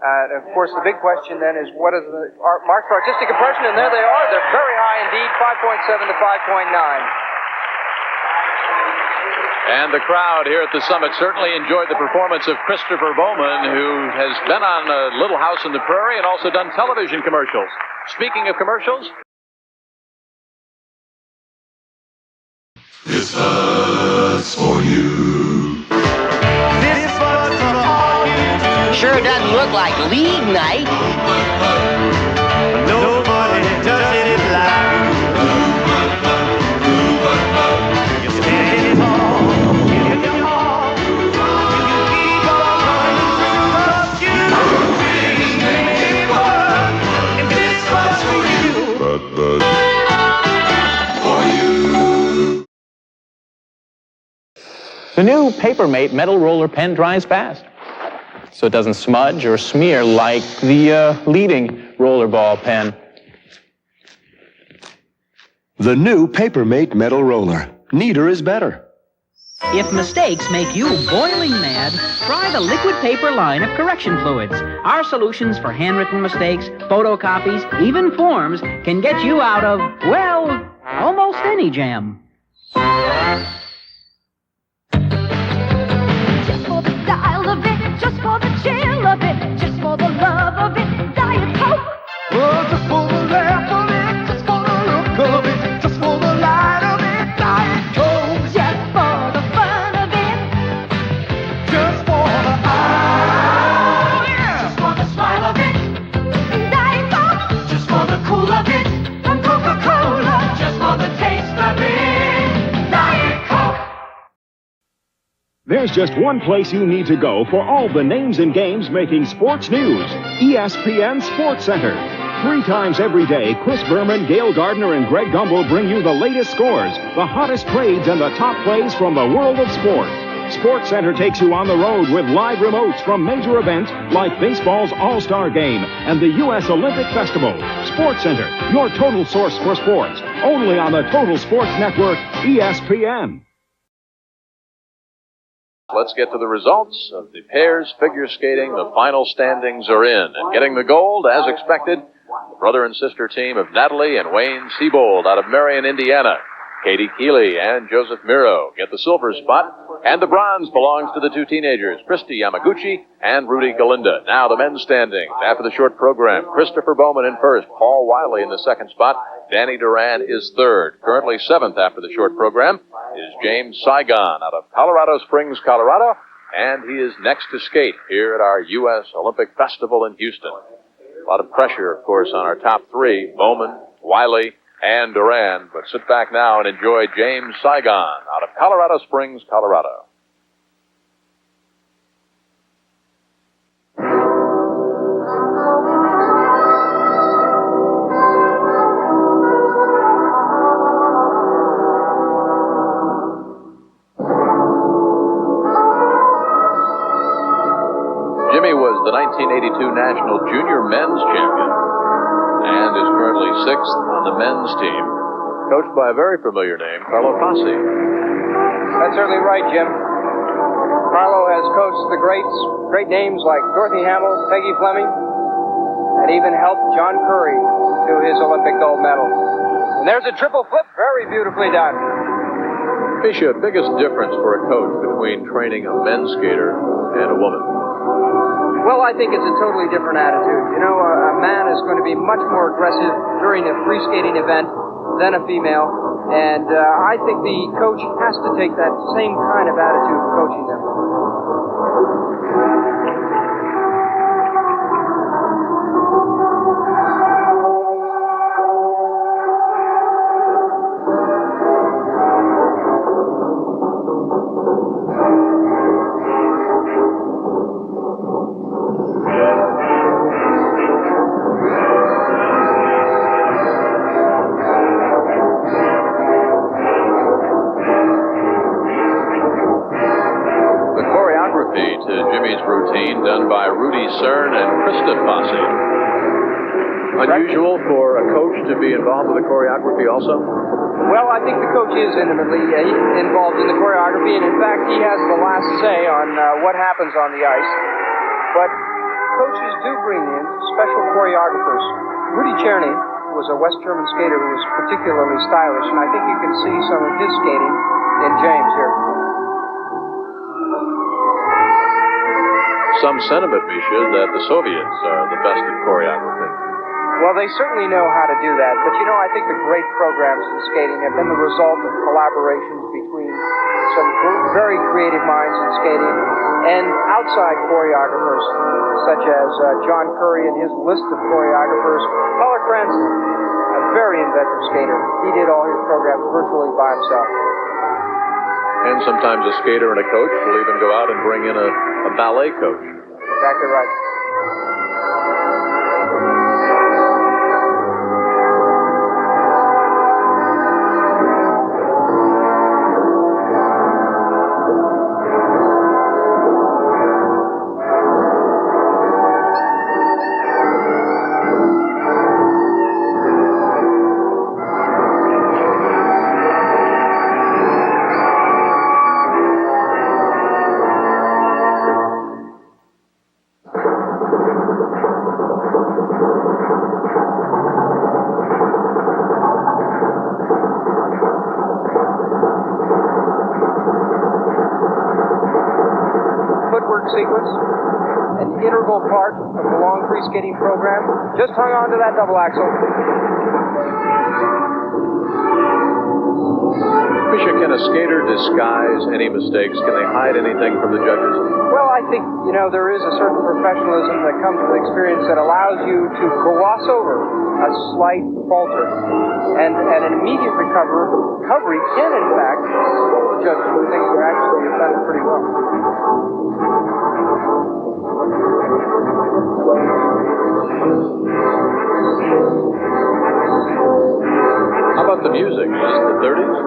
Of course, the big question then is what are the marks for artistic impression, and there they are. They're very high indeed, 5.7 to 5.9. And the crowd here at the summit certainly enjoyed the performance of Christopher Bowman, who has been on Little House on the Prairie and also done television commercials. Speaking of commercials... This hurts for you. Sure doesn't look like league night. Nobody does it like you. Stand it all, give it all. You keep on running through, 'cause you really work, and this was for you. The new Papermate metal roller pen dries fast, so it doesn't smudge or smear like the leading rollerball pen. The new Papermate metal roller. Neater is better. If mistakes make you boiling mad, try the liquid paper line of correction fluids. Our solutions for handwritten mistakes, photocopies, even forms can get you out of, well, almost any jam. Just for the style of it, just for the chill of it, just for the love of it, Diet Coke. Oh, just for the laugh of it, just for the look of it, just for the light of it, Diet Coke. Just for the fun of it, just for the oh yeah, just for the smile of it, Diet Coke. Just for the cool of it, from Coca-Cola. Just for the taste of it, Diet Coke. There's just one place you need to go for all the names and games making sports news. ESPN SportsCenter. 3 times every day, Chris Berman, Gail Gardner, and Greg Gumbel bring you the latest scores, the hottest trades, and the top plays from the world of sports. SportsCenter takes you on the road with live remotes from major events like baseball's All-Star Game and the U.S. Olympic Festival. SportsCenter, your total source for sports. Only on the Total Sports Network, ESPN. Let's get to the results of the pairs figure skating. The final standings are in. And getting the gold, as expected, the brother and sister team of Natalie and Wayne Siebold out of Marion, Indiana. Katie Keeley and Joseph Miro get the silver spot. And the bronze belongs to the 2 teenagers, Kristi Yamaguchi and Rudy Galinda. Now the men's standings. After the short program, Christopher Bowman in first, Paul Wiley in the second spot. Danny Duran is third. Currently 7th after the short program is James Saigon out of Colorado Springs, Colorado, and he is next to skate here at our U.S. Olympic Festival in Houston. A lot of pressure, of course, on our top 3, Bowman, Wiley, and Duran, but sit back now and enjoy James Saigon out of Colorado Springs, Colorado. Jimmy was the 1982 National Junior Men's Champion and is currently 6th on the men's team, coached by a very familiar name, Carlo Fassi. That's certainly right, Jim. Carlo has coached the great names like Dorothy Hamill, Peggy Fleming, and even helped John Curry to his Olympic gold medal. And there's a triple flip, very beautifully done. Misha, biggest difference for a coach between training a men's skater and a woman? Well, I think it's a totally different attitude. You know, a man is going to be much more aggressive during a free skating event than a female, and I think the coach has to take that same kind of attitude coaching them. Routine done by Rudy Cern and Krista Fassi. Unusual for a coach to be involved with the choreography also? Well, I think the coach is intimately involved in the choreography, and in fact, he has the last say on what happens on the ice. But coaches do bring in special choreographers. Rudy Czerny was a West German skater who was particularly stylish, and I think you can see some of his skating in James here. Some sentiment, Misha, that the Soviets are the best at choreography. Well, they certainly know how to do that. But, you know, I think the great programs in skating have been the result of collaborations between some very creative minds in skating and outside choreographers, such as John Curry and his list of choreographers. Paula Cranston, a very inventive skater. He did all his programs virtually by himself. And sometimes a skater and a coach will even go out and bring in a ballet coach. Exactly right. Sequence, an integral part of the long free skating program. Just hung on to that double axel. Misha, can a skater disguise any mistakes? Can they hide anything from the judges? Well, I think, there is a certain professionalism that comes with experience that allows you to gloss over a slight falter. And an immediate recovery can, in fact, fool the judges who think you've done it pretty well. How about the music? Is this the 30s?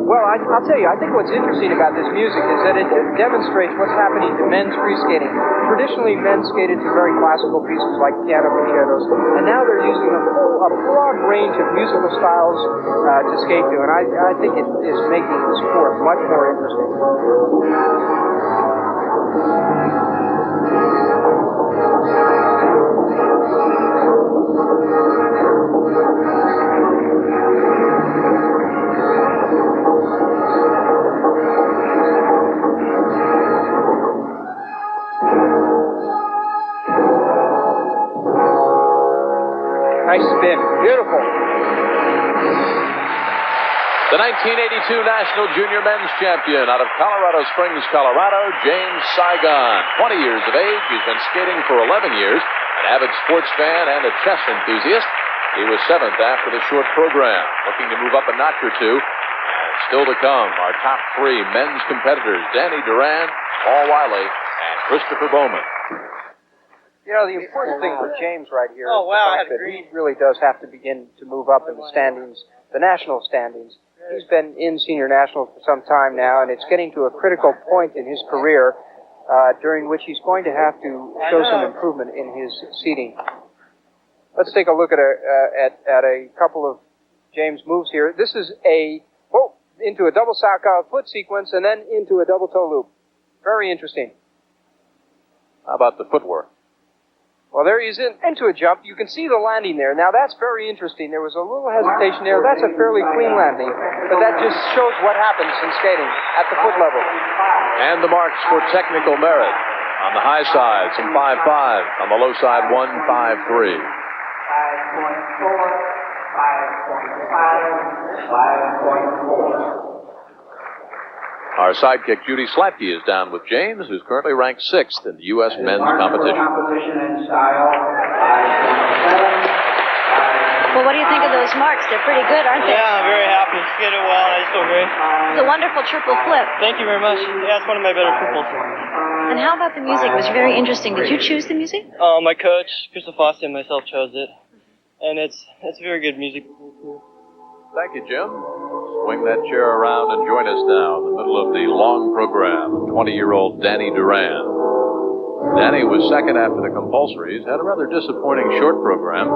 Well, I'll tell you, I think what's interesting about this music is that it demonstrates what's happening to men's free skating. Traditionally, men skated to very classical pieces like piano concertos, and now they're using a broad range of musical styles to skate to, and I think it is making the sport much more interesting. Nice spin. Beautiful. The 1982 National Junior Men's Champion out of Colorado Springs, Colorado, James Saigon. 20 years of age. He's been skating for 11 years. An avid sports fan and a chess enthusiast. He was 7th after the short program. Looking to move up a notch or two. And still to come, our top 3 men's competitors, Danny Duran, Paul Wiley, and Christopher Bowman. The important thing for James right here Oh, wow, is the fact that he really does have to begin to move up in the standings, the national standings. He's been in senior nationals for some time now, and it's getting to a critical point in his career during which he's going to have to show some improvement in his seeding. Let's take a look at a couple of James' moves here. This is into a double Salchow foot sequence and then into a double toe loop. Very interesting. How about the footwork? Well, there he is into a jump. You can see the landing there. Now, that's very interesting. There was a little hesitation there. That's a fairly clean landing, but that just shows what happens in skating at the foot level. And the marks for technical merit. On the high side, some 5.5. On the low side, 1.53. 5.4, 5.5, 5.4. Our sidekick, Judy Slatke, is down with James, who's currently ranked 6th in the U.S. men's competition. Well, what do you think of those marks? They're pretty good, aren't they? Yeah, I'm very happy. Skated well. I just feel great. It's a wonderful triple flip. Thank you very much. Yeah, it's one of my better triples. And how about the music? It was very interesting. Did you choose the music? My coach, Krista Fossey, and myself chose it. And it's very good music. Thank you, Jim. Swing that chair around and join us now in the middle of the long program. 20-year-old Danny Duran. Danny was 2nd after the compulsories, had a rather disappointing short program,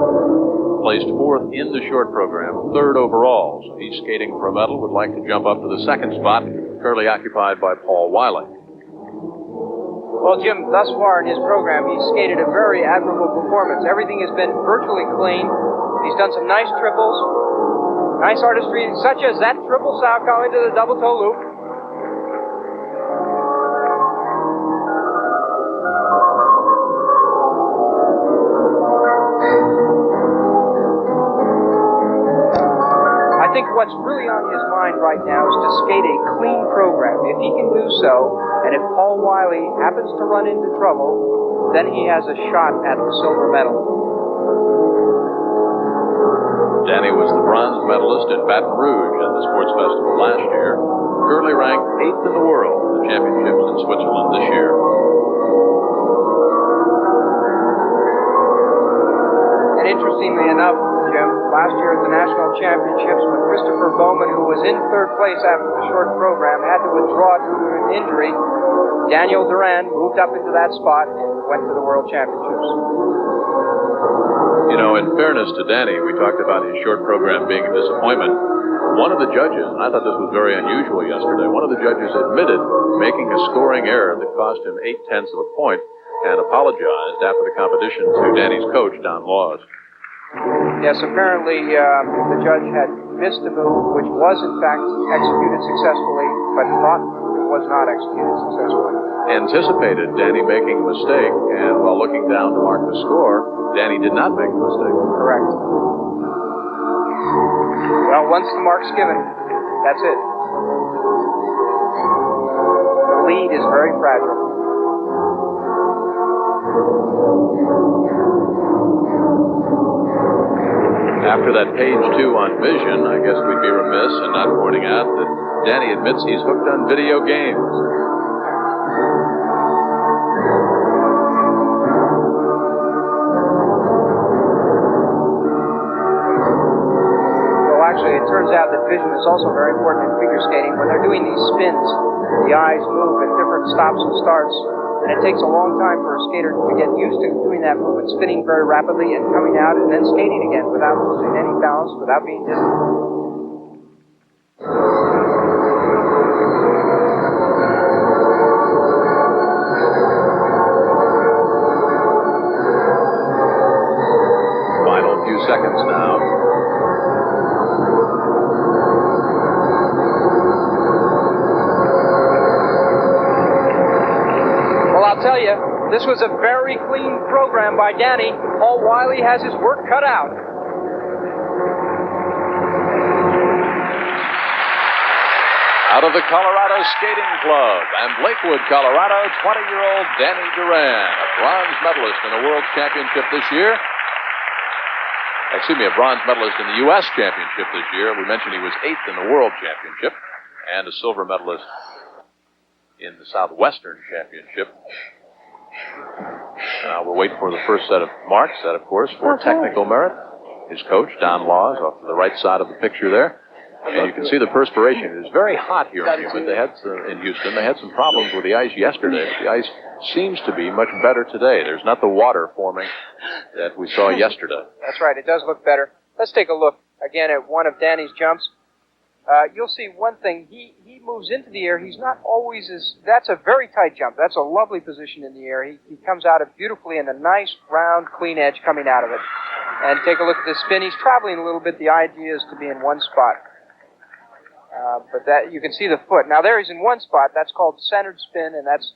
placed 4th in the short program, 3rd overall. So he's skating for a medal, would like to jump up to the 2nd spot, currently occupied by Paul Wiley. Well, Jim, thus far in his program, he's skated a very admirable performance. Everything has been virtually clean. He's done some nice triples. Nice artistry, such as that triple Salchow into the double toe loop. I think think what's really on his mind right now is to skate a clean program. If he can do so, and if Paul Wiley happens to run into trouble, then he has a shot at the silver medal. Danny was the bronze medalist in Baton Rouge at the Sports Festival last year, currently ranked 8th in the world in the championships in Switzerland this year. And interestingly enough, Jim, last year at the National Championships, when Christopher Bowman, who was in third place after the short program, had to withdraw due to an injury, Daniel Duran moved up into that spot and went to the World Championships. You know, in fairness to Danny, we talked about his short program being a disappointment. One of the judges, and I thought this was very unusual yesterday, one of the judges admitted making a scoring error that cost him 0.8 of a point and apologized after the competition to Danny's coach, Don Laws. Yes, apparently the judge had missed a move which was in fact executed successfully, but thought it was not executed successfully. Anticipated Danny making a mistake, and while looking down to mark the score, Danny did not make the mistake. Correct. Well, once the mark's given, that's it. The lead is very fragile. After that page 2 on vision, I guess we'd be remiss in not pointing out that Danny admits he's hooked on video games. Actually, it turns out that vision is also very important in figure skating. When they're doing these spins, the eyes move at different stops and starts, and it takes a long time for a skater to get used to doing that movement, spinning very rapidly and coming out and then skating again without losing any balance, without being dizzy. Final few seconds now. I'll tell you, this was a very clean program by Danny. Paul Wiley has his work cut out. Out of the Colorado Skating Club and Lakewood, Colorado, 20-year-old Danny Duran, a bronze medalist in the World Championship this year. Excuse me, a bronze medalist in the U.S. Championship this year. We mentioned he was 8th in the World Championship and a silver medalist in the Southwestern Championship. We're waiting for the first set of marks. That, of course, for technical merit. His coach, Don Laws, off to the right side of the picture there. And you can see the perspiration. It is very hot here in Houston. In Houston. They had some problems with the ice yesterday, but the ice seems to be much better today. There's not the water forming that we saw yesterday. That's right. It does look better. Let's take a look again at one of Danny's jumps. You'll see one thing. He moves into the air. He's not always as... That's a very tight jump. That's a lovely position in the air. He comes out it beautifully and a nice, round, clean edge coming out of it. And take a look at the spin. He's traveling a little bit. The idea is to be in one spot. But that you can see the foot. Now there he's in one spot. That's called centered spin, and that's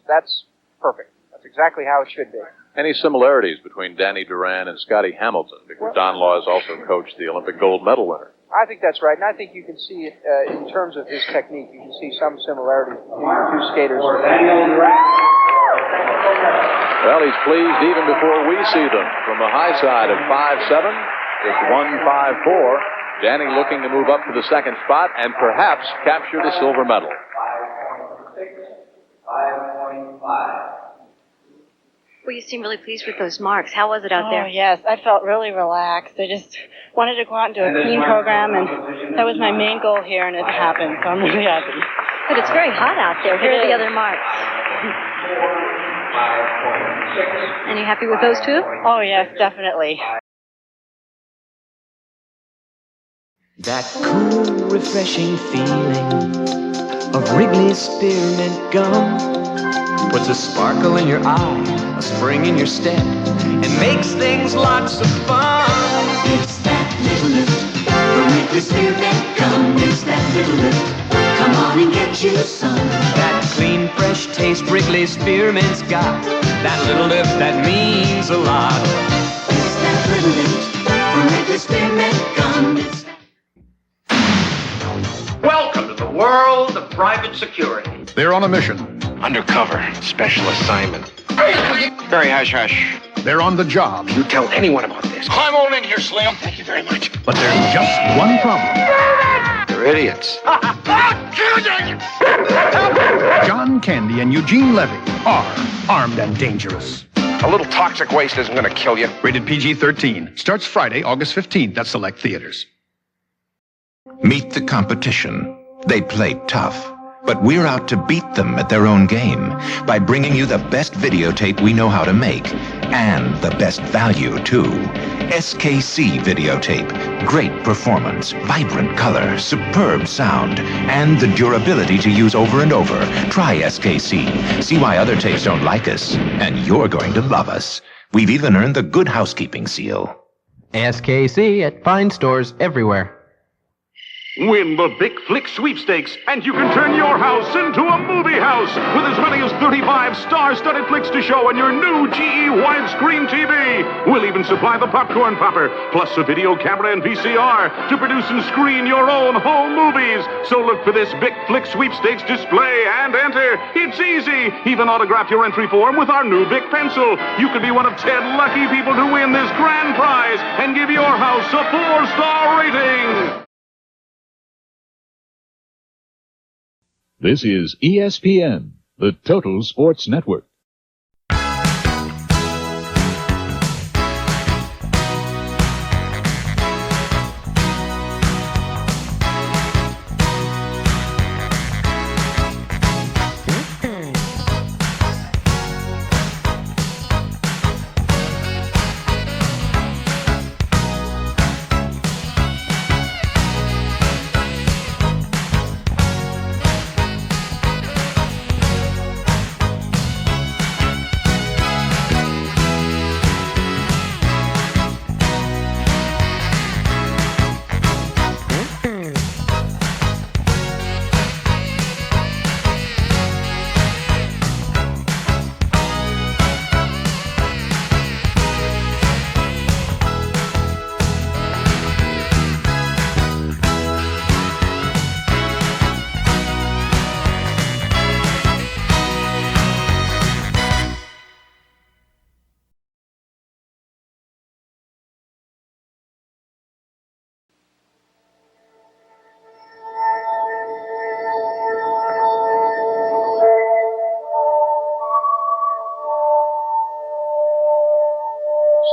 perfect. That's exactly how it should be. Any similarities between Danny Duran and Scotty Hamilton? Because Don Laws also coached the Olympic gold medal winner. I think that's right, and I think you can see it in terms of his technique. You can see some similarities between the two skaters. Well, he's pleased even before we see them. From the high side of 5'7", it's 1.54. Danny looking to move up to the second spot and perhaps capture the silver medal. 5.5. Well, you seem really pleased with those marks. How was it out there? Oh, yes. I felt really relaxed. I just wanted to go out and do a clean program, and that was my main goal here, and it happened, so I'm really happy. But it's very hot out there. Here are the other marks. And you happy with those two? Oh, yes, definitely. That cool, refreshing feeling of Wrigley's Spearmint Gum puts a sparkle in your eye, a spring in your step, and makes things lots of fun. It's that little lift from Wrigley's Spearmint Gum. It's that little lift. Come on and get you some. That clean, fresh taste Wrigley's Spearmint's got. That little lift that means a lot. It's that little lift from Wrigley's Spearmint Gum. It's Welcome to the world of private security. They're on a mission. Undercover. Special assignment. Very hush-hush. They're on the job. You tell anyone about this. Climb on in here, Slim. Thank you very much. But there's just one problem. They're idiots. John Candy and Eugene Levy are armed and dangerous. A little toxic waste isn't going to kill you. Rated PG-13. Starts Friday, August 15th at select theaters. Meet the competition. They play tough, but we're out to beat them at their own game by bringing you the best videotape we know how to make, and the best value, too. SKC Videotape. Great performance, vibrant color, superb sound, and the durability to use over and over. Try SKC. See why other tapes don't like us, and you're going to love us. We've even earned the Good Housekeeping seal. SKC at fine stores everywhere. Win the Big Flick Sweepstakes, and you can turn your house into a movie house with as many as 35 star-studded flicks to show on your new GE widescreen TV. We'll even supply the popcorn popper, plus a video camera and VCR to produce and screen your own home movies. So look for this Big Flick Sweepstakes display and enter. It's easy. Even autograph your entry form with our new Bic pencil. You could be one of 10 lucky people to win this grand prize and give your house a 4-star rating. This is ESPN, the Total Sports Network.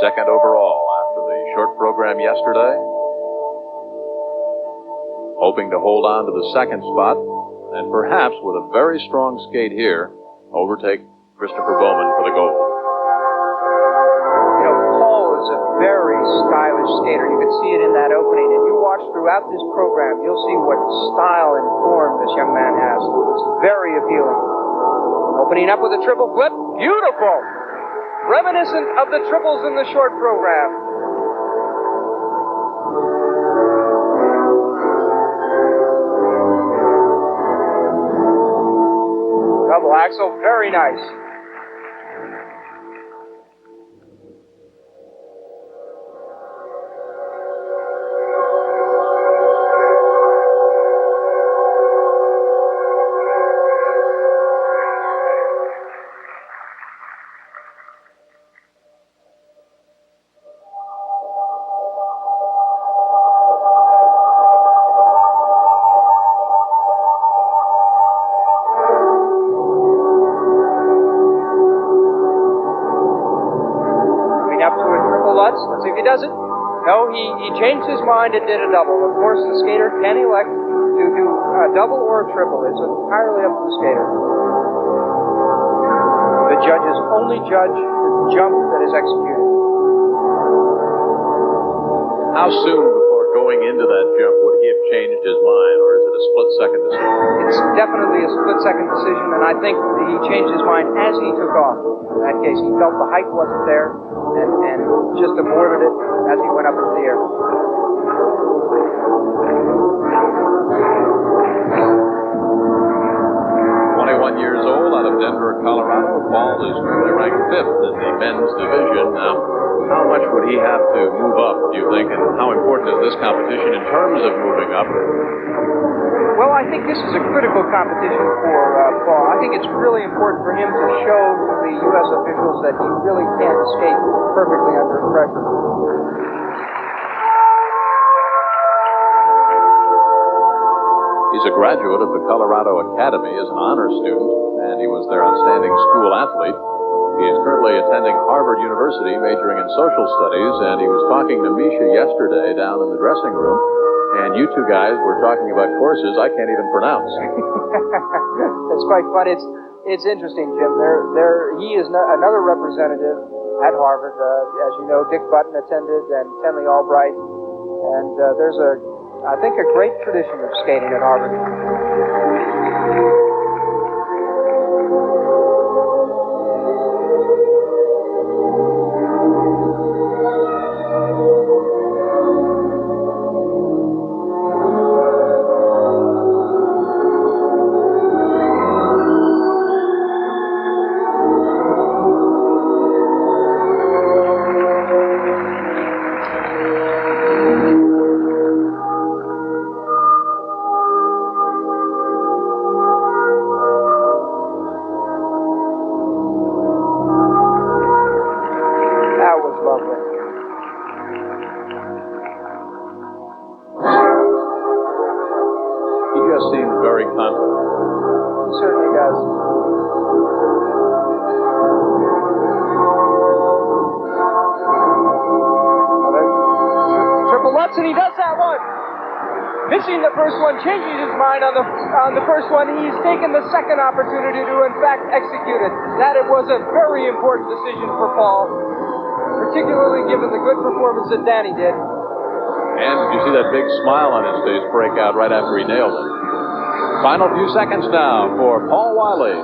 Second overall after the short program yesterday. Hoping to hold on to the second spot and perhaps with a very strong skate here, overtake Christopher Bowman for the gold. You know, Paul is a very stylish skater. You can see it in that opening. And you watch throughout this program, you'll see what style and form this young man has. It's very appealing. Opening up with a triple flip. Beautiful! Reminiscent of the triples in the short program. Double axel, very nice. Let's see if he does it. No, he changed his mind and did a double. Of course, the skater can elect to do a double or a triple. It's entirely up to the skater. The judges only judge the jump that is executed. How soon before going into that jump would he have changed his mind, or is it a split-second decision? It's definitely a split-second decision, and I think that he changed his mind as he took off. In that case, he felt the height wasn't there, and just aborted it as he went up into the air. 21 years old, out of Denver, Colorado. Paul is currently ranked 5th in the men's division. Now, how much would he have to move up, do you think, and how important is this competition in terms of moving up? This is a critical competition for Paul. I think it's really important for him to show to the U.S. officials that he really can't skate perfectly under pressure. He's a graduate of the Colorado Academy as an honor student, and he was their outstanding school athlete. He is currently attending Harvard University, majoring in social studies, and he was talking to Misha yesterday down in the dressing room, and you two guys were talking about courses I can't even pronounce. That's quite fun. It's interesting, Jim. He is another representative at Harvard. As you know, Dick Button attended, and Tenley Albright, and there's I think a great tradition of skating at Harvard. And he does that one. Missing the first one, changing his mind on the first one. He's taken the second opportunity to, in fact, execute it. That it was a very important decision for Paul, particularly given the good performance that Danny did. And did you see that big smile on his face break out right after he nailed it? Final few seconds now for Paul Wiley.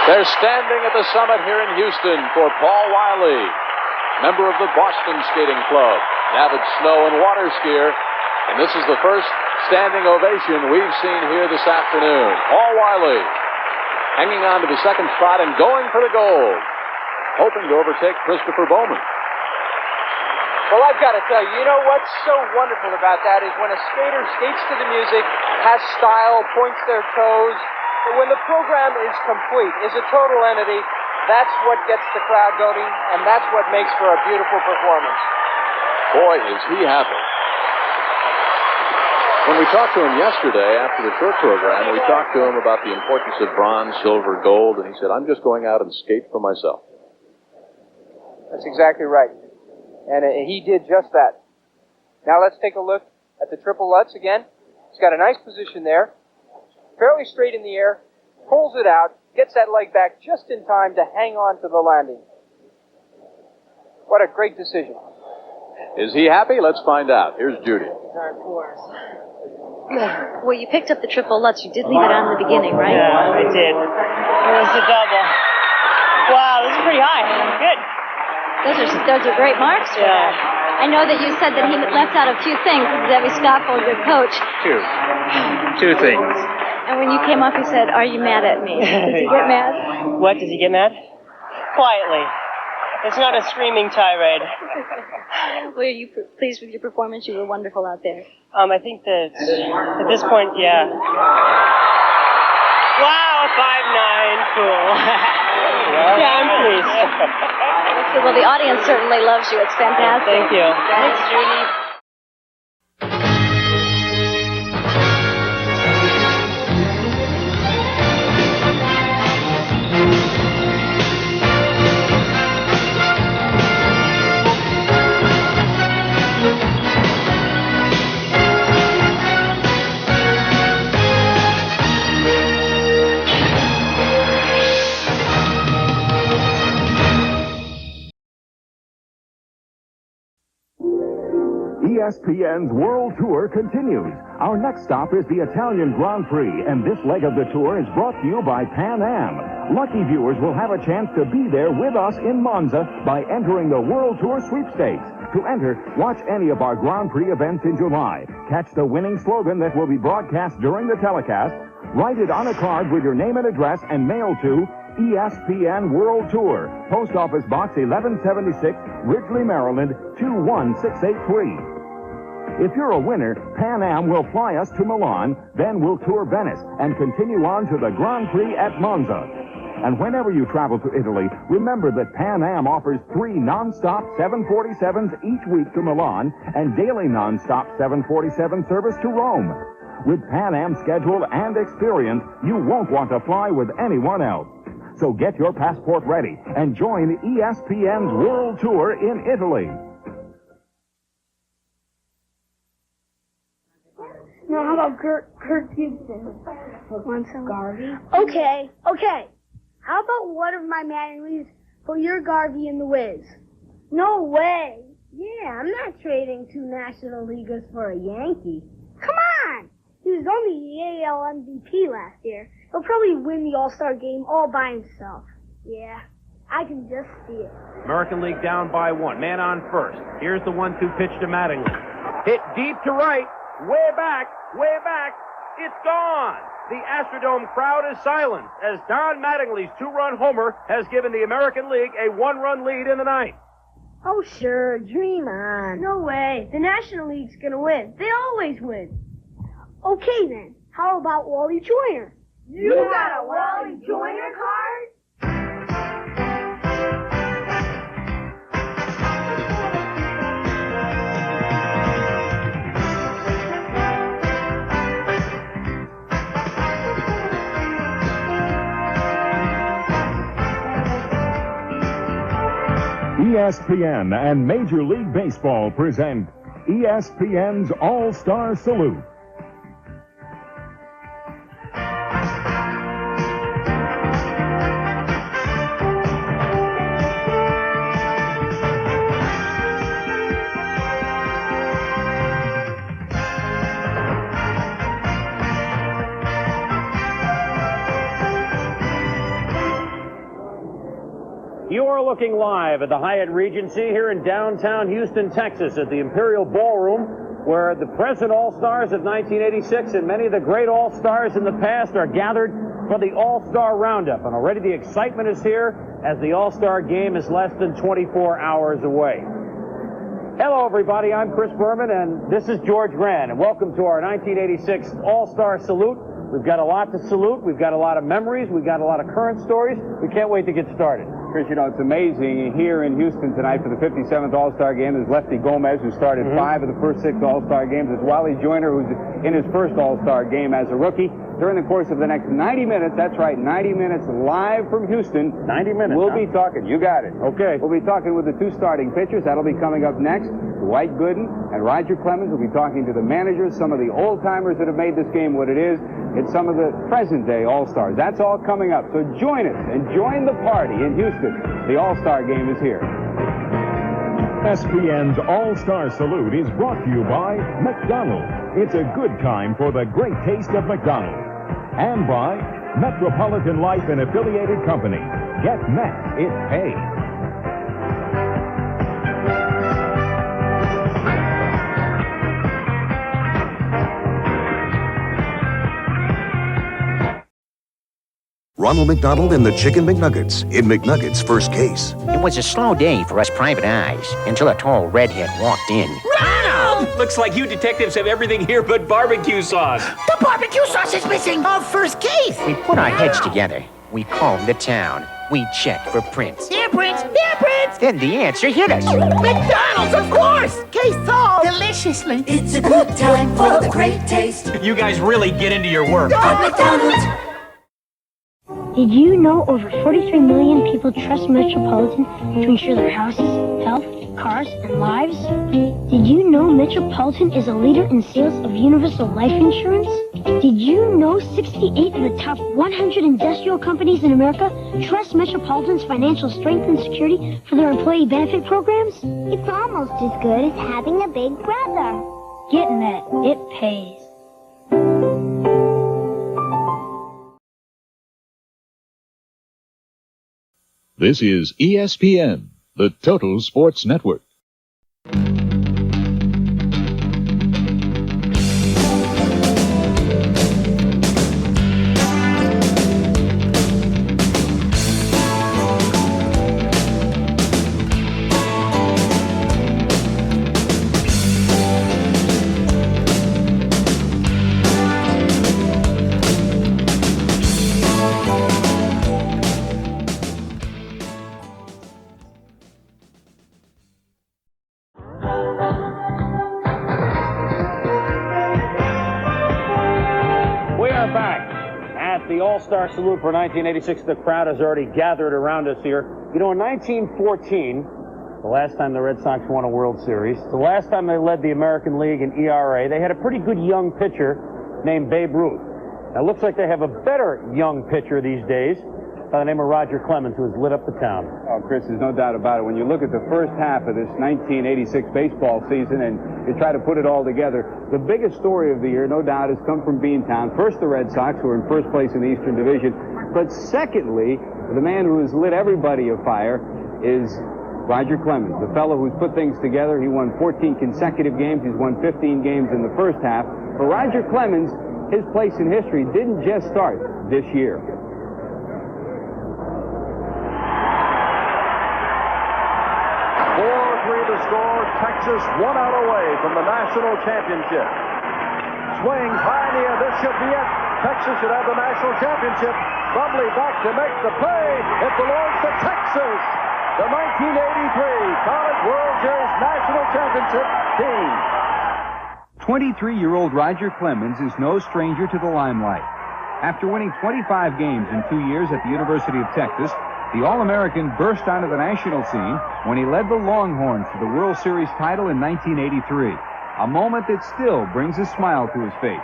They're standing at the summit here in Houston for Paul Wiley, member of the Boston Skating Club, an avid snow and water skier. And this is the first standing ovation we've seen here this afternoon. Paul Wiley hanging on to the second spot and going for the gold, hoping to overtake Christopher Bowman. Well, I've got to tell you, you know what's so wonderful about that is when a skater skates to the music, has style, points their toes, but when the program is complete, is a total entity, that's what gets the crowd going, and that's what makes for a beautiful performance. Boy, is he happy. When we talked to him yesterday after the short program, we talked to him about the importance of bronze, silver, gold, and he said, I'm just going out and skate for myself. That's exactly right. And he did just that. Now let's take a look at the triple Lutz again. He's got a nice position there. Fairly straight in the air. Pulls it out. Gets that leg back just in time to hang on to the landing. What a great decision. Is he happy? Let's find out. Here's Judy. Well, you picked up the triple Lutz. You did leave it on in the beginning, right? Yeah, I did. It was a double. Wow, this is pretty high. Good. Those are great marks for that. I know that you said that he left out a few things. Debbie Scoffel, your coach. Two things. And when you came up, he said, "Are you mad at me?" Does he get mad? What? Does he get mad? Quietly. It's not a screaming tirade. Were you pleased with your performance? You were wonderful out there. I think that at this point, yeah. Wow, 5'9", cool. Yeah, I'm pleased. Well, the audience certainly loves you. It's fantastic. Thank you. Thanks, Judy. ESPN's World Tour continues. Our next stop is the Italian Grand Prix, and this leg of the tour is brought to you by Pan Am. Lucky viewers will have a chance to be there with us in Monza by entering the World Tour sweepstakes. To enter, watch any of our Grand Prix events in July. Catch the winning slogan that will be broadcast during the telecast. Write it on a card with your name and address and mail to ESPN World Tour, Post Office Box 1176, Ridgely, Maryland, 21683. If you're a winner, Pan Am will fly us to Milan, then we'll tour Venice and continue on to the Grand Prix at Monza. And whenever you travel to Italy, remember that Pan Am offers 3 non-stop 747s each week to Milan and daily non-stop 747 service to Rome. With Pan Am's schedule and experience, you won't want to fly with anyone else. So get your passport ready and join ESPN's World Tour in Italy. Now, how about Kurt Houston? Want some Garvey? Okay. How about one of my Mattingly's for your Garvey in the Wiz? No way. Yeah, I'm not trading 2 National Leaguers for a Yankee. Come on! He was only the AL MVP last year. He'll probably win the All-Star game all by himself. Yeah, I can just see it. American League down by 1. Man on first. Here's the 1-2 pitch to Mattingly. Hit deep to right. Way back. It's gone. The Astrodome crowd is silent as Don Mattingly's 2-run homer has given the American League a 1-run lead in the 9th. Oh, sure. Dream on. No way. The National League's gonna win. They always win. Okay, then. How about Wally Joyner? You got a Wally Joyner card? ESPN and Major League Baseball present ESPN's All-Star Salute. You are looking live at the Hyatt Regency here in downtown Houston, Texas, at the Imperial Ballroom, where the present All-Stars of 1986 and many of the great All-Stars in the past are gathered for the All-Star Roundup. And already the excitement is here as the All-Star game is less than 24 hours away. Hello, everybody. I'm Chris Berman, and this is George Grant, and welcome to our 1986 All-Star Salute. We've got a lot to salute. We've got a lot of memories. We've got a lot of current stories. We can't wait to get started. Chris, you know, it's amazing. Here in Houston tonight for the 57th All-Star Game, there's Lefty Gomez, who started 5 of the first 6 All-Star games. There's Wally Joyner, who's in his first All-Star game as a rookie. During the course of the next 90 minutes, that's right, 90 minutes live from Houston. 90 minutes, We'll be talking. You got it. Okay. We'll be talking with the 2 starting pitchers. That'll be coming up next. Dwight Gooden and Roger Clemens will be talking to the managers, some of the old-timers that have made this game what it is, and some of the present-day All-Stars. That's all coming up. So join us and join the party in Houston. The All-Star Game is here. ESPN's All-Star Salute is brought to you by McDonald's. It's a good time for the great taste of McDonald's. And by Metropolitan Life and Affiliated Company. Get Met, it pays. Ronald McDonald and the Chicken McNuggets in McNuggets' first case. It was a slow day for us private eyes until a tall redhead walked in. Ronald! Looks like you detectives have everything here but barbecue sauce. The barbecue sauce is missing! Our first case! We put our heads together. We called the town. We checked for prints. Here, Prince! Here, Prince! Then the answer hit us. McDonald's, of course! Case solved! Deliciously! It's a good time for the great taste. You guys really get into your work. Go McDonald's! Did you know over 43 million people trust Metropolitan to insure their houses, health, cars, and lives? Did you know Metropolitan is a leader in sales of universal life insurance? Did you know 68 of the top 100 industrial companies in America trust Metropolitan's financial strength and security for their employee benefit programs? It's almost as good as having a big brother. Getting that, it pays. This is ESPN, the Total Sports Network. All-Star Salute for 1986. The crowd has already gathered around us here. You know, in 1914, the last time the Red Sox won a World Series, the last time they led the American League in ERA, they had a pretty good young pitcher named Babe Ruth. Now, it looks like they have a better young pitcher these days by the name of Roger Clemens, who has lit up the town. Oh, Chris, there's no doubt about it. When you look at the first half of this 1986 baseball season and you try to put it all together, the biggest story of the year, no doubt, has come from Beantown. First, the Red Sox, who are in first place in the Eastern Division. But secondly, the man who has lit everybody afire is Roger Clemens, the fellow who's put things together. He won 14 consecutive games. He's won 15 games in the first half. For Roger Clemens, his place in history didn't just start this year. 4-3 to score. Texas 1 out away from the national championship. Swings high in the air. This should be it. Texas should have the national championship. Bob Ley back to make the play. It belongs to Texas. The 1983 College World Series national championship team. 23-year-old Roger Clemens is no stranger to the limelight. After winning 25 games in 2 years at the University of Texas, the All-American burst onto the national scene when he led the Longhorns to the World Series title in 1983, a moment that still brings a smile to his face.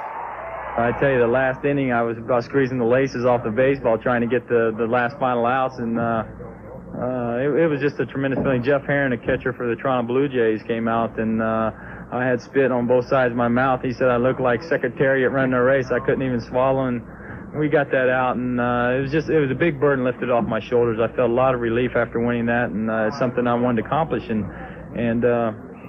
I tell you, the last inning, I was about squeezing the laces off the baseball trying to get the last final outs, and it was just a tremendous feeling. Jeff Herron, a catcher for the Toronto Blue Jays, came out, and I had spit on both sides of my mouth. He said I looked like Secretariat running a race. I couldn't even swallow, and we got that out, and it was a big burden lifted off my shoulders. I felt a lot of relief after winning that, and it's something I wanted to accomplish, and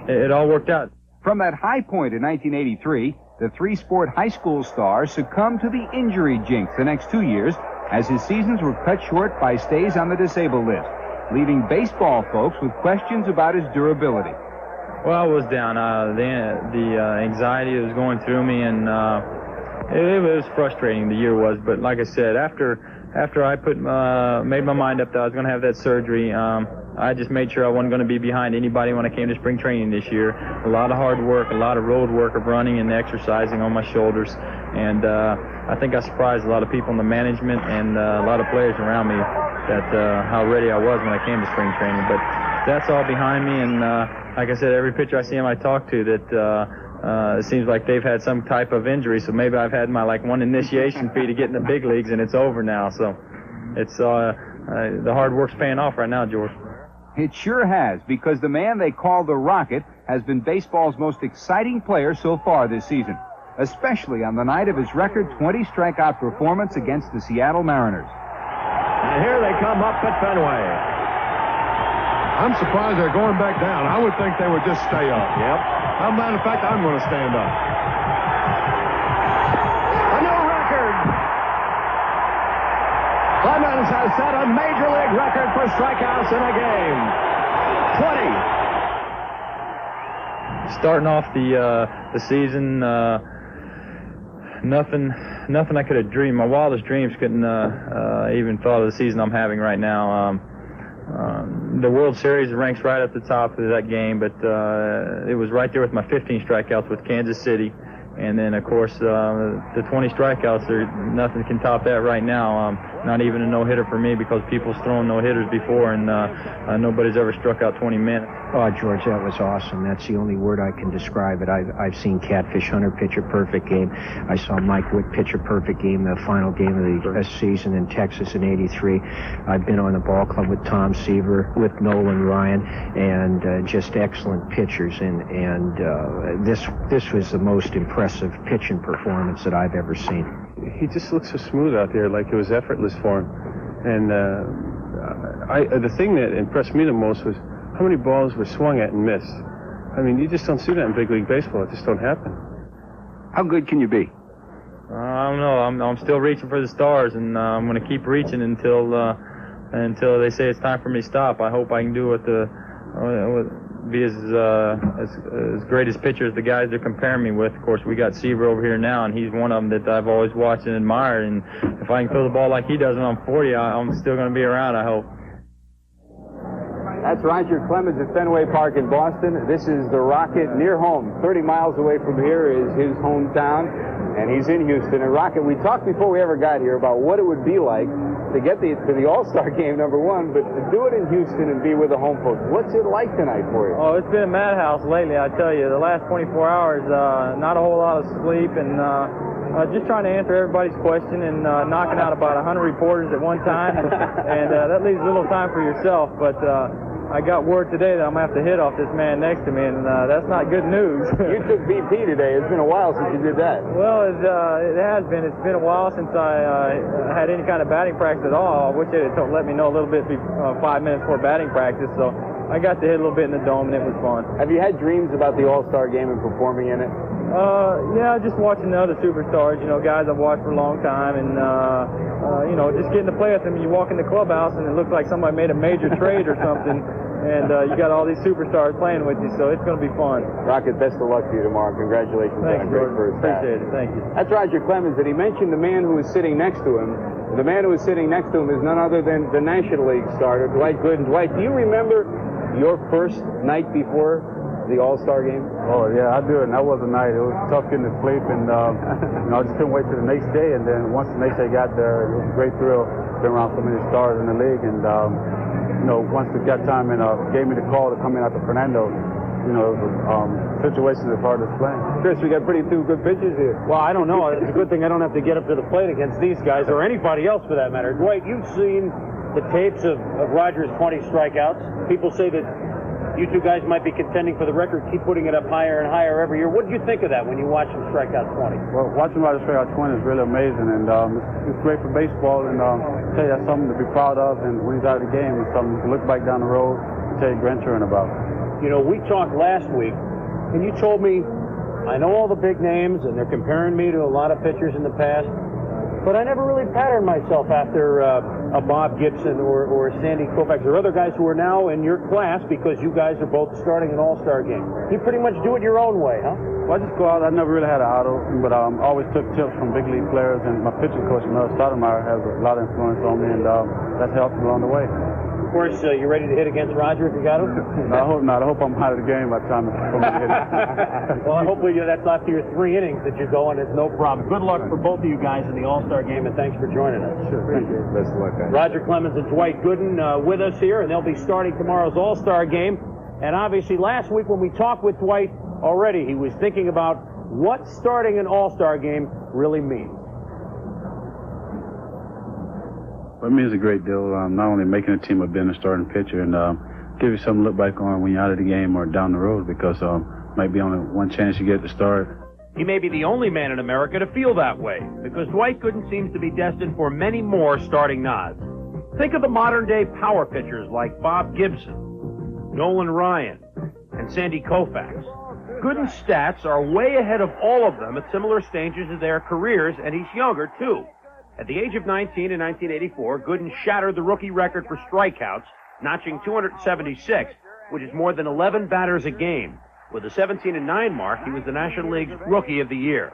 it all worked out. From that high point in 1983, the three-sport high school star succumbed to the injury jinx the next 2 years as his seasons were cut short by stays on the disabled list, leaving baseball folks with questions about his durability. Well, I was down. The anxiety that was going through me, and it was frustrating, the year was. But like I said, after I made my mind up that I was going to have that surgery, I just made sure I wasn't going to be behind anybody when I came to spring training this year. A lot of hard work, a lot of road work of running and exercising on my shoulders. And I think I surprised a lot of people in the management and a lot of players around me that how ready I was when I came to spring training. But that's all behind me, and like I said, every pitcher I see him I talk to that it seems like they've had some type of injury, so maybe I've had my one initiation fee to get in the big leagues, and it's over now. So it's the hard work's paying off right now, George. It sure has, because the man they call the Rocket has been baseball's most exciting player so far this season, especially on the night of his record 20 strikeout performance against the Seattle Mariners. And here they come up at Fenway. I'm surprised they're going back down. I would think they would just stay up. Yep. As a matter of fact, I'm going to stand up. A new record. Clemens has set a major league record for strikeouts in a game. 20. Starting off the season, nothing I could have dreamed. My wildest dreams couldn't even thought of the season I'm having right now. The World Series ranks right at the top of that game, but it was right there with my 15 strikeouts with Kansas City. And then, of course, the 20 strikeouts, nothing can top that right now. not even a no-hitter for me because people's thrown no-hitters before, and nobody's ever struck out 20 minutes. Oh, George, that was awesome. That's the only word I can describe it. I've seen Catfish Hunter pitch a perfect game. I saw Mike Wick pitch a perfect game, the final game of the season in Texas in '83. I've been on the ball club with Tom Seaver, with Nolan Ryan, and just excellent pitchers. And this was the most impressive pitching performance that I've ever seen. He just looked so smooth out there, like it was effortless for him. And the thing that impressed me the most was how many balls were swung at and missed. I mean, you just don't see that in big league baseball. It just don't happen. How good can you be? I don't know. I'm still reaching for the stars, and I'm going to keep reaching until they say it's time for me to stop. I hope I can do be as great as pitcher as the guys they're comparing me with. Of course, we got Seaver over here now, and he's one of them that I've always watched and admired. And if I can throw the ball like he does when I'm 40, I'm still going to be around, I hope. That's Roger Clemens at Fenway Park in Boston. This is the Rocket near home. 30 miles away from here is his hometown, and he's in Houston. And Rocket, we talked before we ever got here about what it would be like to get to the All-Star game, number one, but to do it in Houston and be with the home folks. What's it like tonight for you? Oh, it's been a madhouse lately, I tell you. The last 24 hours, not a whole lot of sleep, and just trying to answer everybody's question and knocking out about 100 reporters at one time, and that leaves little time for yourself, but I got word today that I'm going to have to hit off this man next to me, and that's not good news. You took BP today. It's been a while since you did that. Well, it has been. It's been a while since I had any kind of batting practice at all. I wish they had let me know a little bit 5 minutes before batting practice, so I got to hit a little bit in the dome, and it was fun. Have you had dreams about the All-Star game and performing in it? Yeah, just watching the other superstars, guys I've watched for a long time, and, just getting to play with them. You walk in the clubhouse, and it looks like somebody made a major trade or something, and you got all these superstars playing with you, so it's going to be fun. Rocket, best of luck to you tomorrow. Congratulations on a great first half. Appreciate it. Thank you. That's Roger Clemens, and he mentioned the man who was sitting next to him. The man who was sitting next to him is none other than the National League starter, Dwight Gooden. Dwight, do you remember your first night before the All-Star game? Oh, yeah, I do, and that was a night. It was tough getting to sleep, and I just couldn't wait till the next day, and then once the next day got there, it was a great thrill. Been around so many stars in the league, and, once it got time and gave me the call to come in after Fernando, it was situations as hard as playing. Chris, we got two good pitchers here. Well, I don't know. It's a good thing I don't have to get up to the plate against these guys, or anybody else for that matter. Dwight, you've seen the tapes of Rogers' 20 strikeouts. People say that you two guys might be contending for the record, keep putting it up higher and higher every year. What do you think of that when you watch him strike out 20? Well, watching Roger strike out 20 is really amazing, and it's great for baseball, and I tell you, that's something to be proud of, and when he's out of the game, it's something to look back down the road and tell your grandchildren about. We talked last week, and you told me, I know all the big names, and they're comparing me to a lot of pitchers in the past, but I never really patterned myself after a Bob Gibson or Sandy Koufax or other guys who are now in your class because you guys are both starting an All-Star game. You pretty much do it your own way, huh? Well, I just go out. I never really had an idol, but I always took tips from big league players, and my pitching coach, Mel Stoudemire, has a lot of influence on me, and that's helped me along the way. Of course, you ready to hit against Roger if you got him? No, I hope not. I hope I'm out of the game by the time I'm hit it. Well, hopefully that's after your 3 innings that you're going. It's no problem. Good luck for both of you guys in the All-Star game, and thanks for joining us. Sure, thank you. Best of luck, guys. Roger Clemens and Dwight Gooden with us here, and they'll be starting tomorrow's All-Star game. And obviously, last week when we talked with Dwight already, he was thinking about what starting an All-Star game really means. It means a great deal, not only making a team, but being a starting pitcher, and give you something to look back on when you're out of the game or down the road, because might be only one chance you get to start. He may be the only man in America to feel that way, because Dwight Gooden seems to be destined for many more starting nods. Think of the modern-day power pitchers like Bob Gibson, Nolan Ryan, and Sandy Koufax. Gooden's stats are way ahead of all of them at similar stages of their careers, and he's younger, too. At the age of 19 in 1984, Gooden shattered the rookie record for strikeouts, notching 276, which is more than 11 batters a game. With a 17-9 mark, he was the National League's Rookie of the Year.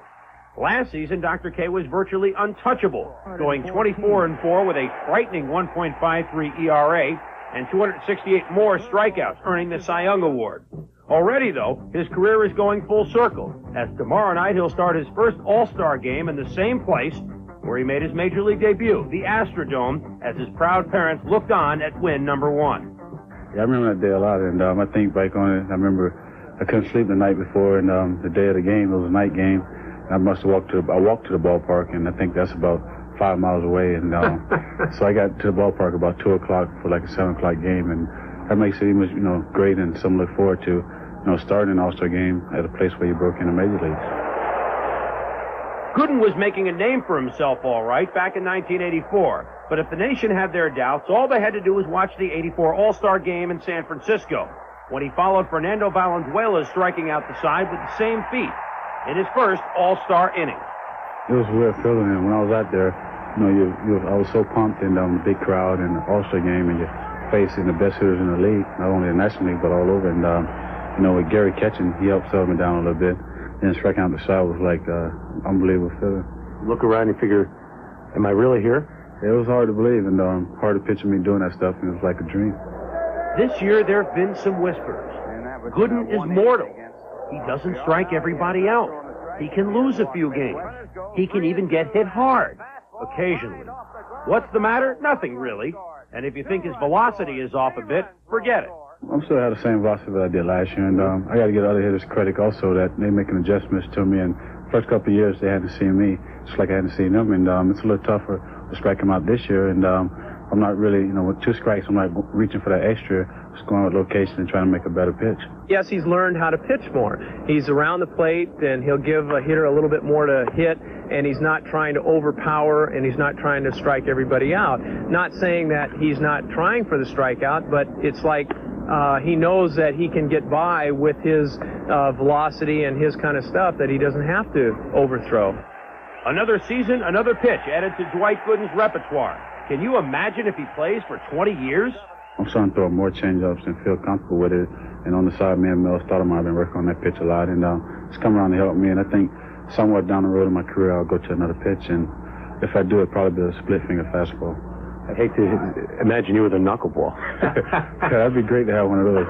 Last season, Dr. K was virtually untouchable, going 24-4 with a frightening 1.53 ERA and 268 more strikeouts, earning the Cy Young Award. Already, though, his career is going full circle, as tomorrow night he'll start his first All-Star game in the same place where he made his Major League debut, the Astrodome, as his proud parents looked on at win number 1. Yeah, I remember that day a lot, and I think back on it. I remember I couldn't sleep the night before, and the day of the game, it was a night game. And I must have walked to the ballpark, and I think that's about 5 miles away. And so I got to the ballpark about 2 o'clock for like a 7 o'clock game, and that makes it even, great and something to look forward to. Starting an All-Star game at a place where you broke into Major Leagues. Gooden was making a name for himself, all right, back in 1984. But if the nation had their doubts, all they had to do was watch the '84 All-Star game in San Francisco, when he followed Fernando Valenzuela striking out the side with the same feat in his first All-Star inning. It was a weird feeling, and when I was out there, I was so pumped, and the big crowd and the All-Star game, and you're facing the best hitters in the league, not only the National League, but all over. And, with Gary catching, he helped settle me down a little bit. And striking out the side was like unbelievable feeling. Look around and figure, am I really here? It was hard to believe, and hard to picture me doing that stuff, and it was like a dream. This year, there have been some whispers. Gooden is mortal. He doesn't strike everybody out. He can lose a few games. He can even get hit hard, occasionally. What's the matter? Nothing, really. And if you think his velocity is off a bit, forget it. I'm still have the same velocity that I did last year, and I got to give other hitters credit also that they're making adjustments to me. And first couple of years, they hadn't seen me, just like I hadn't seen them. And it's a little tougher to strike them out this year. And I'm not really, with 2 strikes, I'm not reaching for that extra. Just going with location and trying to make a better pitch. Yes, he's learned how to pitch more. He's around the plate, and he'll give a hitter a little bit more to hit, and he's not trying to overpower, and he's not trying to strike everybody out. Not saying that he's not trying for the strikeout, but it's like he knows that he can get by with his velocity and his kind of stuff, that he doesn't have to overthrow. Another season, another pitch added to Dwight Gooden's repertoire. Can you imagine if he plays for 20 years? I'm starting to throw more changeups and feel comfortable with it. And on the side, me and Mills thought I've been working on that pitch a lot. And it's come around to help me. And I think somewhere down the road in my career, I'll go to another pitch. And if I do, it'll probably be a split-finger fastball. I'd hate to imagine you with a knuckleball. Yeah, that'd be great to have one of those.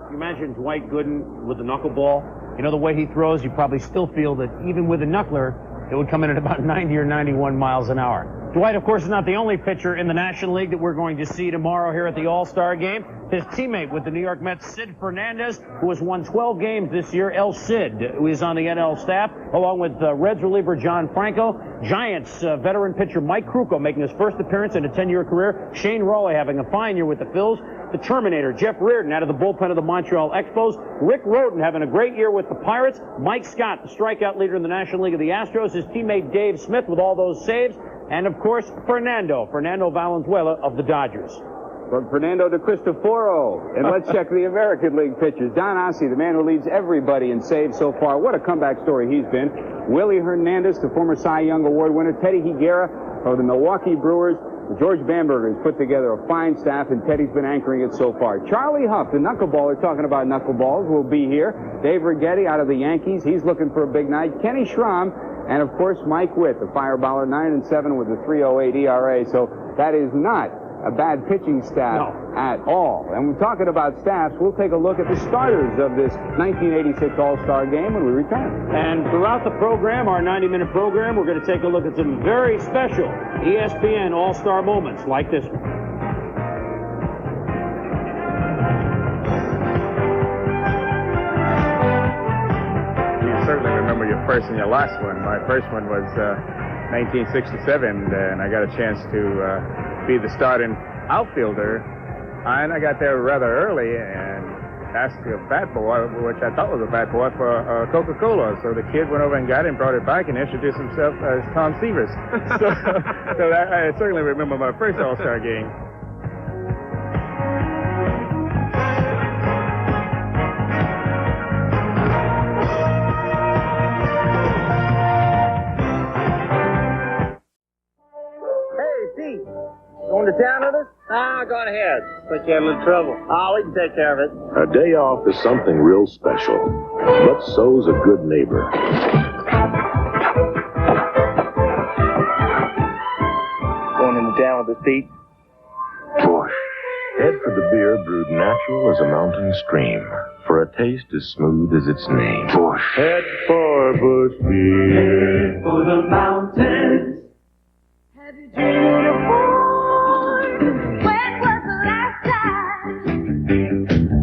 You imagine Dwight Gooden with a knuckleball. The way he throws, you probably still feel that even with a knuckler, it would come in at about 90 or 91 miles an hour. Dwight, of course, is not the only pitcher in the National League that we're going to see tomorrow here at the All-Star Game. His teammate with the New York Mets, Sid Fernandez, who has won 12 games this year, El Cid, who is on the NL staff, along with Reds reliever John Franco, Giants veteran pitcher Mike Krukow making his first appearance in a 10-year career, Shane Rawley having a fine year with the Phils, the Terminator, Jeff Reardon, out of the bullpen of the Montreal Expos, Rick Rhoden having a great year with the Pirates, Mike Scott, the strikeout leader in the National League of the Astros, his teammate Dave Smith with all those saves, and of course, Fernando Valenzuela of the Dodgers. From Fernando to Cristoforo. And let's check the American League pitchers. Don Ossie, the man who leads everybody in saves so far. What a comeback story he's been. Willie Hernandez, the former Cy Young Award winner. Teddy Higuera of the Milwaukee Brewers. George Bamberger has put together a fine staff, and Teddy's been anchoring it so far. Charlie Huff, the knuckleballer, talking about knuckleballs, will be here. Dave Righetti out of the Yankees. He's looking for a big night. Kenny Schramm, and of course, Mike Witt, the fireballer, 9-7 with a 3.08 ERA. So that is not a bad pitching staff at all. And we're talking about staffs. We'll take a look at the starters of this 1986 All-Star Game when we return. And throughout the program, our 90-minute program, we're going to take a look at some very special ESPN All-Star moments like this one. You certainly remember your first and your last one. My first one was 1967, and I got a chance to be the starting outfielder, and I got there rather early and asked a fat boy, which I thought was a fat boy, for Coca-Cola. So the kid went over and got him, brought it back, and introduced himself as Tom Severs. so I certainly remember my first All-Star game. Going to town with us? Go on ahead. But you had a little trouble. We can take care of it. A day off is something real special, but so's a good neighbor. Going into town with us, Pete? Bush. Head for the beer brewed natural as a mountain stream, for a taste as smooth as its name. Bush. Head for Bush beer. the mountains. Have you dreamed of war? When was the last time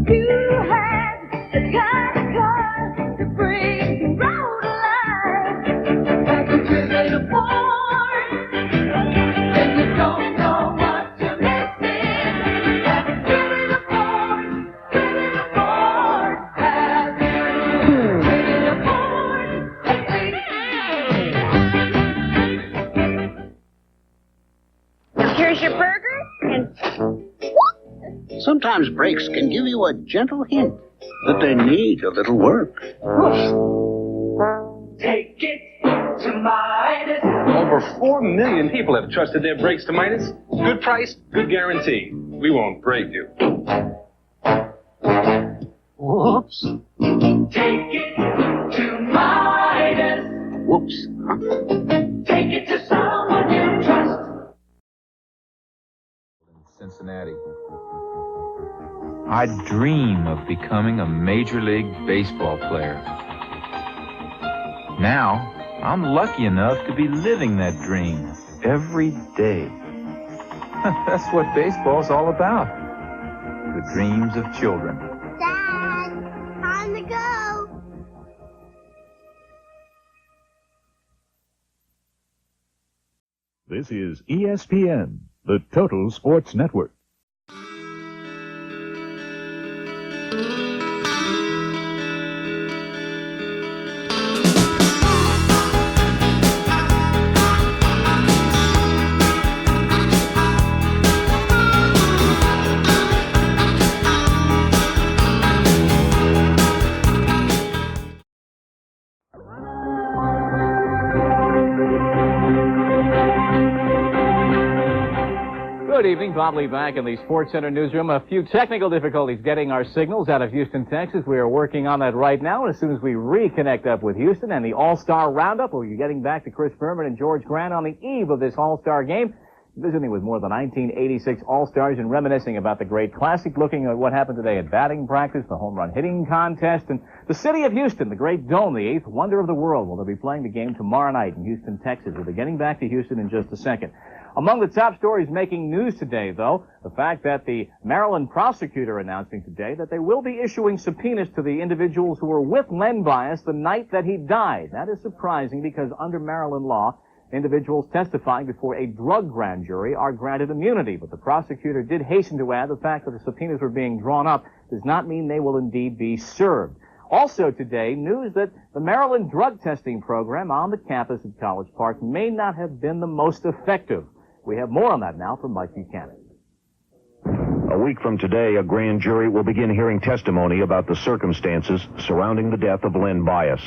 you had the kind of car to bring the road alive? Have you dreamed of war? If you don't know what you're missing, have you dreamed of war? Dreamed of war? Have you dreamed of war? Here's your burger, and Sometimes brakes can give you a gentle hint that they need a little work. Take it to Midas. Over 4 million people have trusted their brakes to Midas. Good price, good guarantee. We won't break you. Whoops. Take it to Midas. Whoops. Huh? Take it to someone you trust. Cincinnati. I dream of becoming a Major League Baseball player. Now, I'm lucky enough to be living that dream every day. That's what baseball's all about. The dreams of children. Dad, time to go. This is ESPN, the Total Sports Network. Good evening. Bob Ley back in the SportsCenter newsroom. A few technical difficulties getting our signals out of Houston, Texas. We are working on that right now. As soon as we reconnect up with Houston and the All-Star Roundup, we'll be getting back to Chris Berman and George Grant on the eve of this All-Star game, visiting with more than 1986 All-Stars and reminiscing about the great classic, looking at what happened today at batting practice, the home run hitting contest, and the city of Houston, the great dome, the eighth wonder of the world. Well, they'll be playing the game tomorrow night in Houston, Texas. We'll be getting back to Houston in just a second. Among the top stories making news today, though, the fact that the Maryland prosecutor announcing today that they will be issuing subpoenas to the individuals who were with Len Bias the night that he died. That is surprising because under Maryland law, individuals testifying before a drug grand jury are granted immunity. But the prosecutor did hasten to add the fact that the subpoenas were being drawn up does not mean they will indeed be served. Also today, news that the Maryland drug testing program on the campus at College Park may not have been the most effective. We have more on that now from Mike Buchanan. A week from today, a grand jury will begin hearing testimony about the circumstances surrounding the death of Len Bias,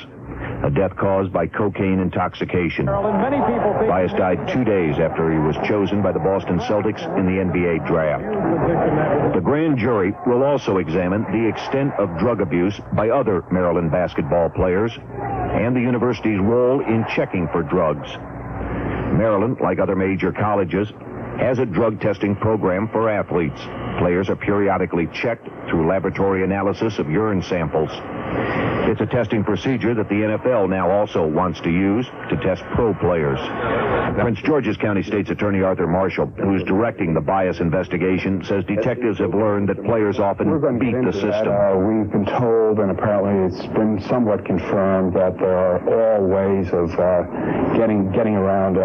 a death caused by cocaine intoxication. Bias died 2 days after he was chosen by the Boston Celtics in the NBA draft. The grand jury will also examine the extent of drug abuse by other Maryland basketball players and the university's role in checking for drugs. Maryland, like other major colleges, has a drug testing program for athletes. Players are periodically checked through laboratory analysis of urine samples. It's a testing procedure that the NFL now also wants to use to test pro players. Prince George's County State's Attorney Arthur Marshall, who's directing the bias investigation, says detectives have learned that players often beat the system. We've been told, and apparently it's been somewhat confirmed, that there are all ways of getting around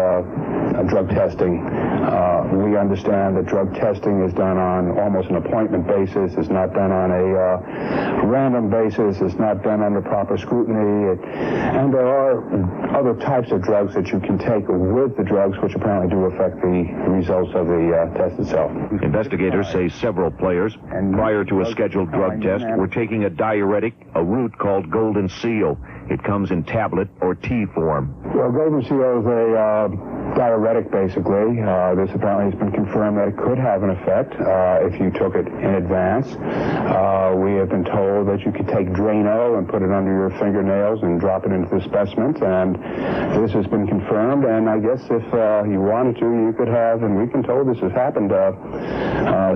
drug testing. We understand that drug testing is done on almost an appointment basis. It's not done on a random basis. It's not done under proper scrutiny. And there are other types of drugs that you can take with the drugs, which apparently do affect the results of the test itself. Investigators say several players, prior to a scheduled drug test, were taking a diuretic, a root called Golden Seal. It comes in tablet or tea form. Well, Golden Seal is diuretic, basically. This apparently has been confirmed that it could have an effect if you took it in advance. We have been told that you could take Drano and put it under your fingernails and drop it into the specimen, and this has been confirmed. And I guess if you wanted to, you could have, and we've been told this has happened,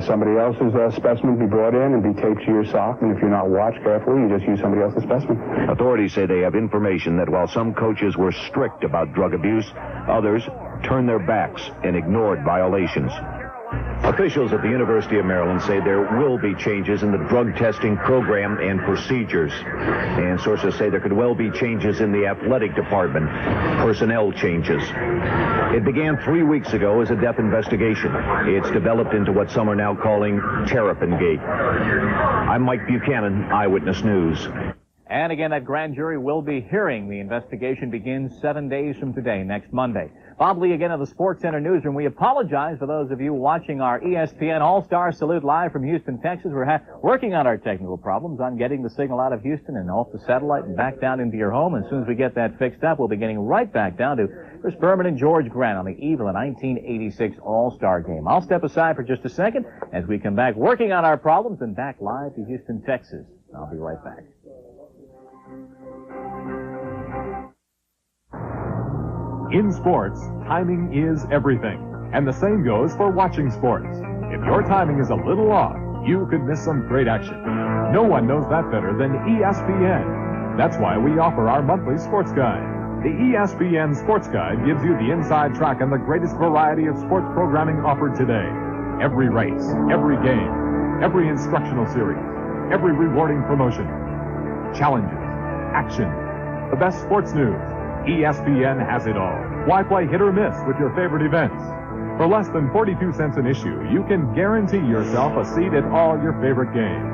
somebody else's specimen be brought in and be taped to your sock, and if you're not watched carefully, you just use somebody else's specimen. Authorities say they have information that while some coaches were strict about drug abuse, others turned their backs and ignored violations. Officials at the University of Maryland say there will be changes in the drug testing program and procedures. And sources say there could well be changes in the athletic department, personnel changes. It began 3 weeks ago as a death investigation. It's developed into what some are now calling Terrapin-gate. I'm Mike Buchanan, Eyewitness News. And again, that grand jury will be hearing. The investigation begins 7 days from today, next Monday. Bob Ley again of the SportsCenter newsroom. We apologize for those of you watching our ESPN All-Star Salute live from Houston, Texas. We're working on our technical problems on getting the signal out of Houston and off the satellite and back down into your home. As soon as we get that fixed up, we'll be getting right back down to Chris Berman and George Grant on the eve of the 1986 All-Star Game. I'll step aside for just a second as we come back working on our problems and back live to Houston, Texas. I'll be right back. In sports, timing is everything. And the same goes for watching sports. If your timing is a little off, you could miss some great action. No one knows that better than ESPN. That's why we offer our monthly sports guide. The ESPN Sports Guide gives you the inside track and the greatest variety of sports programming offered today. Every race, every game, every instructional series, every rewarding promotion. Challenges, action, the best sports news. ESPN has it all. Why play hit or miss with your favorite events? For less than 42 cents an issue, you can guarantee yourself a seat at all your favorite games.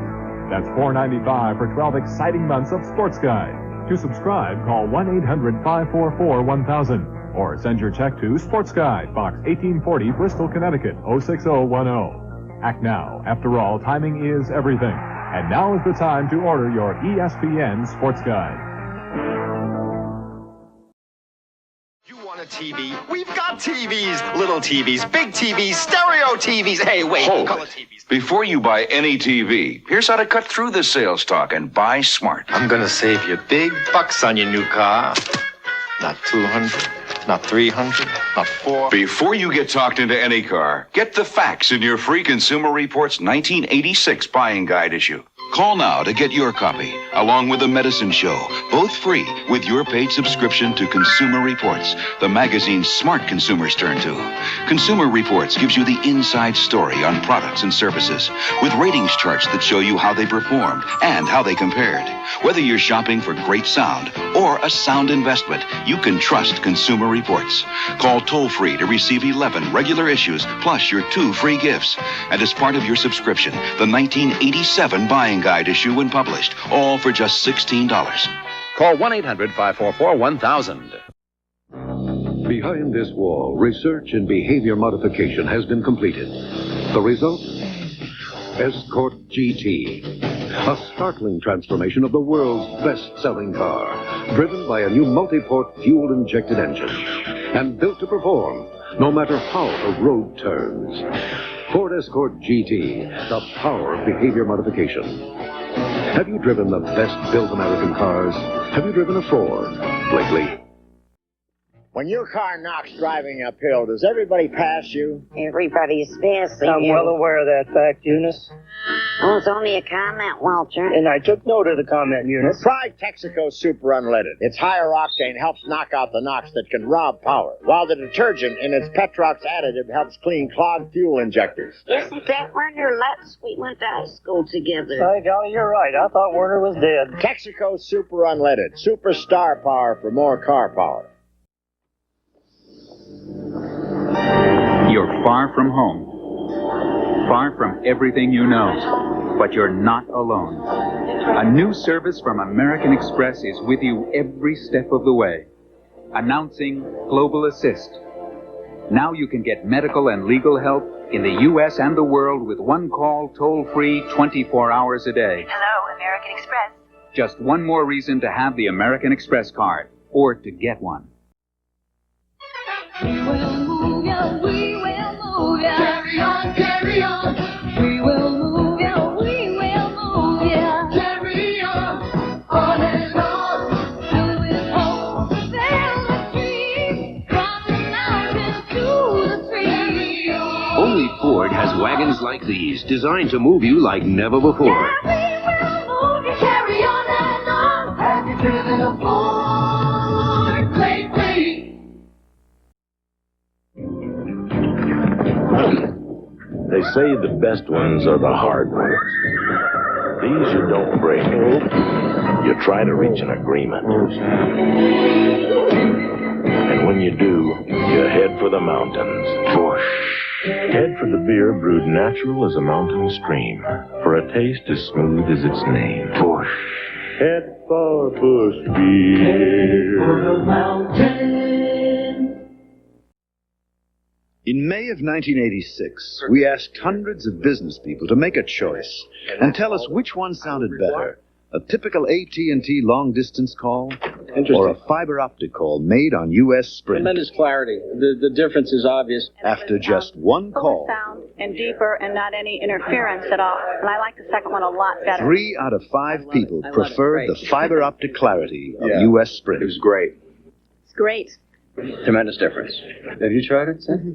That's $4.95 for 12 exciting months of Sports Guide. To subscribe, call 1-800-544-1000 or send your check to Sports Guide, Box 1840, Bristol, Connecticut, 06010. Act now. After all, timing is everything. And now is the time to order your ESPN Sports Guide. A TV. We've got TVs, little TVs, big TVs, stereo TVs. Hey, wait, color TVs. Before you buy any TV, here's how to cut through the sales talk and buy smart. I'm gonna save you big bucks on your new car. Not 200, not 300, not 4. Before you get talked into any car, get the facts in your free Consumer Reports 1986 buying guide issue. Call now to get your copy, along with the Medicine Show, both free with your paid subscription to Consumer Reports, the magazine smart consumers turn to. Consumer Reports gives you the inside story on products and services, with ratings charts that show you how they performed and how they compared. Whether you're shopping for great sound or a sound investment, you can trust Consumer Reports. Call toll-free to receive 11 regular issues, plus your 2 free gifts. And as part of your subscription, the 1987 buying guide issue when published, all for just $16. Call 1-800-544-1000. Behind this wall, research in behavior modification has been completed. The result? Escort GT. A startling transformation of the world's best-selling car, driven by a new multi-port fuel-injected engine, and built to perform no matter how the road turns. Ford Escort GT, the power of behavior modification. Have you driven the best-built American cars? Have you driven a Ford lately? When your car knocks driving uphill, does everybody pass you? Everybody's passing I'm you. well aware of that fact, Eunice. Oh, it's only a comment, Walter. And I took note of the comment, Eunice. Try Texaco Super Unleaded. Its higher octane helps knock out the knocks that can rob power, while the detergent in its Petrox additive helps clean clogged fuel injectors. Isn't that Werner Lutz? We went to high school together. By golly, you're right. I thought Werner was dead. Texaco Super Unleaded. Superstar power for more car power. You're far from home, far from everything you know, but you're not alone. A new service from American Express is with you every step of the way. Announcing Global Assist. Now you can get medical and legal help in the U.S. and the world with one call, toll-free, 24 hours a day. Hello, American Express. Just one more reason to have the American Express card, or to get one. We will move ya, we will move ya. Carry on, carry on. We will move ya, we will move ya. Carry on and on. Do it all, fill the street, from the mountains to the trees. Only Ford has wagons like these, designed to move you like never before. We will move ya, carry on and on. Have you driven a Ford lately? They say the best ones are the hard ones. These you don't break. You try to reach an agreement. And when you do, you head for the mountains. Whoosh. Head for the beer brewed natural as a mountain stream, for a taste as smooth as its name. Whoosh. Head for Bush Beer. For the mountain. In May of 1986, we asked hundreds of business people to make a choice and tell us which one sounded better, a typical AT&T long-distance call or a fiber optic call made on U.S. Sprint. Tremendous clarity. The difference is obvious. After just one call, Sound and deeper and not any interference at all. And I like the second one a lot better. 3 out of 5 people preferred the fiber optic clarity of U.S. Sprint. It was great. It's great. Tremendous difference. Have you tried it, Sam?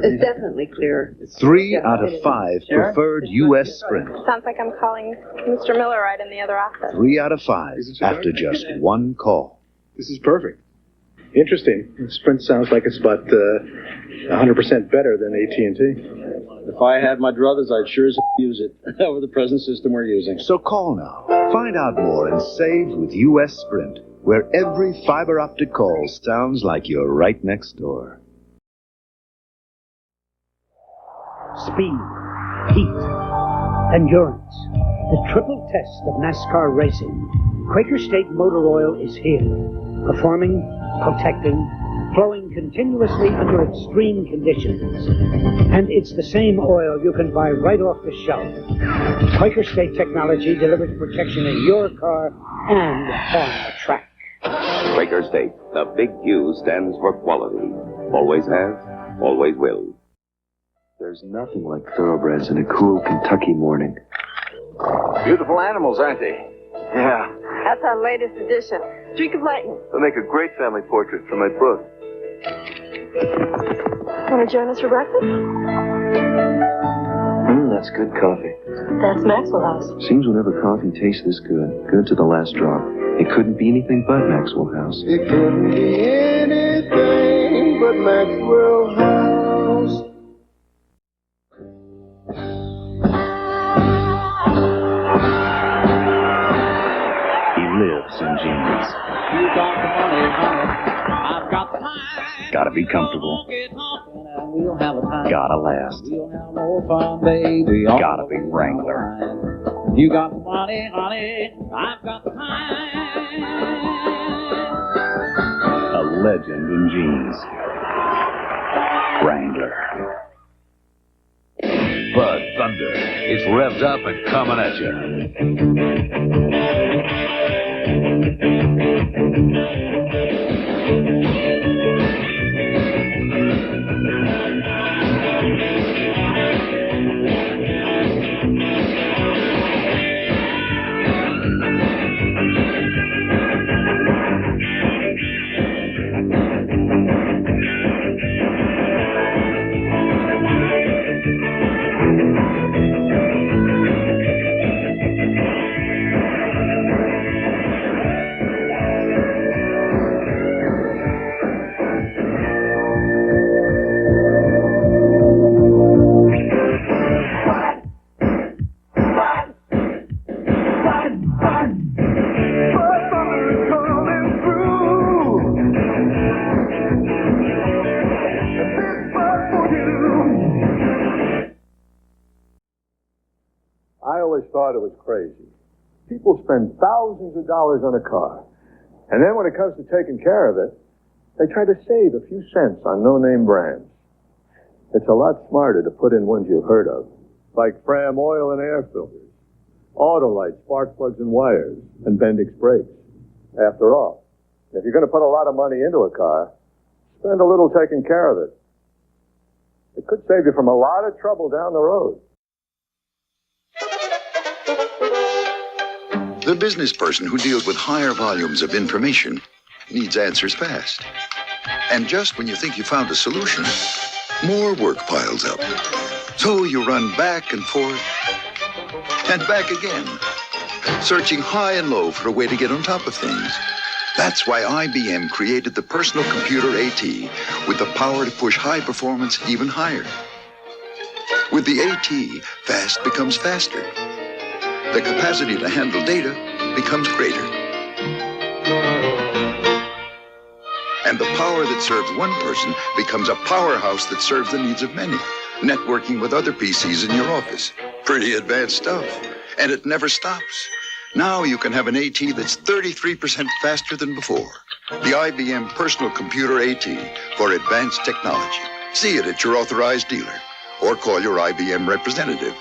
It's definitely clearer. 3 out of 5 preferred U.S. Sprint. Sounds like I'm calling Mr. Miller right in the other office. 3 out of 5 after just one call. This is perfect. Interesting. Sprint sounds like it's about 100% better than AT&T. If I had my druthers, I'd sure as use it over the present system we're using. So call now. Find out more and save with U.S. Sprint, where every fiber optic call sounds like you're right next door. Speed, heat, endurance. The triple test of NASCAR racing. Quaker State Motor Oil is here. Performing, protecting, flowing continuously under extreme conditions. And it's the same oil you can buy right off the shelf. Quaker State technology delivers protection in your car and on the track. Quaker State, the big Q stands for quality. Always has, always will. There's nothing like thoroughbreds in a cool Kentucky morning. Beautiful animals, aren't they? Yeah, That's our latest edition. Streak of Lightning. they'll make a great family portrait for my book. Want to join us for breakfast? That's good coffee. That's Maxwell House. Seems whenever coffee tastes this good, good to the last drop, it couldn't be anything but Maxwell House. It couldn't be anything but Maxwell House. He lives in jeans. You got the money, honey. I've got the time. Gotta be comfortable. We'll have a time. Gotta last. We'll have more fun, baby. Gotta be Wrangler. You got the money, honey. I've got the time. A legend in jeans. Wrangler. Bud Thunder. It's revved up and coming at you. I always thought it was crazy. People spend thousands of dollars on a car, and then when it comes to taking care of it, they try to save a few cents on no-name brands. It's a lot smarter to put in ones you've heard of, like Fram oil and air filters, Autolite spark plugs and wires, and Bendix brakes. After all, if you're going to put a lot of money into a car, Spend a little taking care of it. It could save you from a lot of trouble down the road. The business person who deals with higher volumes of information needs answers fast. And just when you think you found a solution, more work piles up. So you run back and forth and back again, searching high and low for a way to get on top of things. That's why IBM created the personal computer AT with the power to push high performance even higher. With the AT, fast becomes faster. The capacity to handle data becomes greater. And the power that serves one person becomes a powerhouse that serves the needs of many, networking with other PCs in your office. Pretty advanced stuff. And it never stops. Now you can have an AT that's 33% faster than before. The IBM Personal Computer AT for advanced technology. See it at your authorized dealer or call your IBM representative.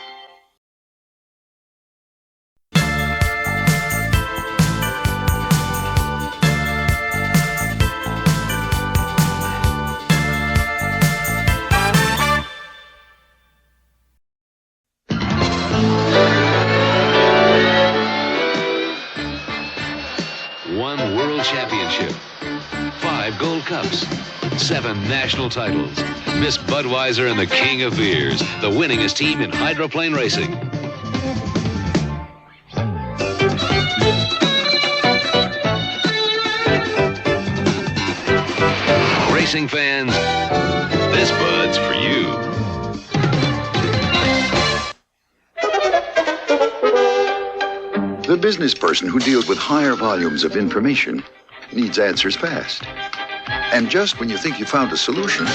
One World Championship, 5 Gold Cups, 7 national titles. Miss Budweiser and the King of Beers, the winningest team in hydroplane racing. Racing fans, this Bud's for you. The business person who deals with higher volumes of information needs answers fast. And just when you think you found a solution,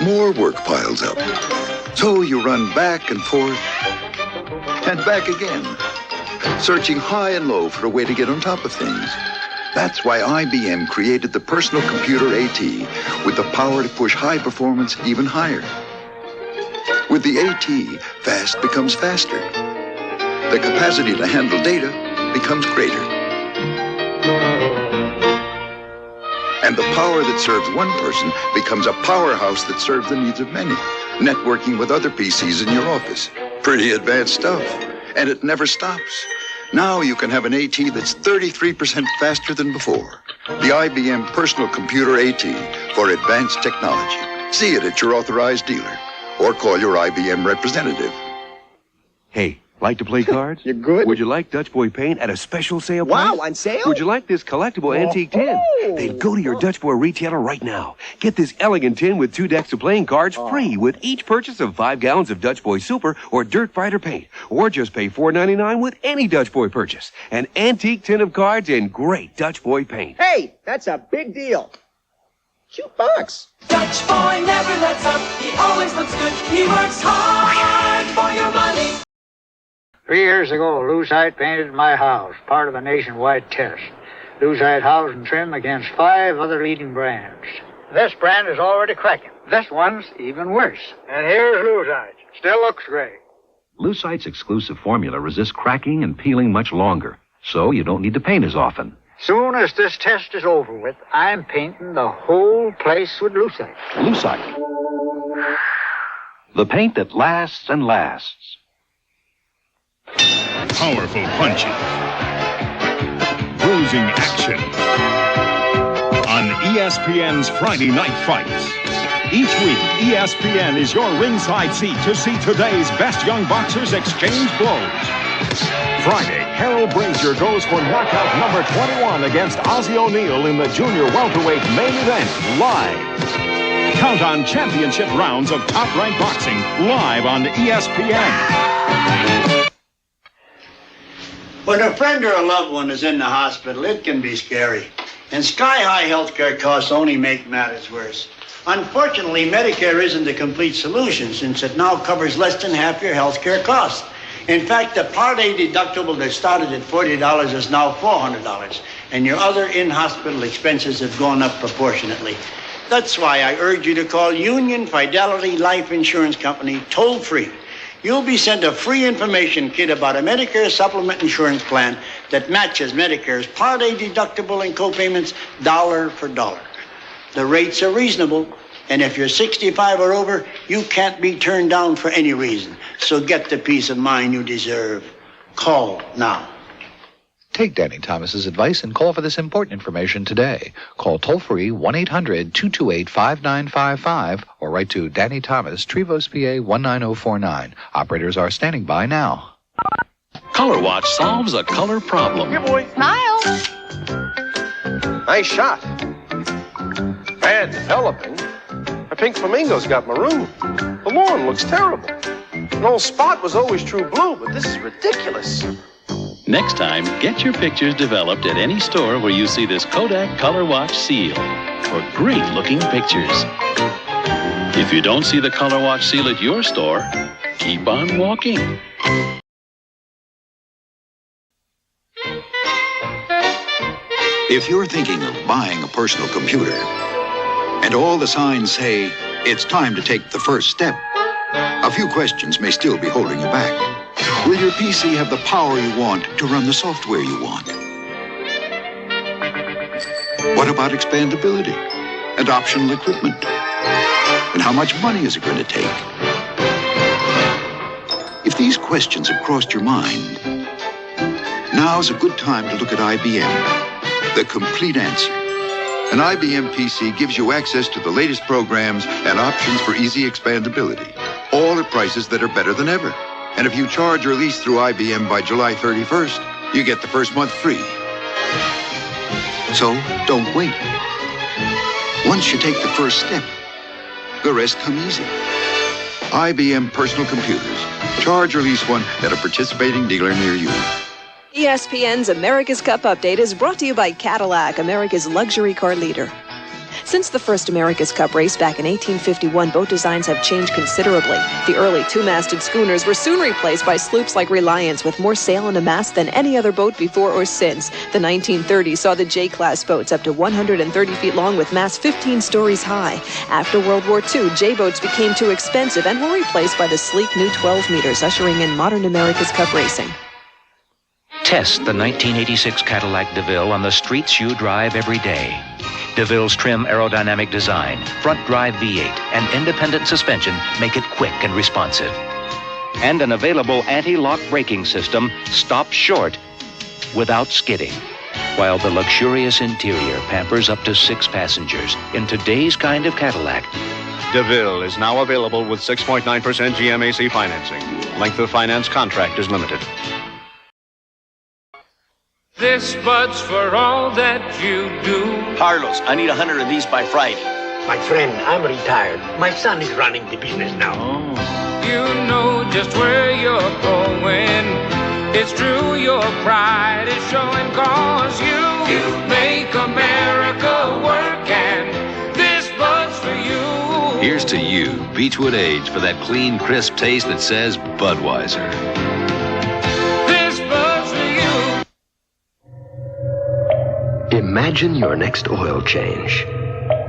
more work piles up. So you run back and forth and back again, searching high and low for a way to get on top of things. That's why IBM created the personal computer AT with the power to push high performance even higher. With the AT, fast becomes faster. The capacity to handle data becomes greater. And the power that serves one person becomes a powerhouse that serves the needs of many, networking with other PCs in your office. Pretty advanced stuff. And it never stops. Now you can have an AT that's 33% faster than before. The IBM Personal Computer AT for advanced technology. See it at your authorized dealer or call your IBM representative. Hey, like to play cards? You're good. Would you like Dutch Boy paint at a special sale price? Wow, on sale? Would you like this collectible antique tin? Then go to your Dutch Boy retailer right now. Get this elegant tin with 2 decks of playing cards free with each purchase of 5 gallons of Dutch Boy Super or Dirt Fighter paint. Or just pay $4.99 with any Dutch Boy purchase. An antique tin of cards and great Dutch Boy paint. Hey, that's a big deal. $2. Dutch boy never lets up. He always looks good. He works hard for your money. 3 years ago, Lucite painted my house, part of a nationwide test. Lucite house and trim against 5 other leading brands. This brand is already cracking. This one's even worse. And here's Lucite. Still looks great. Lucite's exclusive formula resists cracking and peeling much longer, so you don't need to paint as often. Soon as this test is over with, I'm painting the whole place with Lucite. Lucite. The paint that lasts and lasts. Powerful punching. Bruising action. On ESPN's Friday Night Fights. Each week, ESPN is your ringside seat to see today's best young boxers exchange blows. Friday, Harold Brazier goes for knockout number 21 against Ozzie O'Neill in the junior welterweight main event, live. Count on championship rounds of top-ranked boxing, live on ESPN. When a friend or a loved one is in the hospital, it can be scary. And sky-high healthcare costs only make matters worse. Unfortunately, Medicare isn't the complete solution since it now covers less than half your healthcare costs. In fact, the Part A deductible that started at $40 is now $400, and your other in-hospital expenses have gone up proportionately. That's why I urge you to call Union Fidelity Life Insurance Company toll-free. You'll be sent a free information kit about a Medicare supplement insurance plan that matches Medicare's Part A deductible and copayments dollar for dollar. The rates are reasonable. And if you're 65 or over, you can't be turned down for any reason. So get the peace of mind you deserve. Call now. Take Danny Thomas's advice and call for this important information today. Call toll-free 1-800-228-5955 or write to Danny Thomas, Trevose, PA 19049. Operators are standing by now. Color Watch solves a color problem. Here, boy. Smile. Nice shot. Bad developing. My pink flamingo's got maroon. The lawn looks terrible. An old spot was always true blue, but this is ridiculous. Next time, get your pictures developed at any store where you see this Kodak Color Watch seal for great-looking pictures. If you don't see the Color Watch seal at your store, keep on walking. If you're thinking of buying a personal computer, and all the signs say it's time to take the first step, a few questions may still be holding you back. Will your PC have the power you want to run the software you want? What about expandability and optional equipment? And how much money is it going to take? If these questions have crossed your mind, now's a good time to look at IBM. The complete answer. An IBM PC gives you access to the latest programs and options for easy expandability, all at prices that are better than ever. And if you charge or lease through IBM by July 31st, you get the first month free. So don't wait. Once you take the first step, the rest come easy. IBM personal computers. Charge or lease one at a participating dealer near you. ESPN's America's Cup Update is brought to you by Cadillac, America's luxury car leader. Since the first America's Cup race back in 1851, boat designs have changed considerably. The early two-masted schooners were soon replaced by sloops like Reliance with more sail and a mast than any other boat before or since. The 1930s saw the J-class boats up to 130 feet long with masts 15 stories high. After World War II, J-boats became too expensive and were replaced by the sleek new 12 meters, ushering in modern America's Cup racing. Test the 1986 Cadillac DeVille on the streets you drive every day. DeVille's trim aerodynamic design, front drive V8, and independent suspension make it quick and responsive. And an available anti-lock braking system stops short without skidding, while the luxurious interior pampers up to 6 passengers in today's kind of Cadillac. DeVille is now available with 6.9% GMAC financing. Length of finance contract is limited. This bud's for all that you do. Carlos, I need 100 of these by Friday. My friend, I'm retired. My son is running the business now. You know just where you're going. It's true, your pride is showing, cause you make America work, and this bud's for you. Here's to you, Beechwood Age, for that clean, crisp taste that says Budweiser. Imagine your next oil change.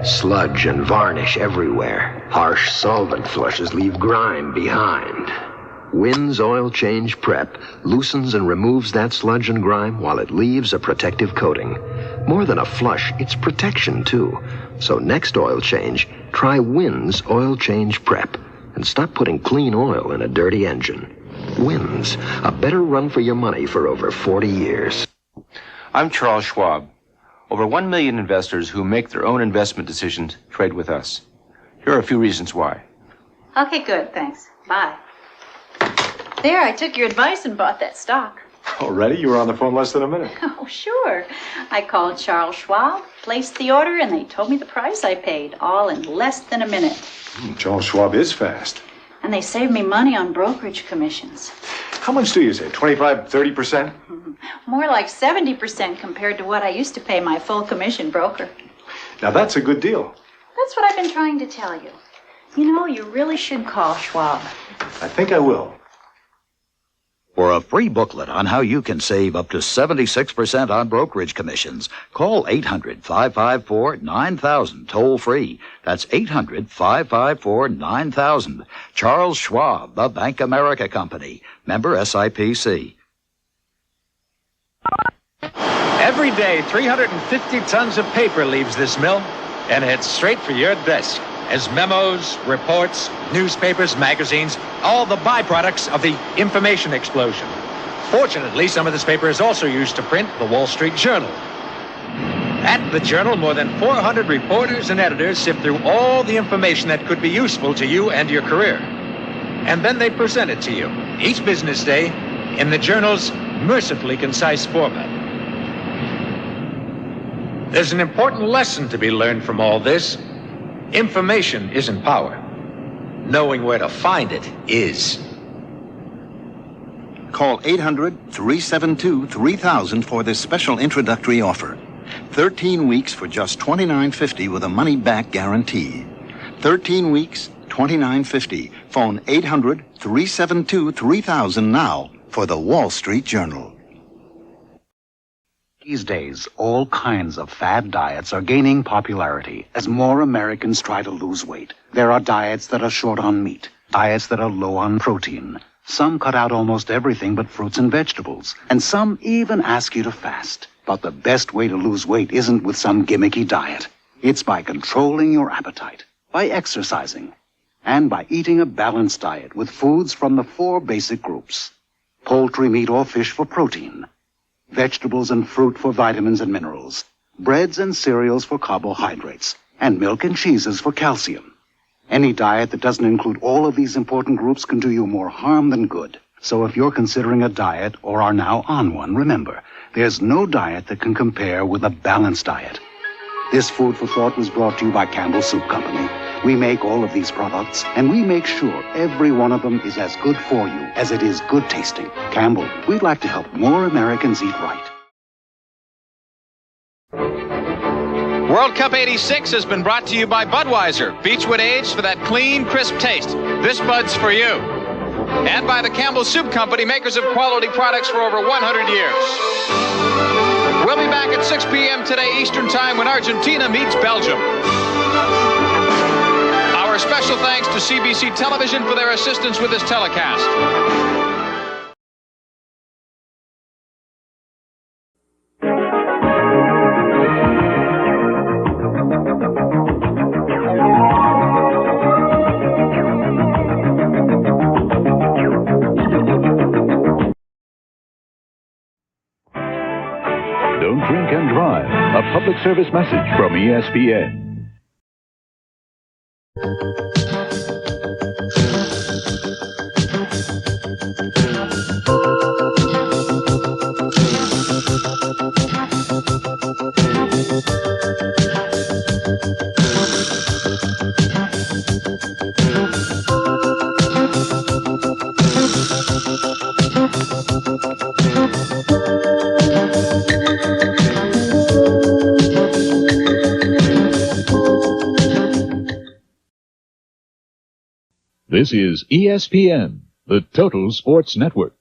Sludge and varnish everywhere. Harsh solvent flushes leave grime behind. Wynn's Oil Change Prep loosens and removes that sludge and grime while it leaves a protective coating. More than a flush, it's protection too. So next oil change, try Wynn's Oil Change Prep and stop putting clean oil in a dirty engine. Wynn's, a better run for your money for over 40 years. I'm Charles Schwab. Over 1 million investors who make their own investment decisions trade with us. Here are a few reasons why. Okay, good, thanks. Bye. There, I took your advice and bought that stock. Already? You were on the phone less than a minute. Oh, sure. I called Charles Schwab, placed the order, and they told me the price I paid, all in less than a minute. Charles Schwab is fast. And they saved me money on brokerage commissions. How much do you say? 25, 30%? More like 70% compared to what I used to pay my full commission broker. Now that's a good deal. That's what I've been trying to tell you. You know, you really should call Schwab. I think I will. For a free booklet on how you can save up to 76% on brokerage commissions, call 800-554-9000 toll free. That's 800-554-9000. Charles Schwab, the Bank America Company. Member SIPC. Every day, 350 tons of paper leaves this mill. and head straight for your desk as memos, reports, newspapers, magazines, all the byproducts of the information explosion. Fortunately, some of this paper is also used to print the Wall Street Journal. At the Journal, more than 400 reporters and editors sift through all the information that could be useful to you and your career. And then they present it to you, each business day, in the Journal's mercifully concise format. There's an important lesson to be learned from all this. Information isn't power. Knowing where to find it is. Call 800-372-3000 for this special introductory offer. 13 weeks for just $29.50 with a money-back guarantee. 13 weeks, $29.50. Phone 800-372-3000 now for the Wall Street Journal. These days, all kinds of fad diets are gaining popularity as more Americans try to lose weight. There are diets that are short on meat, diets that are low on protein. Some cut out almost everything but fruits and vegetables, and some even ask you to fast. But the best way to lose weight isn't with some gimmicky diet. It's by controlling your appetite, by exercising, and by eating a balanced diet with foods from the 4 basic groups: poultry, meat, or fish for protein, vegetables and fruit for vitamins and minerals, breads and cereals for carbohydrates, and milk and cheeses for calcium. Any diet that doesn't include all of these important groups can do you more harm than good. So if you're considering a diet or are now on one, remember, there's no diet that can compare with a balanced diet. This food for thought was brought to you by Campbell Soup Company. We make all of these products, and we make sure every one of them is as good for you as it is good tasting. Campbell, we'd like to help more Americans eat right. World Cup 86 has been brought to you by Budweiser. Beechwood aged for that clean, crisp taste. This Bud's for you. And by the Campbell Soup Company, makers of quality products for over 100 years. We'll be back at 6 p.m. today Eastern Time when Argentina meets Belgium. Our special thanks to CBC Television for their assistance with this telecast. Don't drink and drive. A public service message from ESPN. This is ESPN, the Total Sports Network.